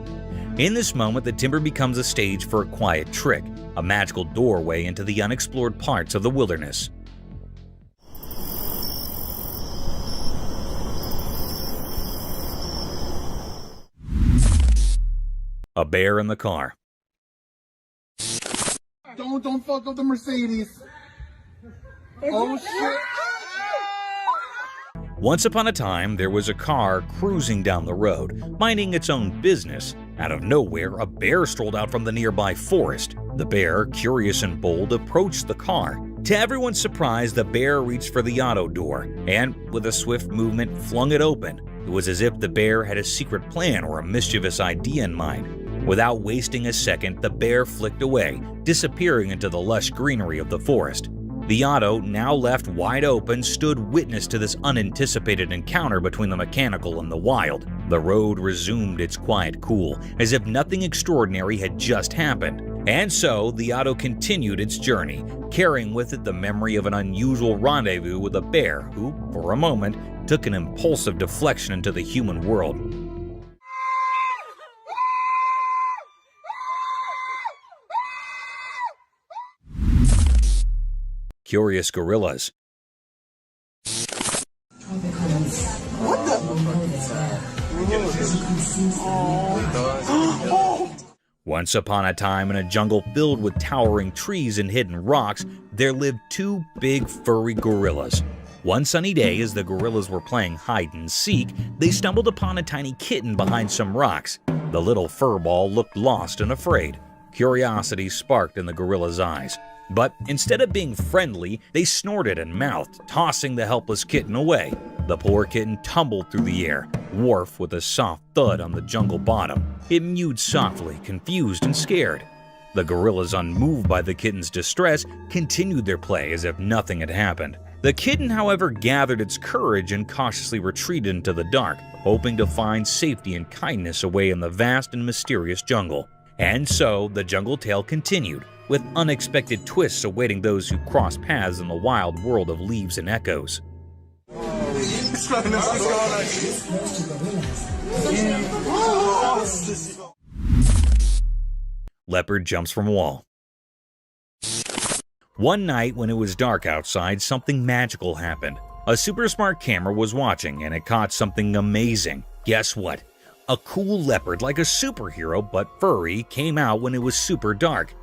In this moment, the timber becomes a stage for a quiet trick, a magical doorway into the unexplored parts of the wilderness. A bear in the car. Don't fuck up the Mercedes. Oh shit. Once upon a time, there was a car cruising down the road, minding its own business. Out of nowhere, a bear strolled out from the nearby forest. The bear, curious and bold, approached the car. To everyone's surprise, the bear reached for the auto door and, with a swift movement, flung it open. It was as if the bear had a secret plan or a mischievous idea in mind. Without wasting a second, the bear flicked away, disappearing into the lush greenery of the forest. The auto, now left wide open, stood witness to this unanticipated encounter between the mechanical and the wild. The road resumed its quiet cool, as if nothing extraordinary had just happened. And so, the auto continued its journey, carrying with it the memory of an unusual rendezvous with a bear who, for a moment, took an impulsive deflection into the human world. Curious gorillas. Once upon a time, in a jungle filled with towering trees and hidden rocks, there lived two big furry gorillas. One sunny day, as the gorillas were playing hide and seek, they stumbled upon a tiny kitten behind some rocks. The little furball looked lost and afraid. Curiosity sparked in the gorilla's eyes. But instead of being friendly, they snorted and mouthed, tossing the helpless kitten away. The poor kitten tumbled through the air, wharf with a soft thud on the jungle bottom. It mewed softly, confused and scared. The gorillas, unmoved by the kitten's distress, continued their play as if nothing had happened. The kitten, however, gathered its courage and cautiously retreated into the dark, hoping to find safety and kindness away in the vast and mysterious jungle. And so, the jungle tale continued, with unexpected twists awaiting those who cross paths in the wild world of leaves and echoes. Leopard jumps from wall. One night when it was dark outside, something magical happened. A super smart camera was watching and it caught something amazing. Guess what? A cool leopard, like a superhero but furry, came out when it was super dark.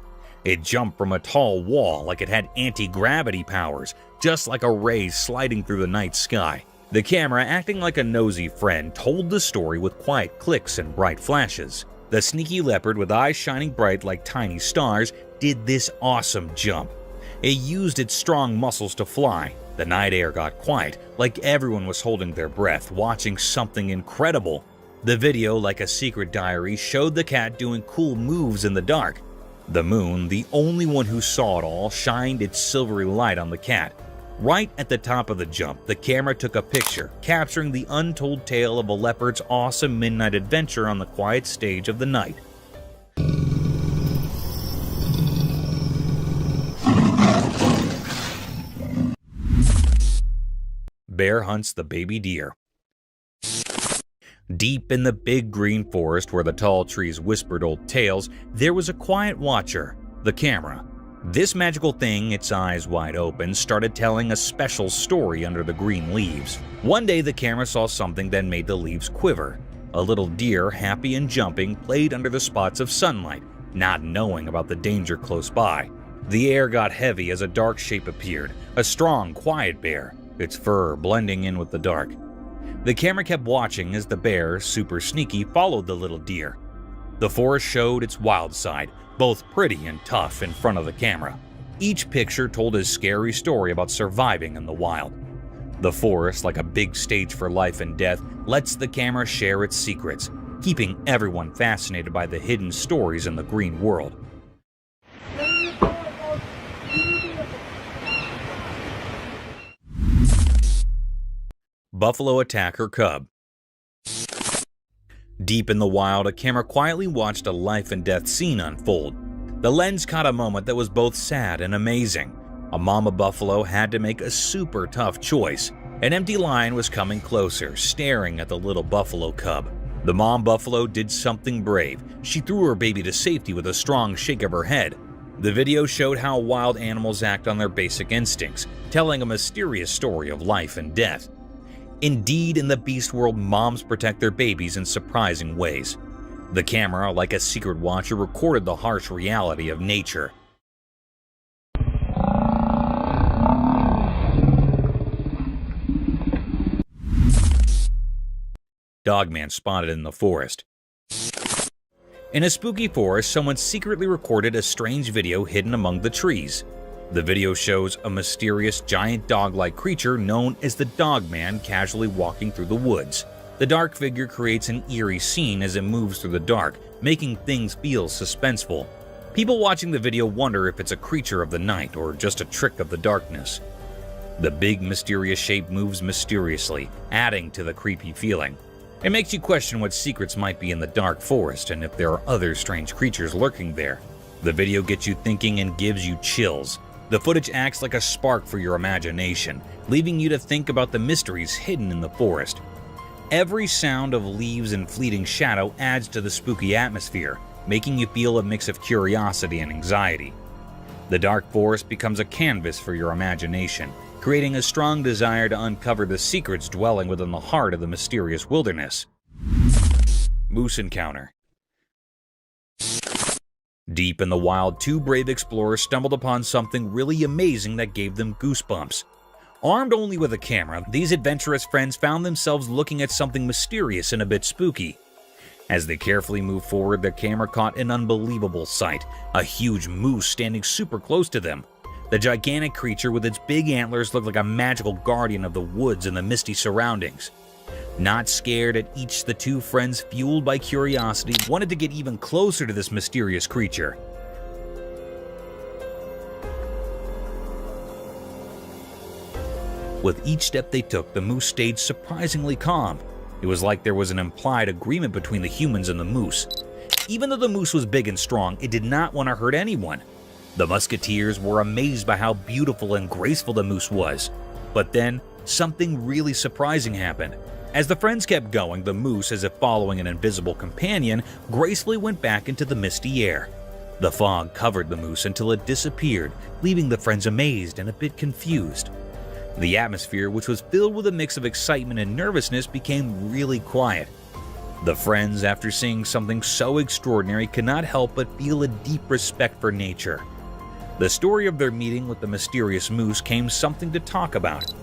It jumped from a tall wall like it had anti-gravity powers, just like a ray sliding through the night sky. The camera, acting like a nosy friend, told the story with quiet clicks and bright flashes. The sneaky leopard, with eyes shining bright like tiny stars, did this awesome jump. It used its strong muscles to fly. The night air got quiet, like everyone was holding their breath, watching something incredible. The video, like a secret diary, showed the cat doing cool moves in the dark. The moon, the only one who saw it all, shined its silvery light on the cat. Right at the top of the jump, the camera took a picture, capturing the untold tale of a leopard's awesome midnight adventure on the quiet stage of the night. Bear hunts the baby deer. Deep in the big green forest where the tall trees whispered old tales, there was a quiet watcher, the camera. This magical thing, its eyes wide open, started telling a special story under the green leaves. One day the camera saw something that made the leaves quiver. A little deer, happy and jumping, played under the spots of sunlight, not knowing about the danger close by. The air got heavy as a dark shape appeared, a strong, quiet bear, its fur blending in with the dark. The camera kept watching as the bear, super sneaky, followed the little deer. The forest showed its wild side, both pretty and tough, in front of the camera. Each picture told a scary story about surviving in the wild. The forest, like a big stage for life and death, lets the camera share its secrets, keeping everyone fascinated by the hidden stories in the green world. Buffalo attack her cub. Deep in the wild, a camera quietly watched a life and death scene unfold. The lens caught a moment that was both sad and amazing. A mama buffalo had to make a super tough choice. An empty lion was coming closer, staring at the little buffalo cub. The mom buffalo did something brave. She threw her baby to safety with a strong shake of her head. The video showed how wild animals act on their basic instincts, telling a mysterious story of life and death. Indeed, in the beast world, moms protect their babies in surprising ways. The camera, like a secret watcher, recorded the harsh reality of nature. Dogman spotted in the forest. In a spooky forest, someone secretly recorded a strange video hidden among the trees. The video shows a mysterious giant dog-like creature known as the Dogman casually walking through the woods. The dark figure creates an eerie scene as it moves through the dark, making things feel suspenseful. People watching the video wonder if it's a creature of the night or just a trick of the darkness. The big mysterious shape moves mysteriously, adding to the creepy feeling. It makes you question what secrets might be in the dark forest and if there are other strange creatures lurking there. The video gets you thinking and gives you chills. The footage acts like a spark for your imagination, leaving you to think about the mysteries hidden in the forest. Every sound of leaves and fleeting shadow adds to the spooky atmosphere, making you feel a mix of curiosity and anxiety. The dark forest becomes a canvas for your imagination, creating a strong desire to uncover the secrets dwelling within the heart of the mysterious wilderness. Moose encounter. Deep in the wild, two brave explorers stumbled upon something really amazing that gave them goosebumps. Armed only with a camera, these adventurous friends found themselves looking at something mysterious and a bit spooky. As they carefully moved forward, their camera caught an unbelievable sight, a huge moose standing super close to them. The gigantic creature with its big antlers looked like a magical guardian of the woods and the misty surroundings. Not scared at each, the two friends, fueled by curiosity, wanted to get even closer to this mysterious creature. With each step they took, the moose stayed surprisingly calm. It was like there was an implied agreement between the humans and the moose. Even though the moose was big and strong, it did not want to hurt anyone. The musketeers were amazed by how beautiful and graceful the moose was. But then, something really surprising happened. As the friends kept going, the moose, as if following an invisible companion, gracefully went back into the misty air. The fog covered the moose until it disappeared, leaving the friends amazed and a bit confused. The atmosphere, which was filled with a mix of excitement and nervousness, became really quiet. The friends, after seeing something so extraordinary, could not help but feel a deep respect for nature. The story of their meeting with the mysterious moose came something to talk about,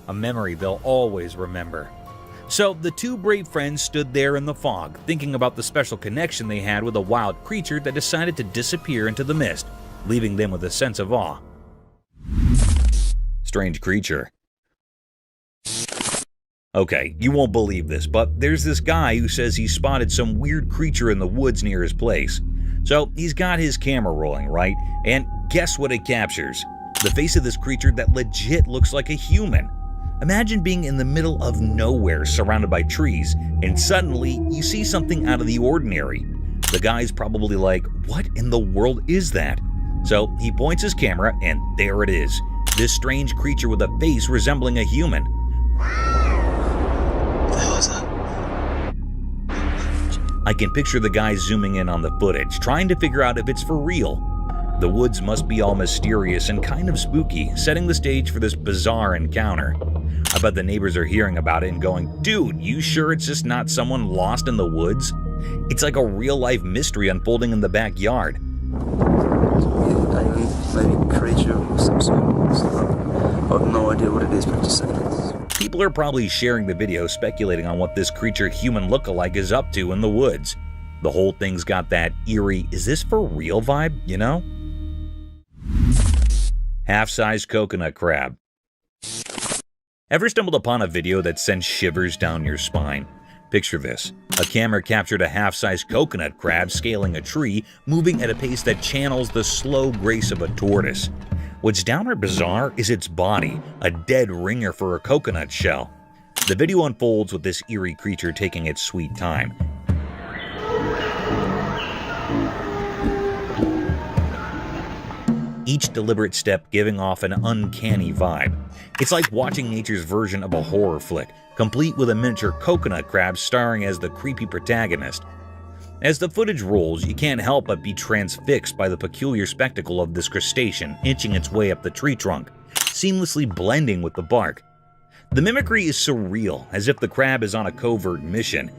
a memory they'll always remember. So the two brave friends stood there in the fog, thinking about the special connection they had with a wild creature that decided to disappear into the mist, leaving them with a sense of awe. Strange creature. Okay, you won't believe this, but there's this guy who says he spotted some weird creature in the woods near his place. So he's got his camera rolling, right? And guess what it captures? The face of this creature that legit looks like a human. Imagine being in the middle of nowhere surrounded by trees, and suddenly you see something out of the ordinary. The guy's probably like, what in the world is that? So he points his camera, and there it is. This strange creature with a face resembling a human. What the hell is that? I can picture the guy zooming in on the footage, trying to figure out if it's for real. The woods must be all mysterious and kind of spooky, setting the stage for this bizarre encounter. I bet the neighbors are hearing about it and going, "Dude, you sure it's just not someone lost in the woods?" It's like a real-life mystery unfolding in the backyard. Maybe creature of some sort. I have no idea what it is, but just saying it. People are probably sharing the video speculating on what this creature human look-alike is up to in the woods. The whole thing's got that eerie, is this for real vibe, you know? Half-sized coconut crab. Ever stumbled upon a video that sends shivers down your spine? Picture this. A camera captured a half-sized coconut crab scaling a tree, moving at a pace that channels the slow grace of a tortoise. What's downright bizarre is its body, a dead ringer for a coconut shell. The video unfolds with this eerie creature taking its sweet time. Each deliberate step giving off an uncanny vibe. It's like watching nature's version of a horror flick, complete with a miniature coconut crab starring as the creepy protagonist. As the footage rolls, you can't help but be transfixed by the peculiar spectacle of this crustacean inching its way up the tree trunk, seamlessly blending with the bark. The mimicry is surreal, as if the crab is on a covert mission.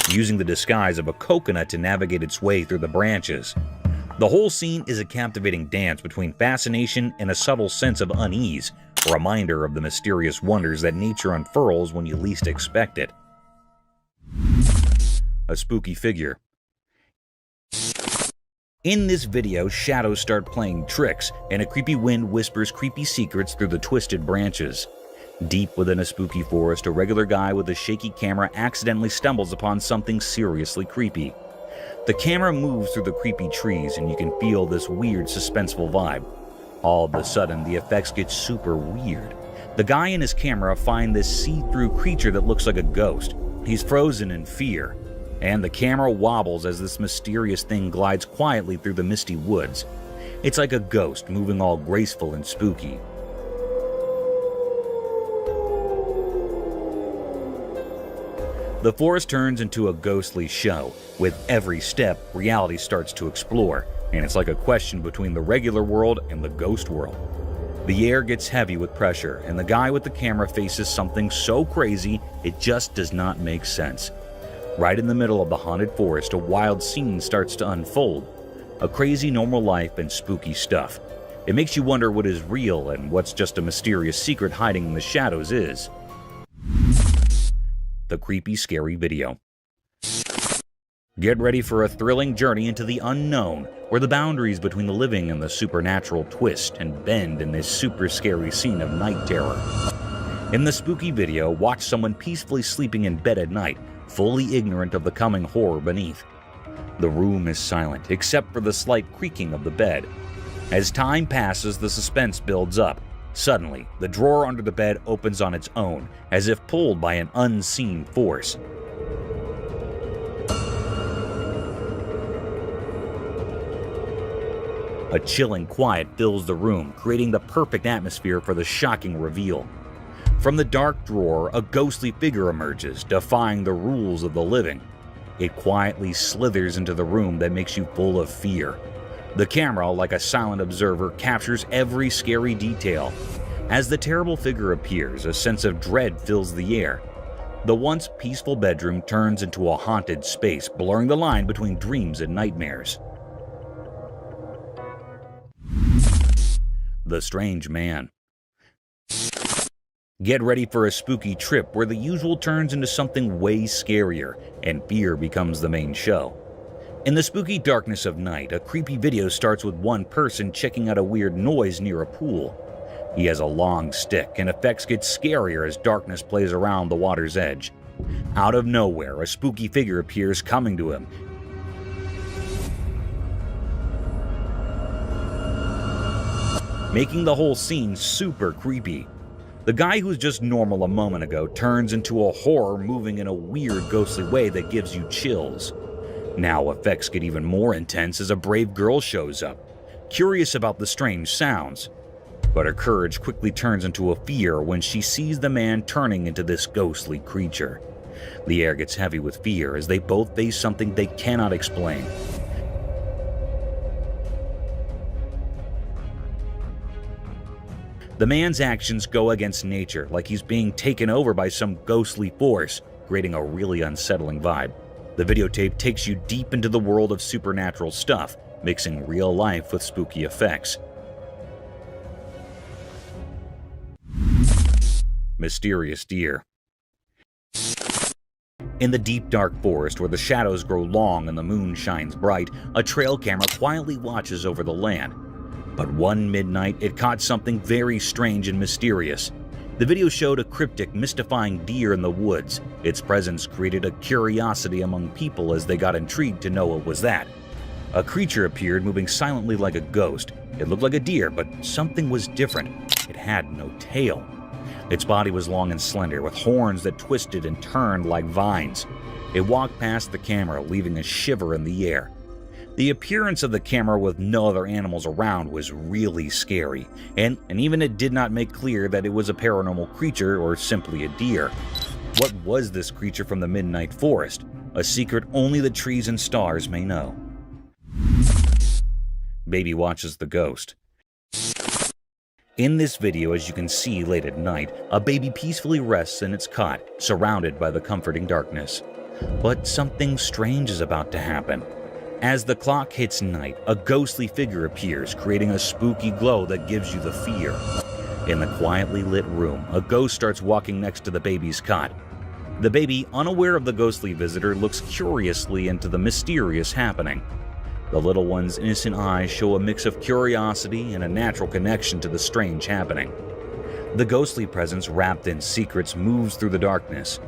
Using the disguise of a coconut to navigate its way through the branches. The whole scene is a captivating dance between fascination and a subtle sense of unease, a reminder of the mysterious wonders that nature unfurls when you least expect it. A spooky figure. In this video, shadows start playing tricks, and a creepy wind whispers creepy secrets through the twisted branches. Deep within a spooky forest, a regular guy with a shaky camera accidentally stumbles upon something seriously creepy. The camera moves through the creepy trees, and you can feel this weird, suspenseful vibe. All of a sudden, the effects get super weird. The guy and his camera find this see-through creature that looks like a ghost. He's frozen in fear, and the camera wobbles as this mysterious thing glides quietly through the misty woods. It's like a ghost moving all graceful and spooky. The forest turns into a ghostly show. With every step, reality starts to explore, and it's like a question between the regular world and the ghost world. The air gets heavy with pressure, and the guy with the camera faces something so crazy it just does not make sense. Right in the middle of the haunted forest, a wild scene starts to unfold. A crazy normal life and spooky stuff. It makes you wonder what is real and what's just a mysterious secret hiding in the shadows is. The creepy, scary video. Get ready for a thrilling journey into the unknown, where the boundaries between the living and the supernatural twist and bend in this super scary scene of night terror. In the spooky video, watch someone peacefully sleeping in bed at night, fully ignorant of the coming horror beneath. The room is silent, except for the slight creaking of the bed. As time passes, the suspense builds up. Suddenly, the drawer under the bed opens on its own, as if pulled by an unseen force. A chilling quiet fills the room, creating the perfect atmosphere for the shocking reveal. From the dark drawer, a ghostly figure emerges, defying the rules of the living. It quietly slithers into the room that makes you full of fear. The camera, like a silent observer, captures every scary detail. As the terrible figure appears, a sense of dread fills the air. The once peaceful bedroom turns into a haunted space, blurring the line between dreams and nightmares. The Strange Man. Get ready for a spooky trip where the usual turns into something way scarier, and fear becomes the main show. In the spooky darkness of night, a creepy video starts with one person checking out a weird noise near a pool. He has a long stick, and effects get scarier as darkness plays around the water's edge. Out of nowhere, a spooky figure appears coming to him. Making the whole scene super creepy. The guy who was just normal a moment ago turns into a horror moving in a weird ghostly way that gives you chills. Now effects get even more intense as a brave girl shows up, curious about the strange sounds. But her courage quickly turns into a fear when she sees the man turning into this ghostly creature. The air gets heavy with fear as they both face something they cannot explain. The man's actions go against nature, like he's being taken over by some ghostly force, creating a really unsettling vibe. The videotape takes you deep into the world of supernatural stuff, mixing real life with spooky effects. Mysterious deer. In the deep dark forest where the shadows grow long and the moon shines bright, a trail camera quietly watches over the land. But one midnight, it caught something very strange and mysterious. The video showed a cryptic, mystifying deer in the woods. Its presence created a curiosity among people as they got intrigued to know what was that. A creature appeared, moving silently like a ghost. It looked like a deer, but something was different. It had no tail. Its body was long and slender, with horns that twisted and turned like vines. It walked past the camera, leaving a shiver in the air. The appearance of the camera with no other animals around was really scary, and even it did not make clear that it was a paranormal creature or simply a deer. What was this creature from the midnight forest? A secret only the trees and stars may know. Baby watches the ghost. In this video, as you can see late at night, a baby peacefully rests in its cot, surrounded by the comforting darkness. But something strange is about to happen. As the clock hits night, a ghostly figure appears, creating a spooky glow that gives you the fear. In the quietly lit room, a ghost starts walking next to the baby's cot. The baby, unaware of the ghostly visitor, looks curiously into the mysterious happening. The little one's innocent eyes show a mix of curiosity and a natural connection to the strange happening. The ghostly presence, wrapped in secrets, moves through the darkness.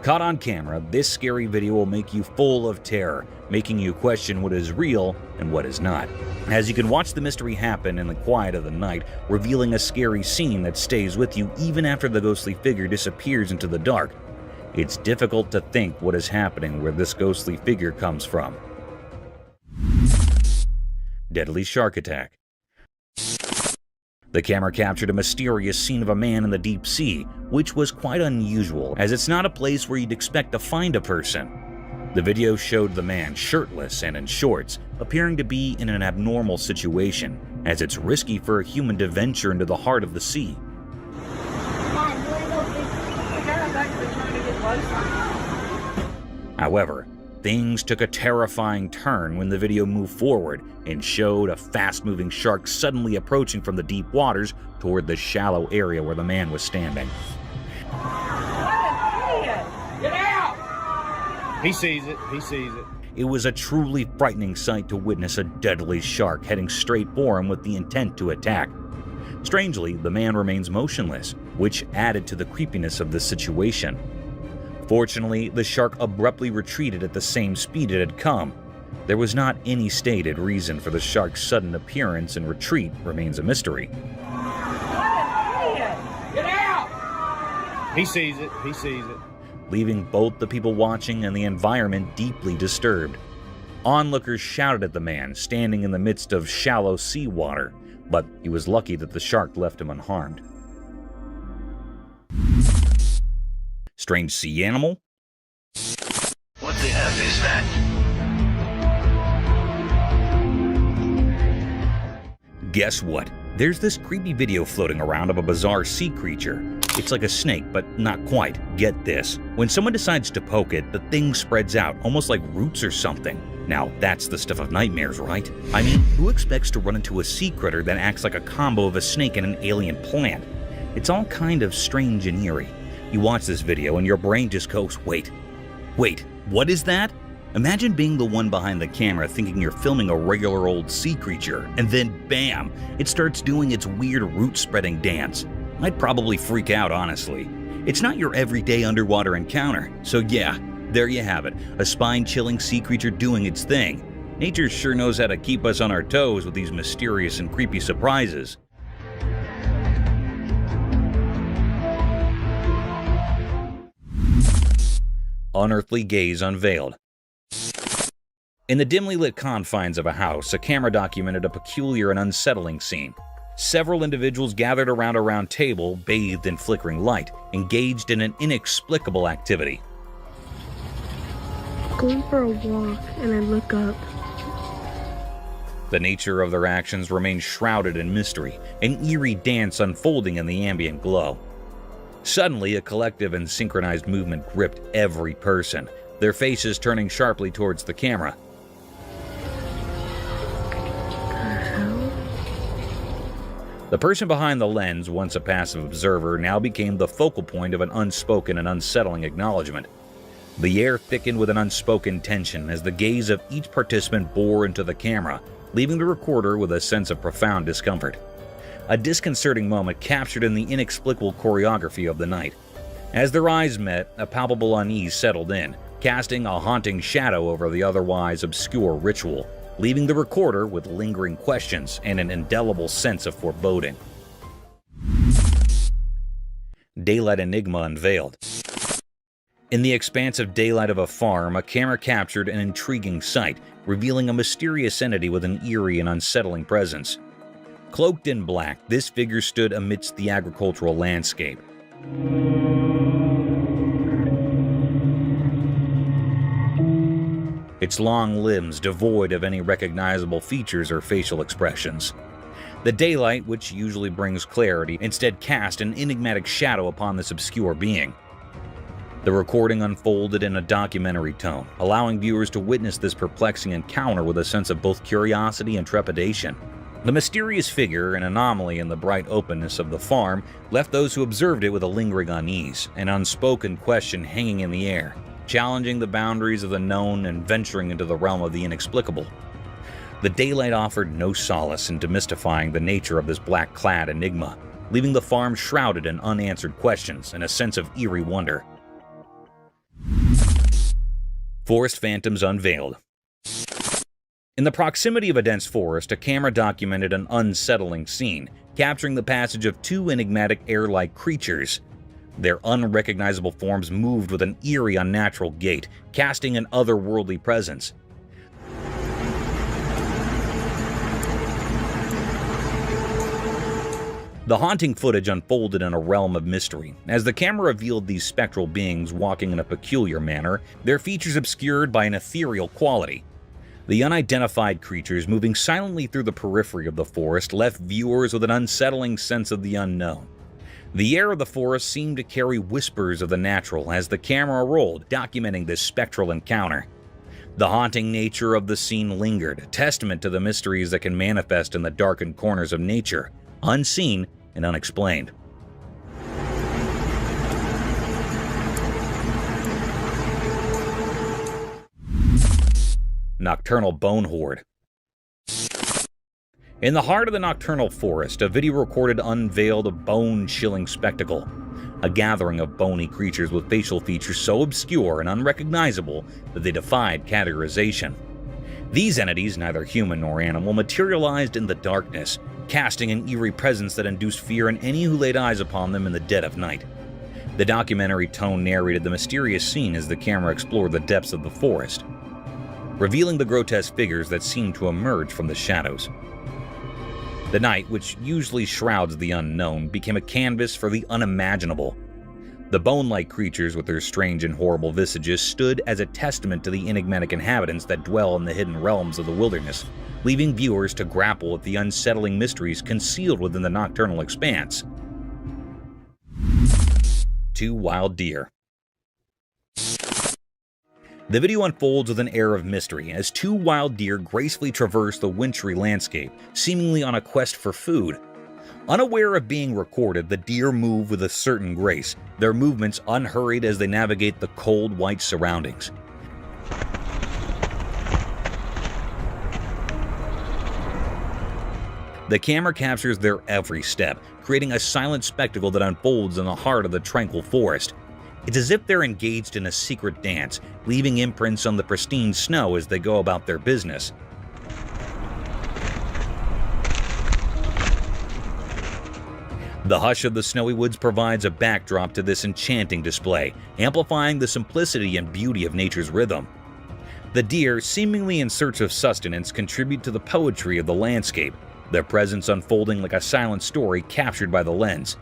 Caught on camera, this scary video will make you full of terror, making you question what is real and what is not. As you can watch the mystery happen in the quiet of the night, revealing a scary scene that stays with you even after the ghostly figure disappears into the dark. It's difficult to think what is happening where this ghostly figure comes from. Deadly shark attack. The camera captured a mysterious scene of a man in the deep sea, which was quite unusual, as it's not a place where you'd expect to find a person. The video showed the man shirtless and in shorts, appearing to be in an abnormal situation, as it's risky for a human to venture into the heart of the sea. However, things took a terrifying turn when the video moved forward and showed a fast-moving shark suddenly approaching from the deep waters toward the shallow area where the man was standing. Get out! He sees it. He sees it. It was a truly frightening sight to witness a deadly shark heading straight for him with the intent to attack. Strangely, the man remains motionless, which added to the creepiness of the situation. Fortunately, the shark abruptly retreated at the same speed it had come. There was not any stated reason for the shark's sudden appearance, and retreat remains a mystery. Get out! He sees it. He sees it. Leaving both the people watching and the environment deeply disturbed. Onlookers shouted at the man, standing in the midst of shallow seawater, but he was lucky that the shark left him unharmed. Strange sea animal? What the F is that? Guess what? There's this creepy video floating around of a bizarre sea creature. It's like a snake, but not quite. Get this. When someone decides to poke it, the thing spreads out, almost like roots or something. Now, that's the stuff of nightmares, right? I mean, who expects to run into a sea critter that acts like a combo of a snake and an alien plant? It's all kind of strange and eerie. You watch this video and your brain just goes, wait, what is that? Imagine being the one behind the camera thinking you're filming a regular old sea creature, and then bam, it starts doing its weird root-spreading dance. I'd probably freak out, honestly. It's not your everyday underwater encounter, so yeah, there you have it, a spine-chilling sea creature doing its thing. Nature sure knows how to keep us on our toes with these mysterious and creepy surprises. Unearthly gaze unveiled. In the dimly lit confines of a house, a camera documented a peculiar and unsettling scene. Several individuals gathered around a round table, bathed in flickering light, engaged in an inexplicable activity. going for a walk and I look up. The nature of their actions remains shrouded in mystery, an eerie dance unfolding in the ambient glow. Suddenly, a collective and synchronized movement gripped every person, their faces turning sharply towards the camera. The person behind the lens, once a passive observer, now became the focal point of an unspoken and unsettling acknowledgement. The air thickened with an unspoken tension as the gaze of each participant bore into the camera, leaving the recorder with a sense of profound discomfort. A disconcerting moment captured in the inexplicable choreography of the night. As their eyes met, a palpable unease settled in, casting a haunting shadow over the otherwise obscure ritual, leaving the recorder with lingering questions and an indelible sense of foreboding. Daylight Enigma unveiled. In the expansive daylight of a farm, a camera captured an intriguing sight, revealing a mysterious entity with an eerie and unsettling presence. Cloaked in black, this figure stood amidst the agricultural landscape. Its long limbs devoid of any recognizable features or facial expressions. The daylight, which usually brings clarity, instead cast an enigmatic shadow upon this obscure being. The recording unfolded in a documentary tone, allowing viewers to witness this perplexing encounter with a sense of both curiosity and trepidation. The mysterious figure, an anomaly in the bright openness of the farm, left those who observed it with a lingering unease, an unspoken question hanging in the air, challenging the boundaries of the known and venturing into the realm of the inexplicable. The daylight offered no solace in demystifying the nature of this black-clad enigma, leaving the farm shrouded in unanswered questions and a sense of eerie wonder. Forest phantoms unveiled. In the proximity of a dense forest, a camera documented an unsettling scene, capturing the passage of two enigmatic air-like creatures. Their unrecognizable forms moved with an eerie, unnatural gait, casting an otherworldly presence. The haunting footage unfolded in a realm of mystery. As the camera revealed these spectral beings walking in a peculiar manner, their features obscured by an ethereal quality. The unidentified creatures moving silently through the periphery of the forest left viewers with an unsettling sense of the unknown. The air of the forest seemed to carry whispers of the natural as the camera rolled, documenting this spectral encounter. The haunting nature of the scene lingered, a testament to the mysteries that can manifest in the darkened corners of nature, unseen and unexplained. Nocturnal Bone Horde. In the heart of the nocturnal forest, a video recorded unveiled a bone-chilling spectacle. A gathering of bony creatures with facial features so obscure and unrecognizable that they defied categorization. These entities, neither human nor animal, materialized in the darkness, casting an eerie presence that induced fear in any who laid eyes upon them in the dead of night. The documentary tone narrated the mysterious scene as the camera explored the depths of the forest, revealing the grotesque figures that seemed to emerge from the shadows. The night, which usually shrouds the unknown, became a canvas for the unimaginable. The bone-like creatures with their strange and horrible visages stood as a testament to the enigmatic inhabitants that dwell in the hidden realms of the wilderness, leaving viewers to grapple with the unsettling mysteries concealed within the nocturnal expanse. Two wild deer. The video unfolds with an air of mystery as two wild deer gracefully traverse the wintry landscape, seemingly on a quest for food. Unaware of being recorded, the deer move with a certain grace, their movements unhurried as they navigate the cold, white surroundings. The camera captures their every step, creating a silent spectacle that unfolds in the heart of the tranquil forest. It's as if they're engaged in a secret dance, leaving imprints on the pristine snow as they go about their business. The hush of the snowy woods provides a backdrop to this enchanting display, amplifying the simplicity and beauty of nature's rhythm. The deer, seemingly in search of sustenance, contribute to the poetry of the landscape, their presence unfolding like a silent story captured by the lens.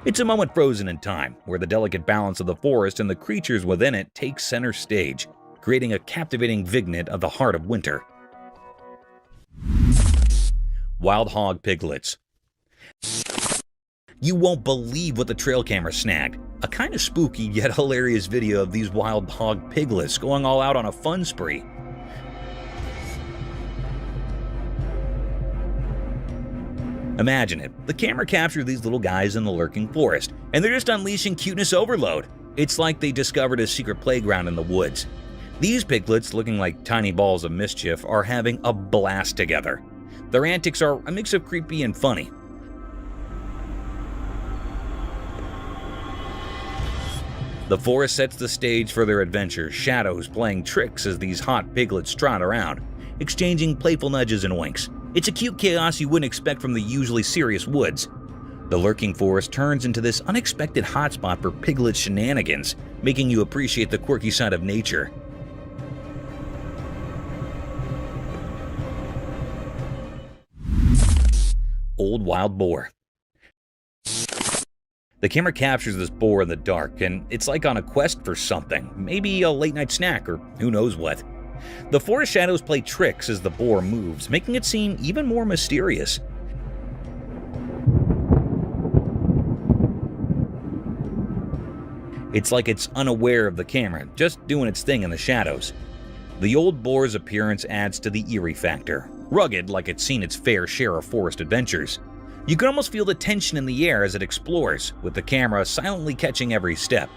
It's a moment frozen in time, where the delicate balance of the forest and the creatures within it take center stage. creating a captivating vignette of the heart of winter. Wild hog piglets. You won't believe what the trail camera snagged. A kind of spooky yet hilarious video of these wild hog piglets going all out on a fun spree. Imagine it. The camera captured these little guys in the lurking forest, and they're just unleashing cuteness overload. It's like they discovered a secret playground in the woods. These piglets, looking like tiny balls of mischief, are having a blast together. Their antics are a mix of creepy and funny. The forest sets the stage for their adventure, shadows playing tricks as these hot piglets trot around, exchanging playful nudges and winks. It's a cute chaos you wouldn't expect from the usually serious woods. The lurking forest turns into this unexpected hotspot for piglet shenanigans, making you appreciate the quirky side of nature. Old wild boar. The camera captures this boar in the dark, and it's like on a quest for something, maybe a late-night snack or who knows what. The forest shadows play tricks as the boar moves, making it seem even more mysterious. It's like it's unaware of the camera, just doing its thing in the shadows. The old boar's appearance adds to the eerie factor, rugged like it's seen its fair share of forest adventures. You can almost feel the tension in the air as it explores, with the camera silently catching every step.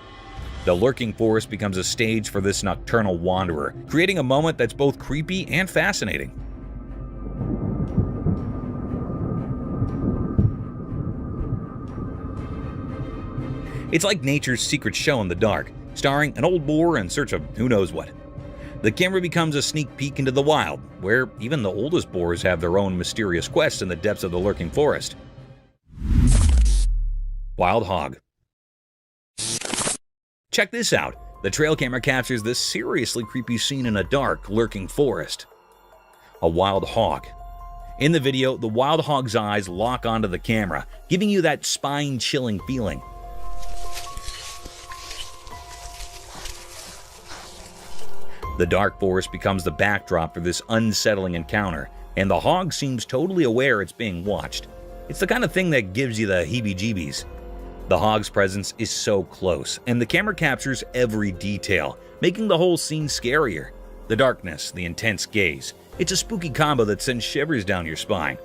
The lurking forest becomes a stage for this nocturnal wanderer, creating a moment that's both creepy and fascinating. It's like nature's secret show in the dark, starring an old boar in search of who knows what. The camera becomes a sneak peek into the wild, where even the oldest boars have their own mysterious quests in the depths of the lurking forest. Wild hog. Check this out. The trail camera captures this seriously creepy scene in a dark, lurking forest. A wild hog. In the video, the wild hog's eyes lock onto the camera, giving you that spine-chilling feeling. The dark forest becomes the backdrop for this unsettling encounter, and the hog seems totally aware it's being watched. It's the kind of thing that gives you the heebie-jeebies. The hog's presence is so close, and the camera captures every detail, making the whole scene scarier. The darkness, the intense gaze. It's a spooky combo that sends shivers down your spine.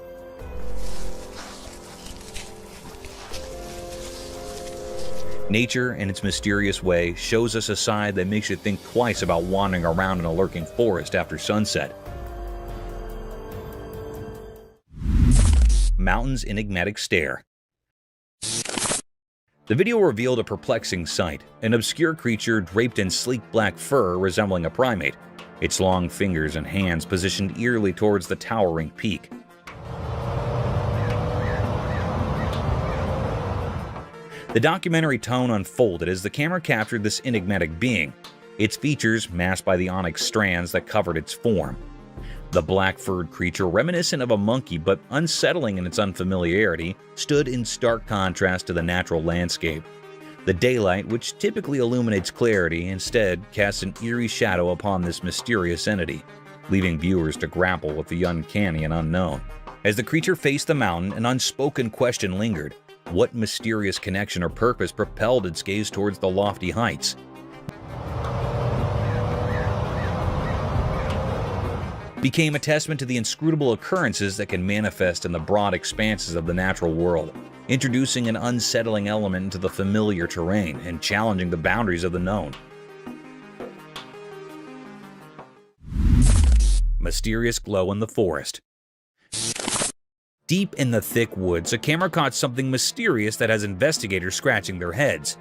Nature, in its mysterious way, shows us a side that makes you think twice about wandering around in a lurking forest after sunset. Mountain's enigmatic stare. The video revealed a perplexing sight, an obscure creature draped in sleek black fur resembling a primate, its long fingers and hands positioned eerily towards the towering peak. The documentary tone unfolded as the camera captured this enigmatic being, its features masked by the onyx strands that covered its form. The black-furred creature, reminiscent of a monkey but unsettling in its unfamiliarity, stood in stark contrast to the natural landscape. The daylight, which typically illuminates clarity, instead casts an eerie shadow upon this mysterious entity, leaving viewers to grapple with the uncanny and unknown. As the creature faced the mountain, an unspoken question lingered. What mysterious connection or purpose propelled its gaze towards the lofty heights? Became a testament to the inscrutable occurrences that can manifest in the broad expanses of the natural world, introducing an unsettling element into the familiar terrain and challenging the boundaries of the known. Mysterious glow in the forest. Deep in the thick woods, a camera caught something mysterious that has investigators scratching their heads.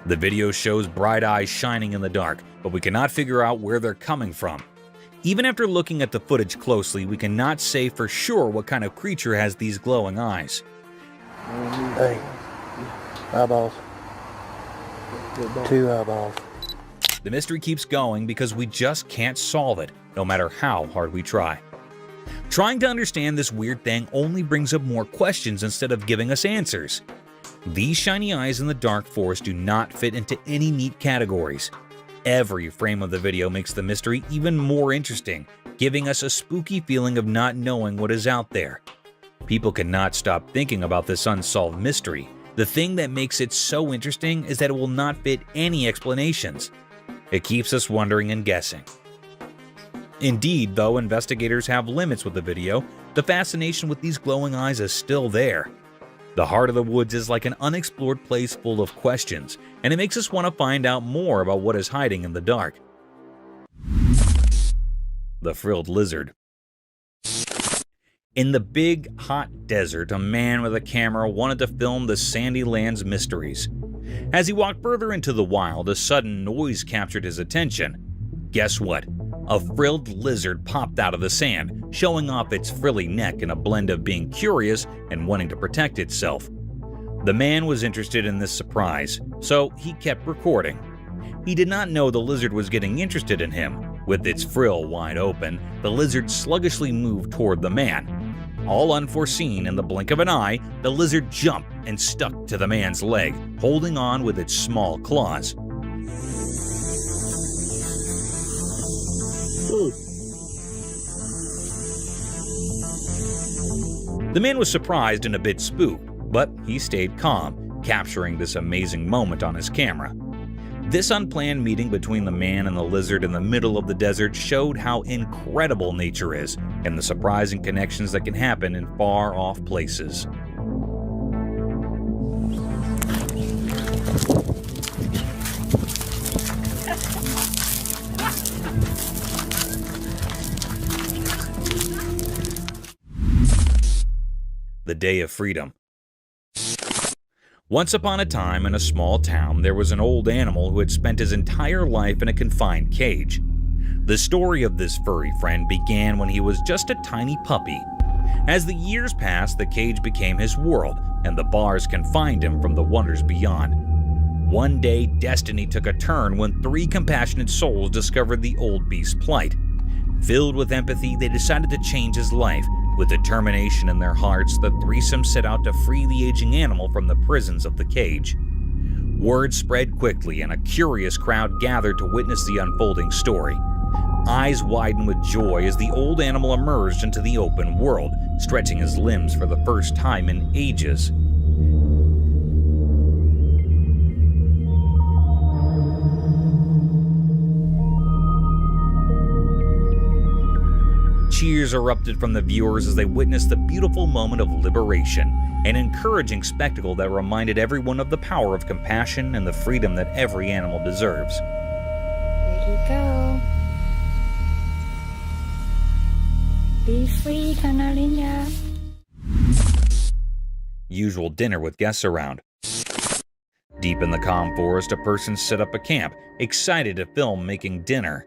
The video shows bright eyes shining in the dark, but we cannot figure out where they're coming from. Even after looking at the footage closely, we cannot say for sure what kind of creature has these glowing eyes. Hey, eyeballs. 2 eyeballs. The mystery keeps going because we just can't solve it, no matter how hard we try. Trying to understand this weird thing only brings up more questions instead of giving us answers. These shiny eyes in the dark forest do not fit into any neat categories. Every frame of the video makes the mystery even more interesting, giving us a spooky feeling of not knowing what is out there. People cannot stop thinking about this unsolved mystery. The thing that makes it so interesting is that it will not fit any explanations. It keeps us wondering and guessing. Indeed, though investigators have limits with the video, the fascination with these glowing eyes is still there. The heart of the woods is like an unexplored place full of questions, and it makes us want to find out more about what is hiding in the dark. The frilled lizard. In the big, hot desert, a man with a camera wanted to film the sandy land's mysteries. As he walked further into the wild, a sudden noise captured his attention. Guess what? A frilled lizard popped out of the sand, showing off its frilly neck in a blend of being curious and wanting to protect itself. The man was interested in this surprise, so he kept recording. He did not know the lizard was getting interested in him. With its frill wide open, the lizard sluggishly moved toward the man. All unforeseen, in the blink of an eye, the lizard jumped and stuck to the man's leg, holding on with its small claws. The man was surprised and a bit spooked, but he stayed calm, capturing this amazing moment on his camera. This unplanned meeting between the man and the lizard in the middle of the desert showed how incredible nature is and the surprising connections that can happen in far-off places. The Day of Freedom. Once upon a time in a small town, there was an old animal who had spent his entire life in a confined cage. The story of this furry friend began when he was just a tiny puppy. As the years passed, the cage became his world, and the bars confined him from the wonders beyond. One day, destiny took a turn when 3 compassionate souls discovered the old beast's plight. Filled with empathy, they decided to change his life. With determination in their hearts, the threesome set out to free the aging animal from the prisons of the cage. Word spread quickly, and a curious crowd gathered to witness the unfolding story. Eyes widened with joy as the old animal emerged into the open world, stretching his limbs for the first time in ages. Cheers erupted from the viewers as they witnessed the beautiful moment of liberation, an encouraging spectacle that reminded everyone of the power of compassion and the freedom that every animal deserves. There you go. Be free, Canarinha. Usual dinner with guests around. Deep in the calm forest, a person set up a camp, excited to film making dinner.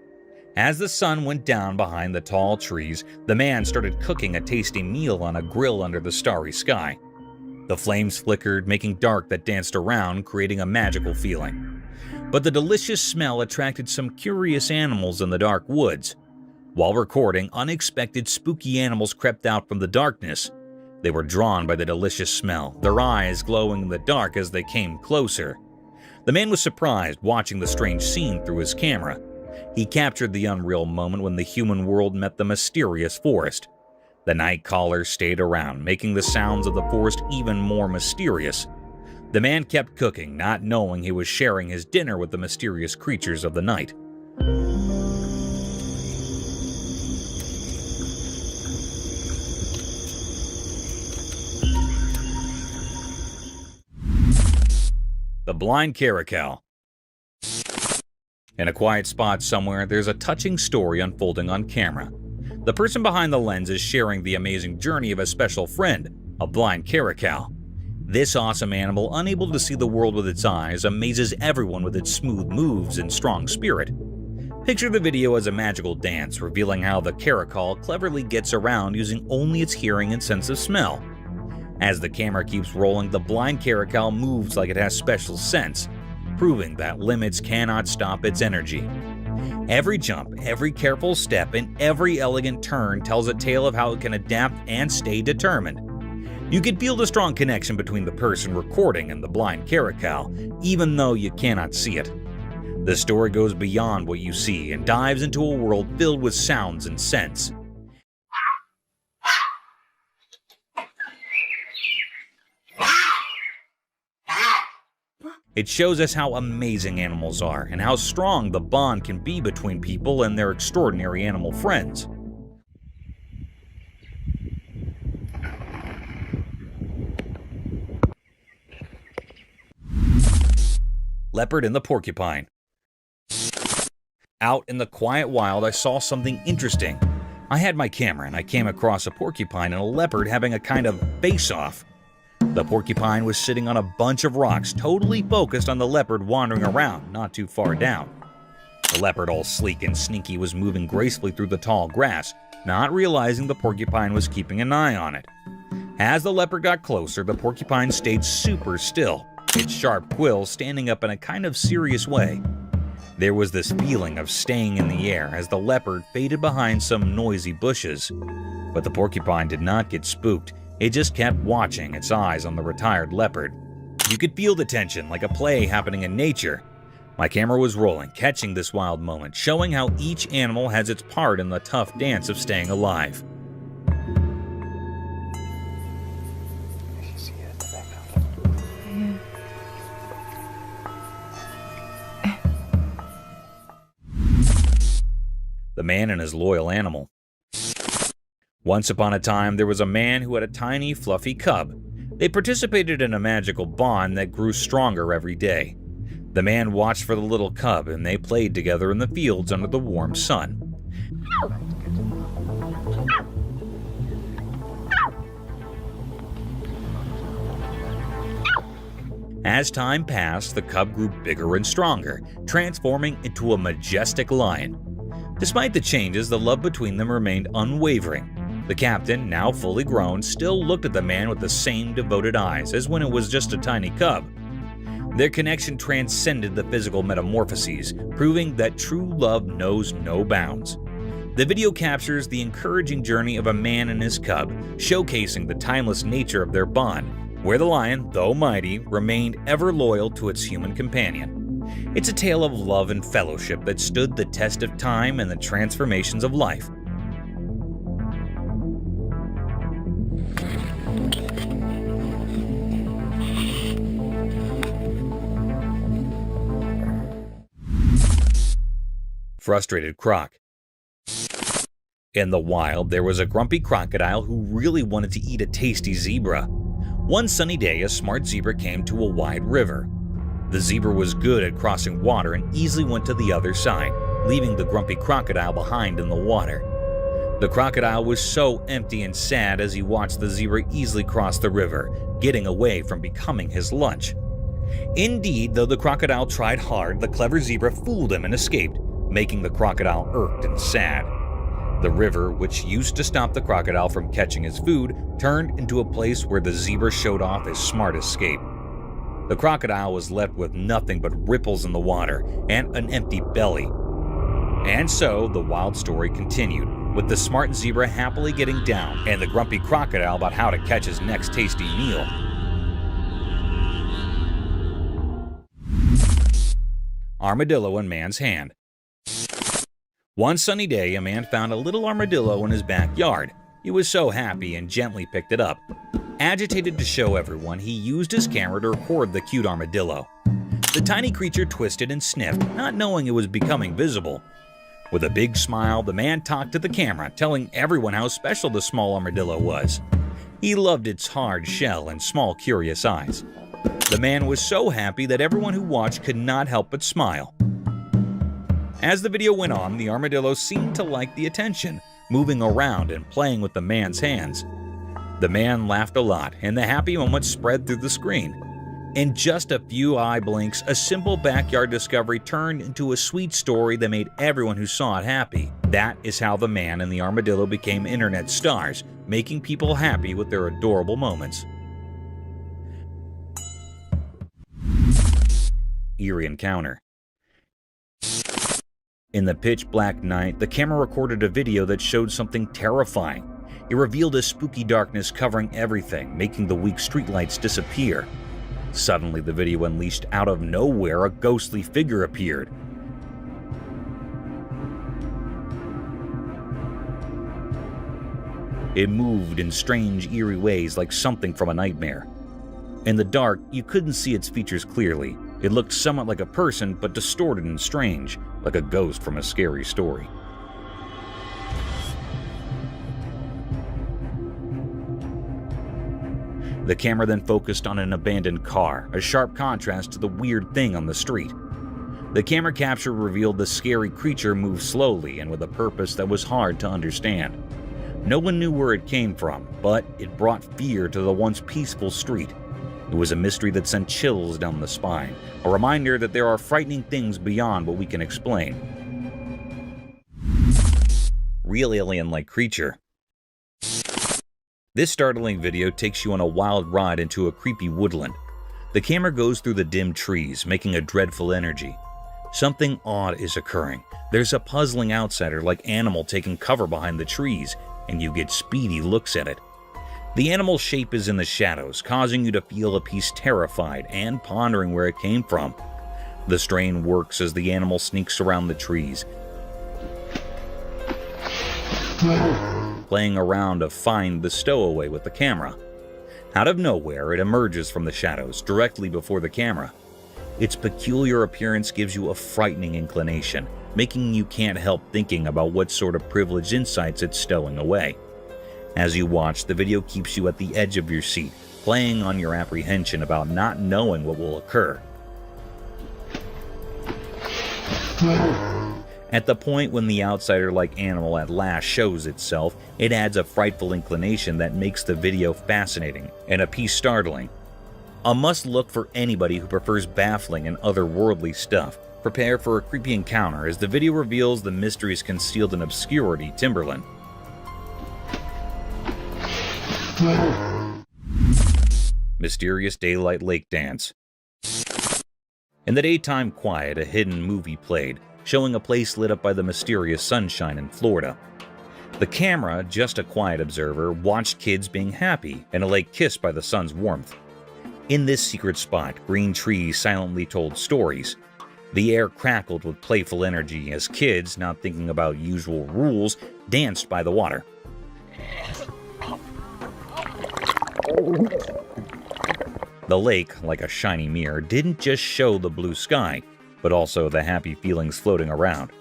As the sun went down behind the tall trees, the man started cooking a tasty meal on a grill under the starry sky. The flames flickered, making dark that danced around, creating a magical feeling. But the delicious smell attracted some curious animals in the dark woods. While recording, unexpected spooky animals crept out from the darkness. They were drawn by the delicious smell, their eyes glowing in the dark as they came closer. The man was surprised watching the strange scene through his camera. He captured the unreal moment when the human world met the mysterious forest. The night callers stayed around, making the sounds of the forest even more mysterious. The man kept cooking, not knowing he was sharing his dinner with the mysterious creatures of the night. The blind caracal. In a quiet spot somewhere, there's a touching story unfolding on camera. The person behind the lens is sharing the amazing journey of a special friend, a blind caracal. This awesome animal, unable to see the world with its eyes, amazes everyone with its smooth moves and strong spirit. Picture the video as a magical dance, revealing how the caracal cleverly gets around using only its hearing and sense of smell. As the camera keeps rolling, the blind caracal moves like it has special sense, proving that limits cannot stop its energy. Every jump, every careful step, and every elegant turn tells a tale of how it can adapt and stay determined. You can feel the strong connection between the person recording and the blind caracal, even though you cannot see it. The story goes beyond what you see and dives into a world filled with sounds and scents. It shows us how amazing animals are and how strong the bond can be between people and their extraordinary animal friends. Leopard and the porcupine. Out in the quiet wild, I saw something interesting. I had my camera and I came across a porcupine and a leopard having a kind of face-off. The porcupine was sitting on a bunch of rocks, totally focused on the leopard wandering around, not too far down. The leopard, all sleek and sneaky, was moving gracefully through the tall grass, not realizing the porcupine was keeping an eye on it. As the leopard got closer, the porcupine stayed super still, its sharp quills standing up in a kind of serious way. There was this feeling of staying in the air as the leopard faded behind some noisy bushes. But the porcupine did not get spooked. It just kept watching, its eyes on the retired leopard. You could feel the tension, like a play happening in nature. My camera was rolling, catching this wild moment, showing how each animal has its part in the tough dance of staying alive. The man and his loyal animal. Once upon a time, there was a man who had a tiny, fluffy cub. They participated in a magical bond that grew stronger every day. The man watched for the little cub, and they played together in the fields under the warm sun. As time passed, the cub grew bigger and stronger, transforming into a majestic lion. Despite the changes, the love between them remained unwavering. The captain, now fully grown, still looked at the man with the same devoted eyes as when it was just a tiny cub. Their connection transcended the physical metamorphoses, proving that true love knows no bounds. The video captures the encouraging journey of a man and his cub, showcasing the timeless nature of their bond, where the lion, though mighty, remained ever loyal to its human companion. It's a tale of love and fellowship that stood the test of time and the transformations of life. Frustrated croc. In the wild, there was a grumpy crocodile who really wanted to eat a tasty zebra. One sunny day, a smart zebra came to a wide river. The zebra was good at crossing water and easily went to the other side, leaving the grumpy crocodile behind in the water. The crocodile was so empty and sad as he watched the zebra easily cross the river, getting away from becoming his lunch. Indeed, though the crocodile tried hard, the clever zebra fooled him and escaped, making the crocodile irked and sad. The river, which used to stop the crocodile from catching his food, turned into a place where the zebra showed off his smart escape. The crocodile was left with nothing but ripples in the water and an empty belly. And so, the wild story continued, with the smart zebra happily getting down and the grumpy crocodile about how to catch his next tasty meal. Armadillo in man's hand. One sunny day, a man found a little armadillo in his backyard. He was so happy and gently picked it up. Agitated to show everyone, he used his camera to record the cute armadillo. The tiny creature twisted and sniffed, not knowing it was becoming visible. With a big smile, the man talked to the camera, telling everyone how special the small armadillo was. He loved its hard shell and small, curious eyes. The man was so happy that everyone who watched could not help but smile. As the video went on, the armadillo seemed to like the attention, moving around and playing with the man's hands. The man laughed a lot, and the happy moment spread through the screen. In just a few eye blinks, a simple backyard discovery turned into a sweet story that made everyone who saw it happy. That is how the man and the armadillo became internet stars, making people happy with their adorable moments. Eerie encounter. In the pitch-black night, the camera recorded a video that showed something terrifying. It revealed a spooky darkness covering everything, making the weak streetlights disappear. Suddenly, the video unleashed out of nowhere a ghostly figure appeared. It moved in strange, eerie ways like something from a nightmare. In the dark, you couldn't see its features clearly. It looked somewhat like a person, but distorted and strange, like a ghost from a scary story. The camera then focused on an abandoned car, a sharp contrast to the weird thing on the street. The camera capture revealed the scary creature moved slowly and with a purpose that was hard to understand. No one knew where it came from, but it brought fear to the once peaceful street. It was a mystery that sent chills down the spine, a reminder that there are frightening things beyond what we can explain. Real alien-like creature. This startling video takes you on a wild ride into a creepy woodland. The camera goes through the dim trees, making a dreadful energy. Something odd is occurring. There's a puzzling outsider-like animal taking cover behind the trees, and you get speedy looks at it. The animal's shape is in the shadows, causing you to feel a piece terrified and pondering where it came from. The strain works as the animal sneaks around the trees, playing around to find the stowaway with the camera. Out of nowhere, it emerges from the shadows, directly before the camera. Its peculiar appearance gives you a frightening inclination, making you can't help thinking about what sort of privileged insights it's stowing away. As you watch, the video keeps you at the edge of your seat, playing on your apprehension about not knowing what will occur. At the point when the outsider-like animal at last shows itself, it adds a frightful inclination that makes the video fascinating and a piece startling. A must-look for anybody who prefers baffling and otherworldly stuff. Prepare for a creepy encounter as the video reveals the mysteries concealed in obscurity, Timberland. Mysterious daylight lake dance. In the daytime quiet, a hidden movie played, showing a place lit up by the mysterious sunshine in Florida. The camera, just a quiet observer, watched kids being happy in a lake kissed by the sun's warmth. In this secret spot, green trees silently told stories. The air crackled with playful energy as kids, not thinking about usual rules, danced by the water. The lake, like a shiny mirror, didn't just show the blue sky, but also the happy feelings floating around.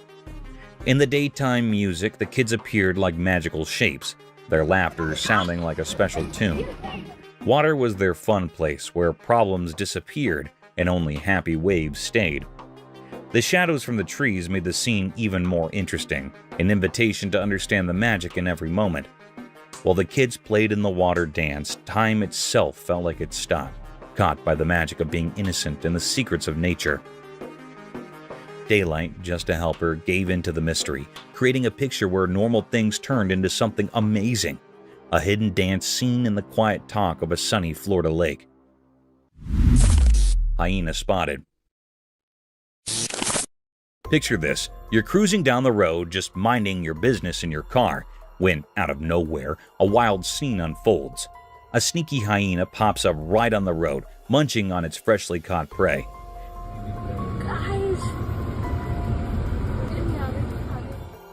In the daytime music, the kids appeared like magical shapes, their laughter sounding like a special tune. Water was their fun place where problems disappeared and only happy waves stayed. The shadows from the trees made the scene even more interesting, an invitation to understand the magic in every moment. While the kids played in the water dance, time itself felt like it stopped, caught by the magic of being innocent and the secrets of nature. Daylight, just a helper, gave into the mystery, creating a picture where normal things turned into something amazing. A hidden dance scene in the quiet talk of a sunny Florida lake. Hyena spotted. Picture this, you're cruising down the road just minding your business in your car, when, out of nowhere, a wild scene unfolds. A sneaky hyena pops up right on the road, munching on its freshly caught prey.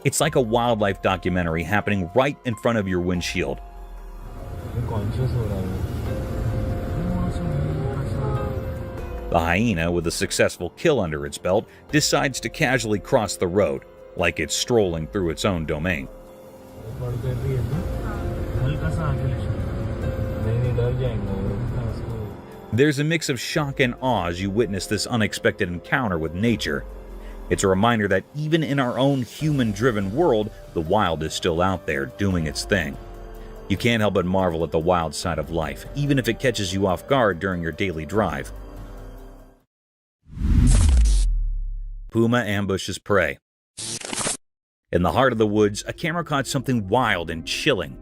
It's like a wildlife documentary happening right in front of your windshield. The hyena, with a successful kill under its belt, decides to casually cross the road, like it's strolling through its own domain. There's a mix of shock and awe as you witness this unexpected encounter with nature. It's a reminder that even in our own human-driven world, the wild is still out there doing its thing. You can't help but marvel at the wild side of life, even if it catches you off guard during your daily drive. Puma ambushes prey. In the heart of the woods, a camera caught something wild and chilling.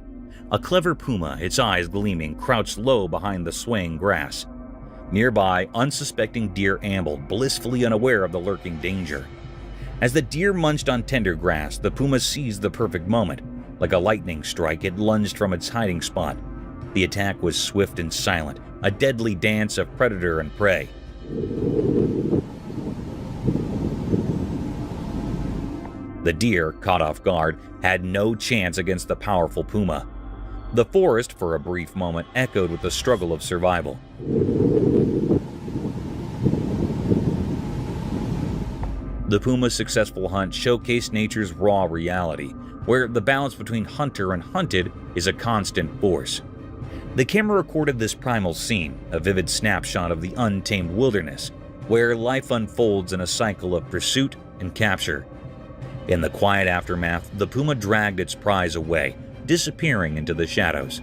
A clever puma, its eyes gleaming, crouched low behind the swaying grass. Nearby, unsuspecting deer ambled, blissfully unaware of the lurking danger. As the deer munched on tender grass, the puma seized the perfect moment. Like a lightning strike, it lunged from its hiding spot. The attack was swift and silent, a deadly dance of predator and prey. The deer, caught off guard, had no chance against the powerful puma. The forest, for a brief moment, echoed with the struggle of survival. The puma's successful hunt showcased nature's raw reality, where the balance between hunter and hunted is a constant force. The camera recorded this primal scene, a vivid snapshot of the untamed wilderness, where life unfolds in a cycle of pursuit and capture. In the quiet aftermath, the puma dragged its prize away, disappearing into the shadows.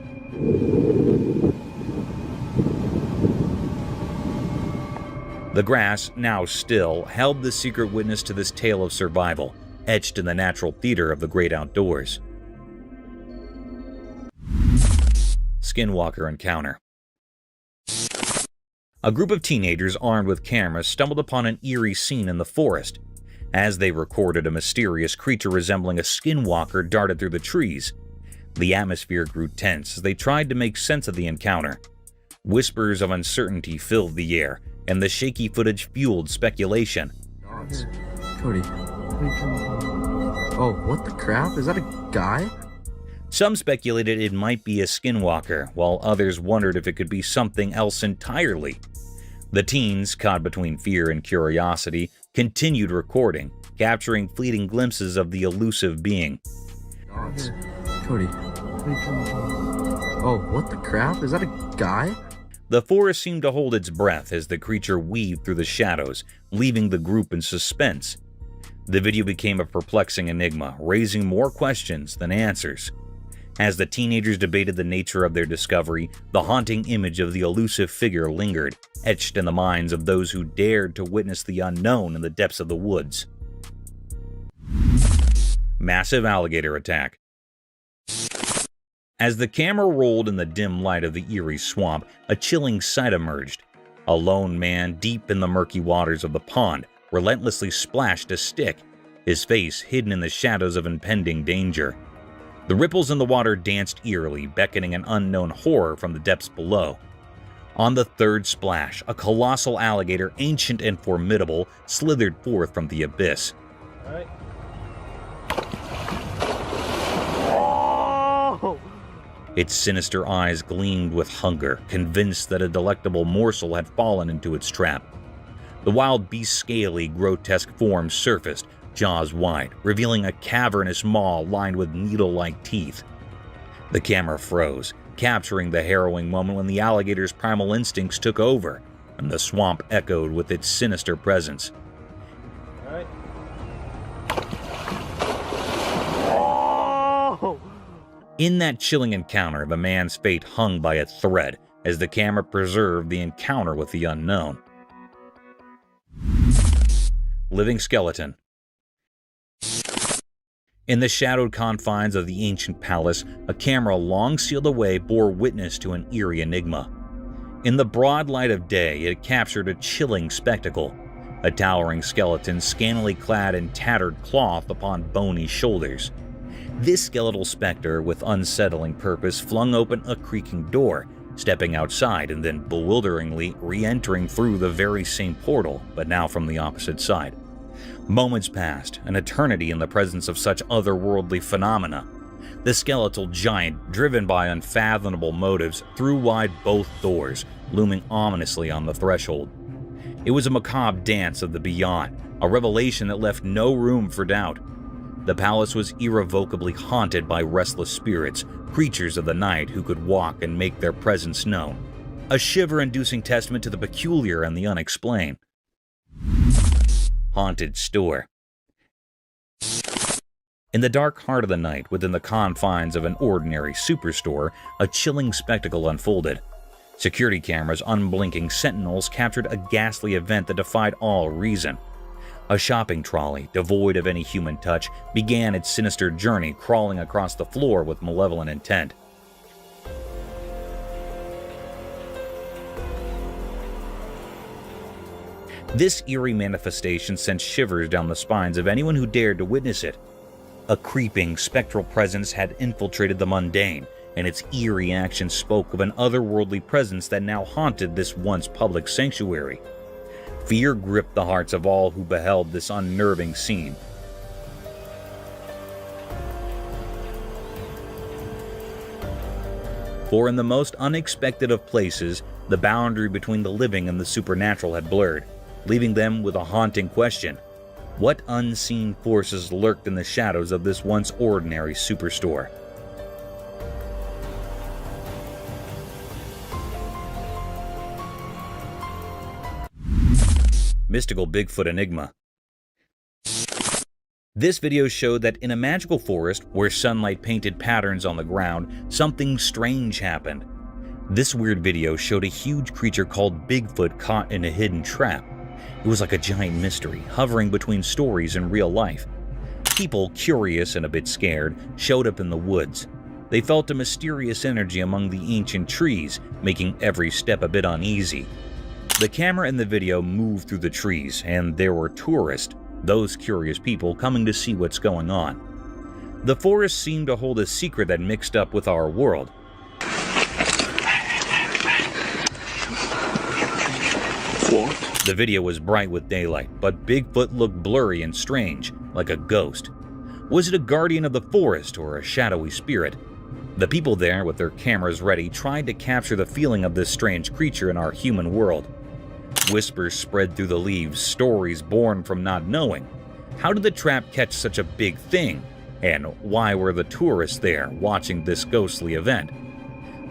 The grass, now still, held the secret witness to this tale of survival, etched in the natural theater of the great outdoors. Skinwalker encounter. A group of teenagers armed with cameras stumbled upon an eerie scene in the forest. As they recorded, a mysterious creature resembling a skinwalker darted through the trees. The atmosphere grew tense as they tried to make sense of the encounter. Whispers of uncertainty filled the air, and the shaky footage fueled speculation. Cody. Oh, what the crap? Is that a guy? Some speculated it might be a skinwalker, while others wondered if it could be something else entirely. The teens, caught between fear and curiosity, continued recording, capturing fleeting glimpses of the elusive being. Cody. Oh, what the crap? Is that a guy? The forest seemed to hold its breath as the creature weaved through the shadows, leaving the group in suspense. The video became a perplexing enigma, raising more questions than answers. As the teenagers debated the nature of their discovery, the haunting image of the elusive figure lingered, etched in the minds of those who dared to witness the unknown in the depths of the woods. Massive alligator attack. As the camera rolled in the dim light of the eerie swamp, a chilling sight emerged. A lone man deep in the murky waters of the pond relentlessly splashed a stick, his face hidden in the shadows of impending danger. The ripples in the water danced eerily, beckoning an unknown horror from the depths below. On the third splash, a colossal alligator, ancient and formidable, slithered forth from the abyss. Its sinister eyes gleamed with hunger, convinced that a delectable morsel had fallen into its trap. The wild beast's scaly, grotesque form surfaced, jaws wide, revealing a cavernous maw lined with needle-like teeth. The camera froze, capturing the harrowing moment when the alligator's primal instincts took over, and the swamp echoed with its sinister presence. In that chilling encounter, the man's fate hung by a thread as the camera preserved the encounter with the unknown. Living skeleton. In the shadowed confines of the ancient palace, a camera long sealed away bore witness to an eerie enigma. In the broad light of day, it captured a chilling spectacle. A towering skeleton scantily clad in tattered cloth upon bony shoulders. This skeletal specter, with unsettling purpose, flung open a creaking door, stepping outside and then bewilderingly re-entering through the very same portal, but now from the opposite side. Moments passed, an eternity in the presence of such otherworldly phenomena. The skeletal giant, driven by unfathomable motives, threw wide both doors, looming ominously on the threshold. It was a macabre dance of the beyond, a revelation that left no room for doubt. The palace was irrevocably haunted by restless spirits, creatures of the night who could walk and make their presence known. A shiver-inducing testament to the peculiar and the unexplained. Haunted store. In the dark heart of the night, within the confines of an ordinary superstore, a chilling spectacle unfolded. Security cameras, unblinking sentinels, captured a ghastly event that defied all reason. A shopping trolley, devoid of any human touch, began its sinister journey, crawling across the floor with malevolent intent. This eerie manifestation sent shivers down the spines of anyone who dared to witness it. A creeping, spectral presence had infiltrated the mundane, and its eerie action spoke of an otherworldly presence that now haunted this once public sanctuary. Fear gripped the hearts of all who beheld this unnerving scene. for in the most unexpected of places, the boundary between the living and the supernatural had blurred, leaving them with a haunting question. What unseen forces lurked in the shadows of this once ordinary superstore? Mystical Bigfoot Enigma. This video showed that in a magical forest where sunlight painted patterns on the ground, something strange happened. This weird video showed a huge creature called Bigfoot caught in a hidden trap. It was like a giant mystery, hovering between stories and real life. People, curious and a bit scared, showed up in the woods. They felt a mysterious energy among the ancient trees, making every step a bit uneasy. The camera in the video moved through the trees, and there were tourists, those curious people coming to see what's going on. The forest seemed to hold a secret that mixed up with our world. The video was bright with daylight, but Bigfoot looked blurry and strange, like a ghost. Was it a guardian of the forest or a shadowy spirit? The people there, with their cameras ready, tried to capture the feeling of this strange creature in our human world. Whispers spread through the leaves, stories born from not knowing. How did the trap catch such a big thing? And why were the tourists there watching this ghostly event?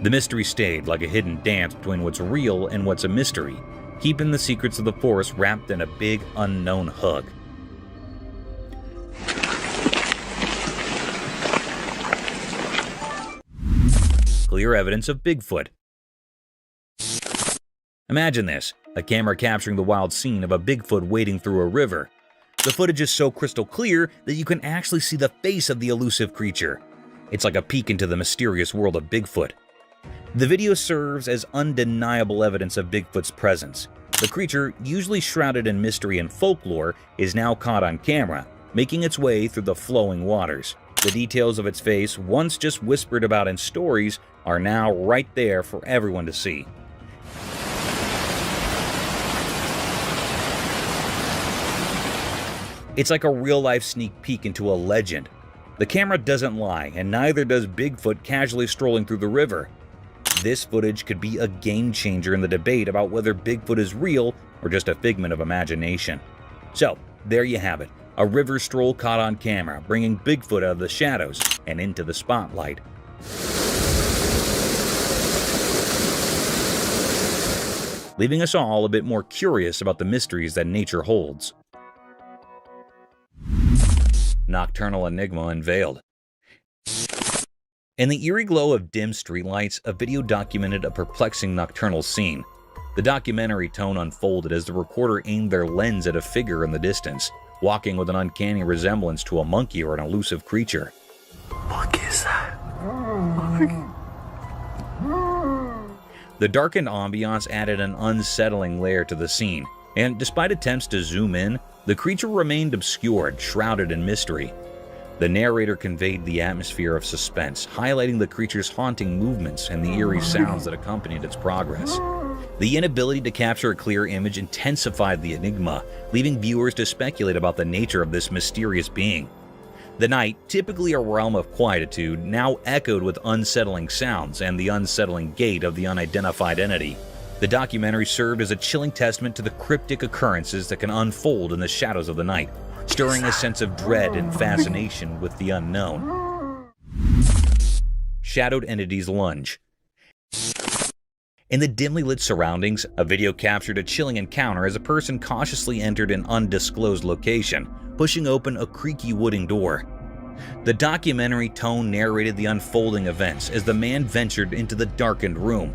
The mystery stayed like a hidden dance between what's real and what's a mystery, keeping the secrets of the forest wrapped in a big unknown hug. Clear evidence of Bigfoot. Imagine this, a camera capturing the wild scene of a Bigfoot wading through a river. The footage is so crystal clear that you can actually see the face of the elusive creature. It's like a peek into the mysterious world of Bigfoot. The video serves as undeniable evidence of Bigfoot's presence. The creature, usually shrouded in mystery and folklore, is now caught on camera, making its way through the flowing waters. The details of its face, once just whispered about in stories, are now right there for everyone to see. It's like a real-life sneak peek into a legend. The camera doesn't lie, and neither does Bigfoot casually strolling through the river. This footage could be a game-changer in the debate about whether Bigfoot is real or just a figment of imagination. So, there you have it, a river stroll caught on camera, bringing Bigfoot out of the shadows and into the spotlight. Leaving us all a bit more curious about the mysteries that nature holds. Nocturnal Enigma Unveiled. In the eerie glow of dim streetlights, a video documented a perplexing nocturnal scene. The documentary tone unfolded as the recorder aimed their lens at a figure in the distance, walking with an uncanny resemblance to a monkey or an elusive creature. What is that? The darkened ambiance added an unsettling layer to the scene, and despite attempts to zoom in, the creature remained obscured, shrouded in mystery. The narrator conveyed the atmosphere of suspense, highlighting the creature's haunting movements and the eerie sounds that accompanied its progress. The inability to capture a clear image intensified the enigma, leaving viewers to speculate about the nature of this mysterious being. The night, typically a realm of quietude, now echoed with unsettling sounds and the unsettling gait of the unidentified entity. The documentary served as a chilling testament to the cryptic occurrences that can unfold in the shadows of the night, stirring a sense of dread and fascination with the unknown. Shadowed Entities Lunge. In the dimly lit surroundings, a video captured a chilling encounter as a person cautiously entered an undisclosed location, pushing open a creaky wooden door. The documentary tone narrated the unfolding events as the man ventured into the darkened room.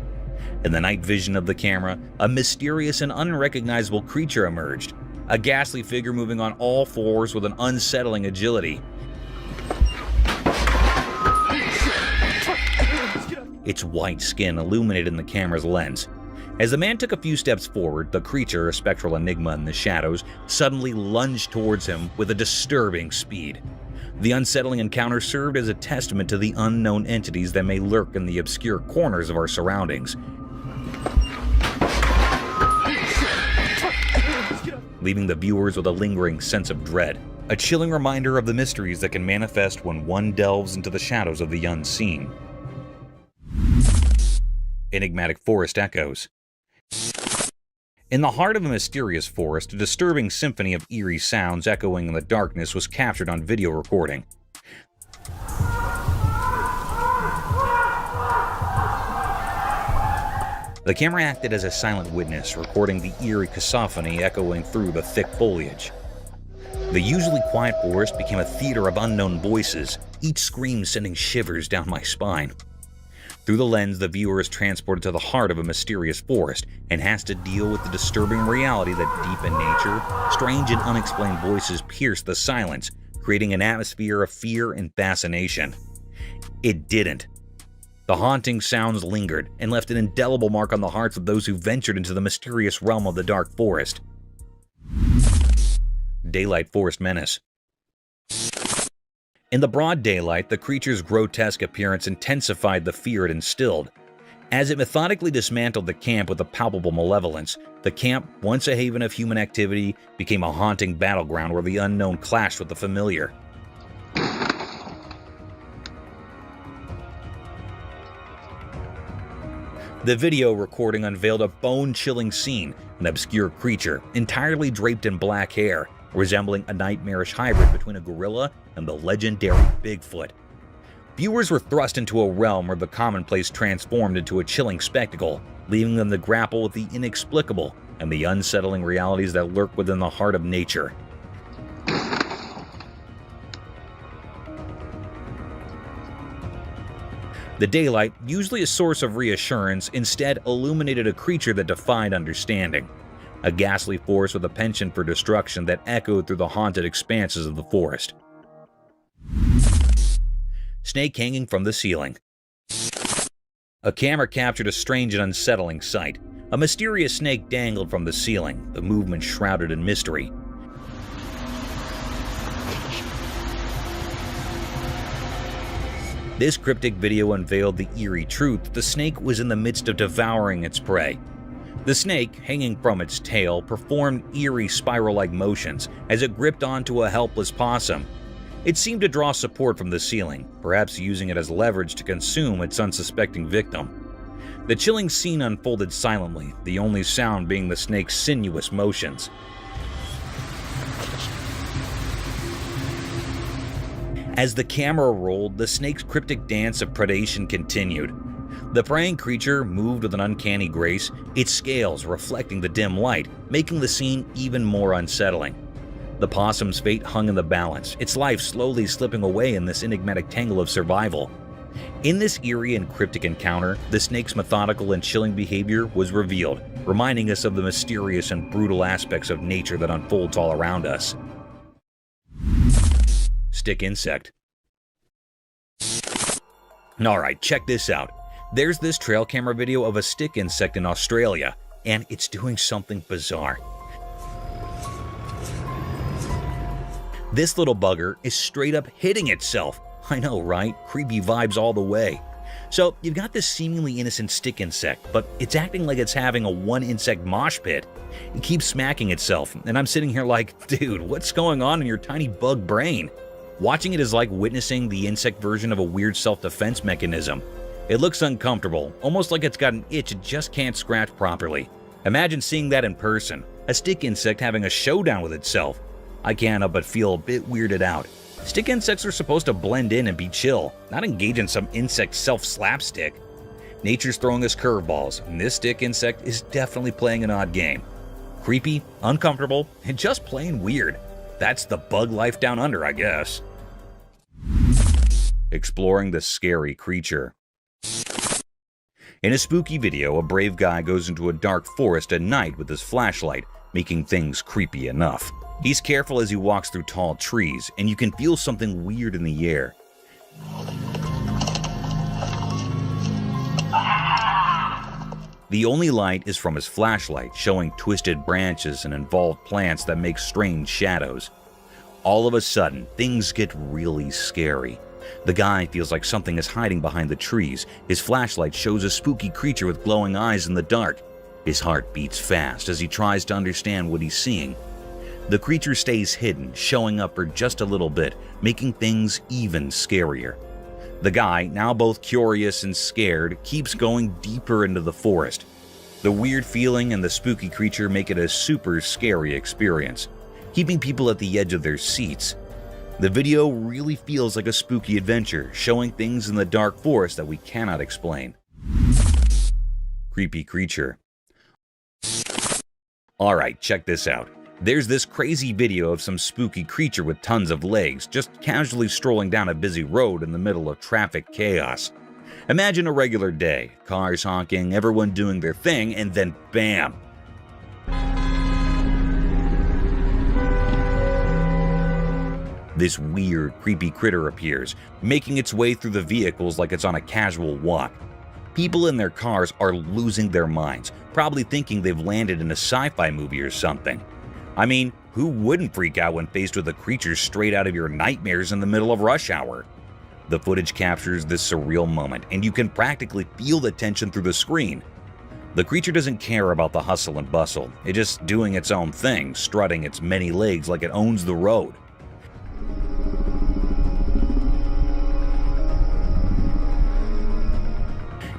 In the night vision of the camera, a mysterious and unrecognizable creature emerged, a ghastly figure moving on all fours with an unsettling agility. Its white skin illuminated in the camera's lens. As the man took a few steps forward, the creature, a spectral enigma in the shadows, suddenly lunged towards him with a disturbing speed. The unsettling encounter served as a testament to the unknown entities that may lurk in the obscure corners of our surroundings, leaving the viewers with a lingering sense of dread, a chilling reminder of the mysteries that can manifest when one delves into the shadows of the unseen. Enigmatic forest echoes. In the heart of a mysterious forest, a disturbing symphony of eerie sounds echoing in the darkness was captured on video recording. The camera acted as a silent witness, recording the eerie cacophony echoing through the thick foliage. The usually quiet forest became a theater of unknown voices, each scream sending shivers down my spine. Through the lens, the viewer is transported to the heart of a mysterious forest and has to deal with the disturbing reality that deep in nature, strange and unexplained voices pierce the silence, creating an atmosphere of fear and fascination. It didn't. The haunting sounds lingered and left an indelible mark on the hearts of those who ventured into the mysterious realm of the dark forest. Daylight Forest Menace. In the broad daylight, the creature's grotesque appearance intensified the fear it instilled. As it methodically dismantled the camp with a palpable malevolence, the camp, once a haven of human activity, became a haunting battleground where the unknown clashed with the familiar. The video recording unveiled a bone-chilling scene, an obscure creature, entirely draped in black hair, resembling a nightmarish hybrid between a gorilla and the legendary Bigfoot. Viewers were thrust into a realm where the commonplace transformed into a chilling spectacle, leaving them to grapple with the inexplicable and the unsettling realities that lurk within the heart of nature. The daylight, usually a source of reassurance, instead illuminated a creature that defied understanding. A ghastly force with a penchant for destruction that echoed through the haunted expanses of the forest. Snake hanging from the ceiling. A camera captured a strange and unsettling sight. A mysterious snake dangled from the ceiling, the movement shrouded in mystery. This cryptic video unveiled the eerie truth that the snake was in the midst of devouring its prey. The snake, hanging from its tail, performed eerie spiral-like motions as it gripped onto a helpless possum. It seemed to draw support from the ceiling, perhaps using it as leverage to consume its unsuspecting victim. The chilling scene unfolded silently, the only sound being the snake's sinuous motions. As the camera rolled, the snake's cryptic dance of predation continued. The preying creature moved with an uncanny grace, its scales reflecting the dim light, making the scene even more unsettling. The possum's fate hung in the balance, its life slowly slipping away in this enigmatic tangle of survival. In this eerie and cryptic encounter, the snake's methodical and chilling behavior was revealed, reminding us of the mysterious and brutal aspects of nature that unfolds all around us. Stick insect. Alright, check this out. There's this trail camera video of a stick insect in Australia, and it's doing something bizarre. This little bugger is straight up hitting itself. I know, right? Creepy vibes all the way. So you've got this seemingly innocent stick insect, but it's acting like it's having a one-insect mosh pit. It keeps smacking itself, and I'm sitting here like, dude, what's going on in your tiny bug brain? Watching it is like witnessing the insect version of a weird self-defense mechanism. It looks uncomfortable, almost like it's got an itch it just can't scratch properly. Imagine seeing that in person, a stick insect having a showdown with itself. I can't help but feel a bit weirded out. Stick insects are supposed to blend in and be chill, not engage in some insect self-slapstick. Nature's throwing us curveballs, and this stick insect is definitely playing an odd game. Creepy, uncomfortable, and just plain weird. That's the bug life down under, I guess. Exploring the scary creature. In a spooky video, a brave guy goes into a dark forest at night with his flashlight, making things creepy enough. He's careful as he walks through tall trees, and you can feel something weird in the air. The only light is from his flashlight, showing twisted branches and involved plants that make strange shadows. All of a sudden, things get really scary. The guy feels like something is hiding behind the trees. His flashlight shows a spooky creature with glowing eyes in the dark. His heart beats fast as he tries to understand what he's seeing. The creature stays hidden, showing up for just a little bit, making things even scarier. The guy, now both curious and scared, keeps going deeper into the forest. The weird feeling and the spooky creature make it a super scary experience, keeping people at the edge of their seats. The video really feels like a spooky adventure, showing things in the dark forest that we cannot explain. Creepy creature. Alright, check this out. There's this crazy video of some spooky creature with tons of legs just casually strolling down a busy road in the middle of traffic chaos. Imagine a regular day, cars honking, everyone doing their thing, and then bam! This weird, creepy critter appears, making its way through the vehicles like it's on a casual walk. People in their cars are losing their minds, probably thinking they've landed in a sci-fi movie or something. I mean, who wouldn't freak out when faced with a creature straight out of your nightmares in the middle of rush hour? The footage captures this surreal moment, and you can practically feel the tension through the screen. The creature doesn't care about the hustle and bustle. It's just doing its own thing, strutting its many legs like it owns the road.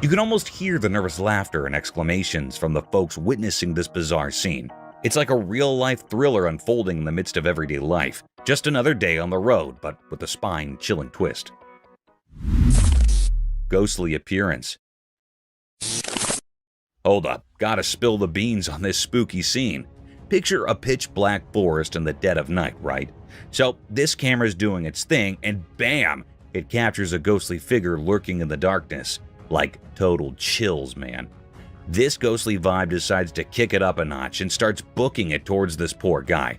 You can almost hear the nervous laughter and exclamations from the folks witnessing this bizarre scene. It's like a real-life thriller unfolding in the midst of everyday life. Just another day on the road, but with a spine-chilling twist. Ghostly appearance. Hold up, gotta spill the beans on this spooky scene. Picture a pitch-black forest in the dead of night, right? So this camera's doing its thing, and bam! It captures a ghostly figure lurking in the darkness. Like total chills, man. This ghostly vibe decides to kick it up a notch and starts booking it towards this poor guy.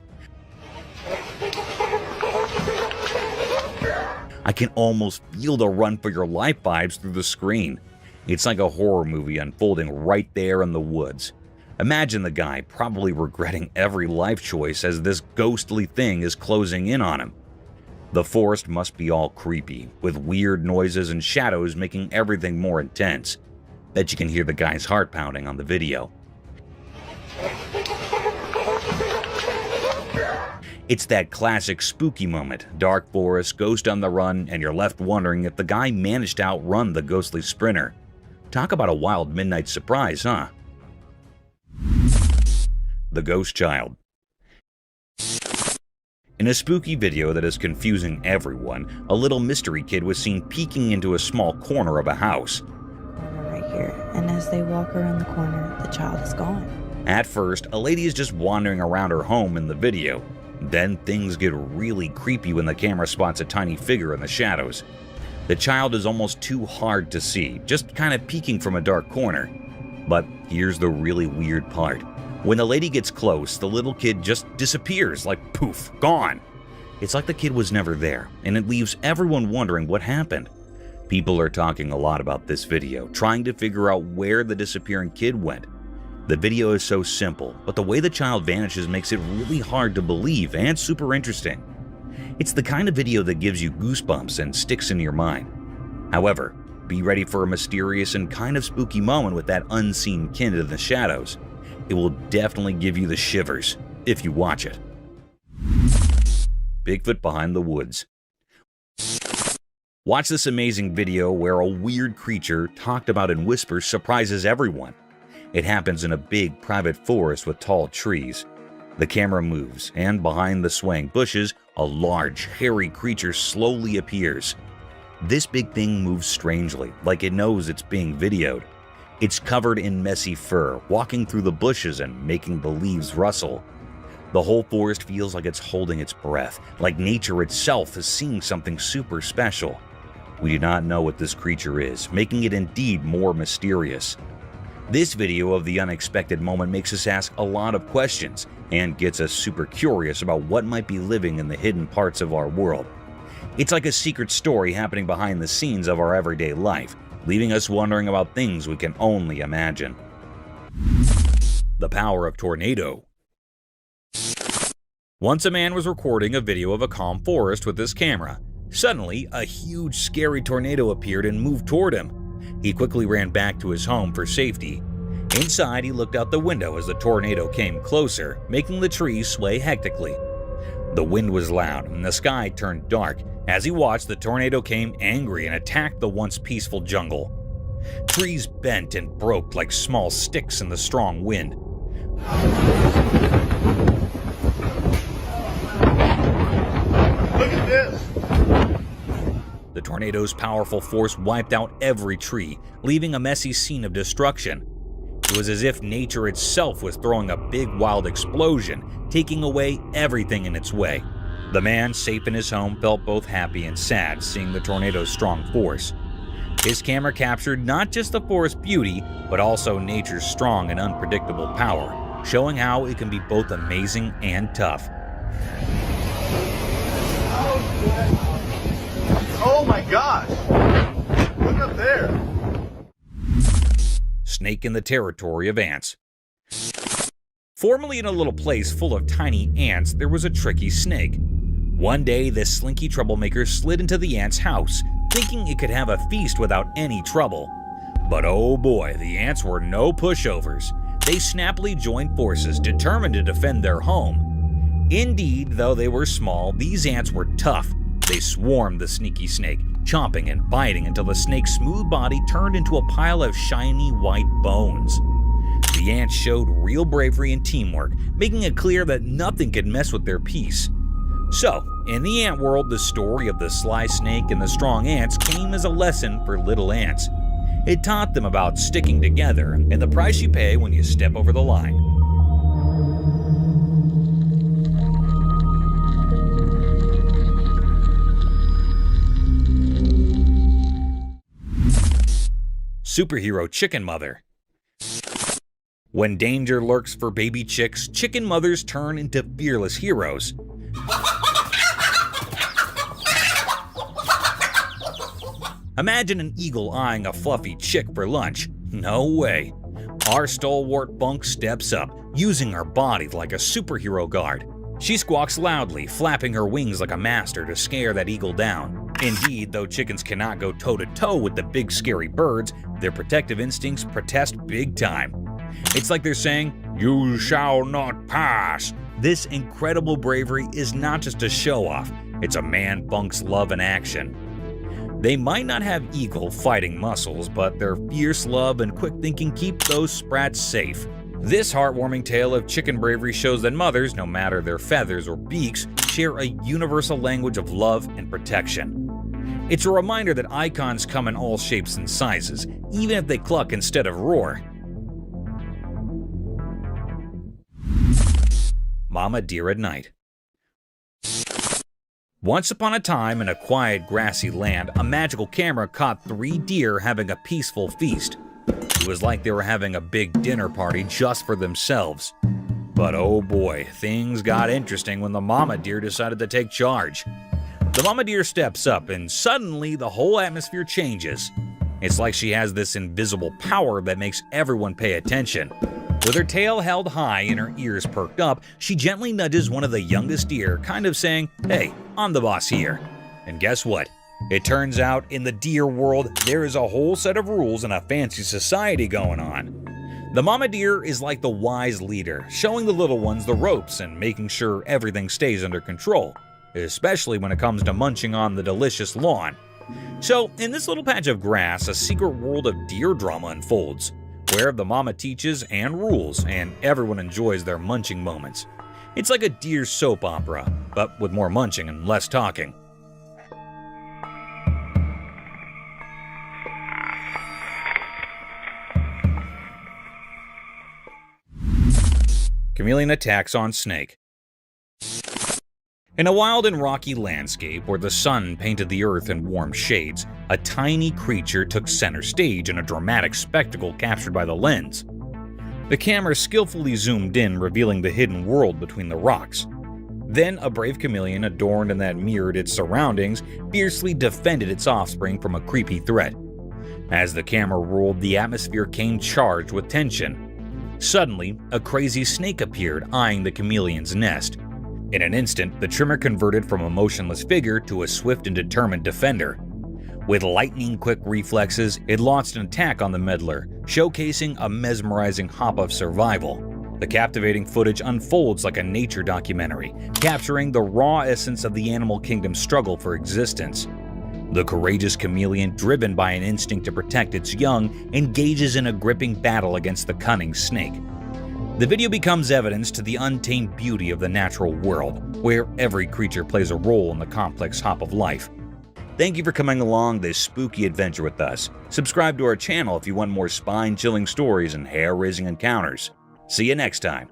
I can almost feel the run for your life vibes through the screen. It's like a horror movie unfolding right there in the woods. Imagine the guy probably regretting every life choice as this ghostly thing is closing in on him. The forest must be all creepy, with weird noises and shadows making everything more intense. Bet you can hear the guy's heart pounding on the video. It's that classic spooky moment, dark forest, ghost on the run, and you're left wondering if the guy managed to outrun the ghostly sprinter. Talk about a wild midnight surprise, huh? The Ghost Child. In a spooky video that is confusing everyone, a little mystery kid was seen peeking into a small corner of a house. Right here, and as they walk around the corner, the child is gone. At first, a lady is just wandering around her home in the video. Then things get really creepy when the camera spots a tiny figure in the shadows. The child is almost too hard to see, just kind of peeking from a dark corner. But here's the really weird part. When the lady gets close, the little kid just disappears, like poof, gone. It's like the kid was never there, and it leaves everyone wondering what happened. People are talking a lot about this video, trying to figure out where the disappearing kid went. The video is so simple, but the way the child vanishes makes it really hard to believe and super interesting. It's the kind of video that gives you goosebumps and sticks in your mind. However, be ready for a mysterious and kind of spooky moment with that unseen kid in the shadows. It will definitely give you the shivers if you watch it. Bigfoot behind the woods. Watch this amazing video where a weird creature talked about in whispers surprises everyone. It happens in a big private forest with tall trees. The camera moves, and behind the swaying bushes, a large, hairy creature slowly appears. This big thing moves strangely, like it knows it's being videoed. It's covered in messy fur, walking through the bushes and making the leaves rustle. The whole forest feels like it's holding its breath, like nature itself is seeing something super special. We do not know what this creature is, making it indeed more mysterious. This video of the unexpected moment makes us ask a lot of questions and gets us super curious about what might be living in the hidden parts of our world. It's like a secret story happening behind the scenes of our everyday life, leaving us wondering about things we can only imagine. The power of tornado. Once a man was recording a video of a calm forest with his camera. Suddenly, a huge, scary tornado appeared and moved toward him. He quickly ran back to his home for safety. Inside, he looked out the window as the tornado came closer, making the trees sway hectically. The wind was loud and the sky turned dark, As he watched, the tornado came angry and attacked the once peaceful jungle. Trees bent and broke like small sticks in the strong wind. Look at this! The tornado's powerful force wiped out every tree, leaving a messy scene of destruction. It was as if nature itself was throwing a big wild explosion, taking away everything in its way. The man, safe in his home, felt both happy and sad seeing the tornado's strong force. His camera captured not just the forest's beauty, but also nature's strong and unpredictable power, showing how it can be both amazing and tough. Oh my gosh! Look up there! Snake in the territory of ants. Formerly in a little place full of tiny ants, there was a tricky snake. One day, this slinky troublemaker slid into the ant's house, thinking it could have a feast without any trouble. But oh boy, the ants were no pushovers. They snappily joined forces, determined to defend their home. Indeed, though they were small, these ants were tough. They swarmed the sneaky snake, chomping and biting until the snake's smooth body turned into a pile of shiny white bones. The ants showed real bravery and teamwork, making it clear that nothing could mess with their peace. So, in the ant world, the story of the sly snake and the strong ants came as a lesson for little ants. It taught them about sticking together and the price you pay when you step over the line. Superhero chicken mother. When danger lurks for baby chicks, chicken mothers turn into fearless heroes. Imagine an eagle eyeing a fluffy chick for lunch. No way. Our stalwart bunk steps up, using her body like a superhero guard. She squawks loudly, flapping her wings like a master to scare that eagle down. Indeed, though chickens cannot go toe-to-toe with the big scary birds, their protective instincts protest big time. It's like they're saying, "You shall not pass." This incredible bravery is not just a show-off, it's a man bunk's love in action. They might not have eagle fighting muscles, but their fierce love and quick thinking keep those sprats safe. This heartwarming tale of chicken bravery shows that mothers, no matter their feathers or beaks, share a universal language of love and protection. It's a reminder that icons come in all shapes and sizes, even if they cluck instead of roar. Mama Deer at Night. Once upon a time, in a quiet, grassy land, a magical camera caught 3 deer having a peaceful feast. It was like they were having a big dinner party just for themselves. But oh boy, things got interesting when the mama deer decided to take charge. The mama deer steps up, and suddenly the whole atmosphere changes. It's like she has this invisible power that makes everyone pay attention. With her tail held high and her ears perked up, she gently nudges one of the youngest deer, kind of saying, "Hey, I'm the boss here." And guess what? It turns out in the deer world, there is a whole set of rules and a fancy society going on. The mama deer is like the wise leader, showing the little ones the ropes and making sure everything stays under control, especially when it comes to munching on the delicious lawn. So, in this little patch of grass, a secret world of deer drama unfolds, where the mama teaches and rules, and everyone enjoys their munching moments. It's like a deer soap opera, but with more munching and less talking. Chameleon attacks on snake. In a wild and rocky landscape where the sun painted the earth in warm shades, a tiny creature took center stage in a dramatic spectacle captured by the lens. The camera skillfully zoomed in, revealing the hidden world between the rocks. Then a brave chameleon, adorned in that mirrored its surroundings, fiercely defended its offspring from a creepy threat. As the camera rolled, the atmosphere came charged with tension. Suddenly, a crazy snake appeared, eyeing the chameleon's nest. In an instant, the trimmer converted from a motionless figure to a swift and determined defender. With lightning-quick reflexes, it launched an attack on the meddler, showcasing a mesmerizing hop of survival. The captivating footage unfolds like a nature documentary, capturing the raw essence of the animal kingdom's struggle for existence. The courageous chameleon, driven by an instinct to protect its young, engages in a gripping battle against the cunning snake. The video becomes evidence to the untamed beauty of the natural world, where every creature plays a role in the complex hop of life. Thank you for coming along this spooky adventure with us. Subscribe to our channel if you want more spine-chilling stories and hair-raising encounters. See you next time.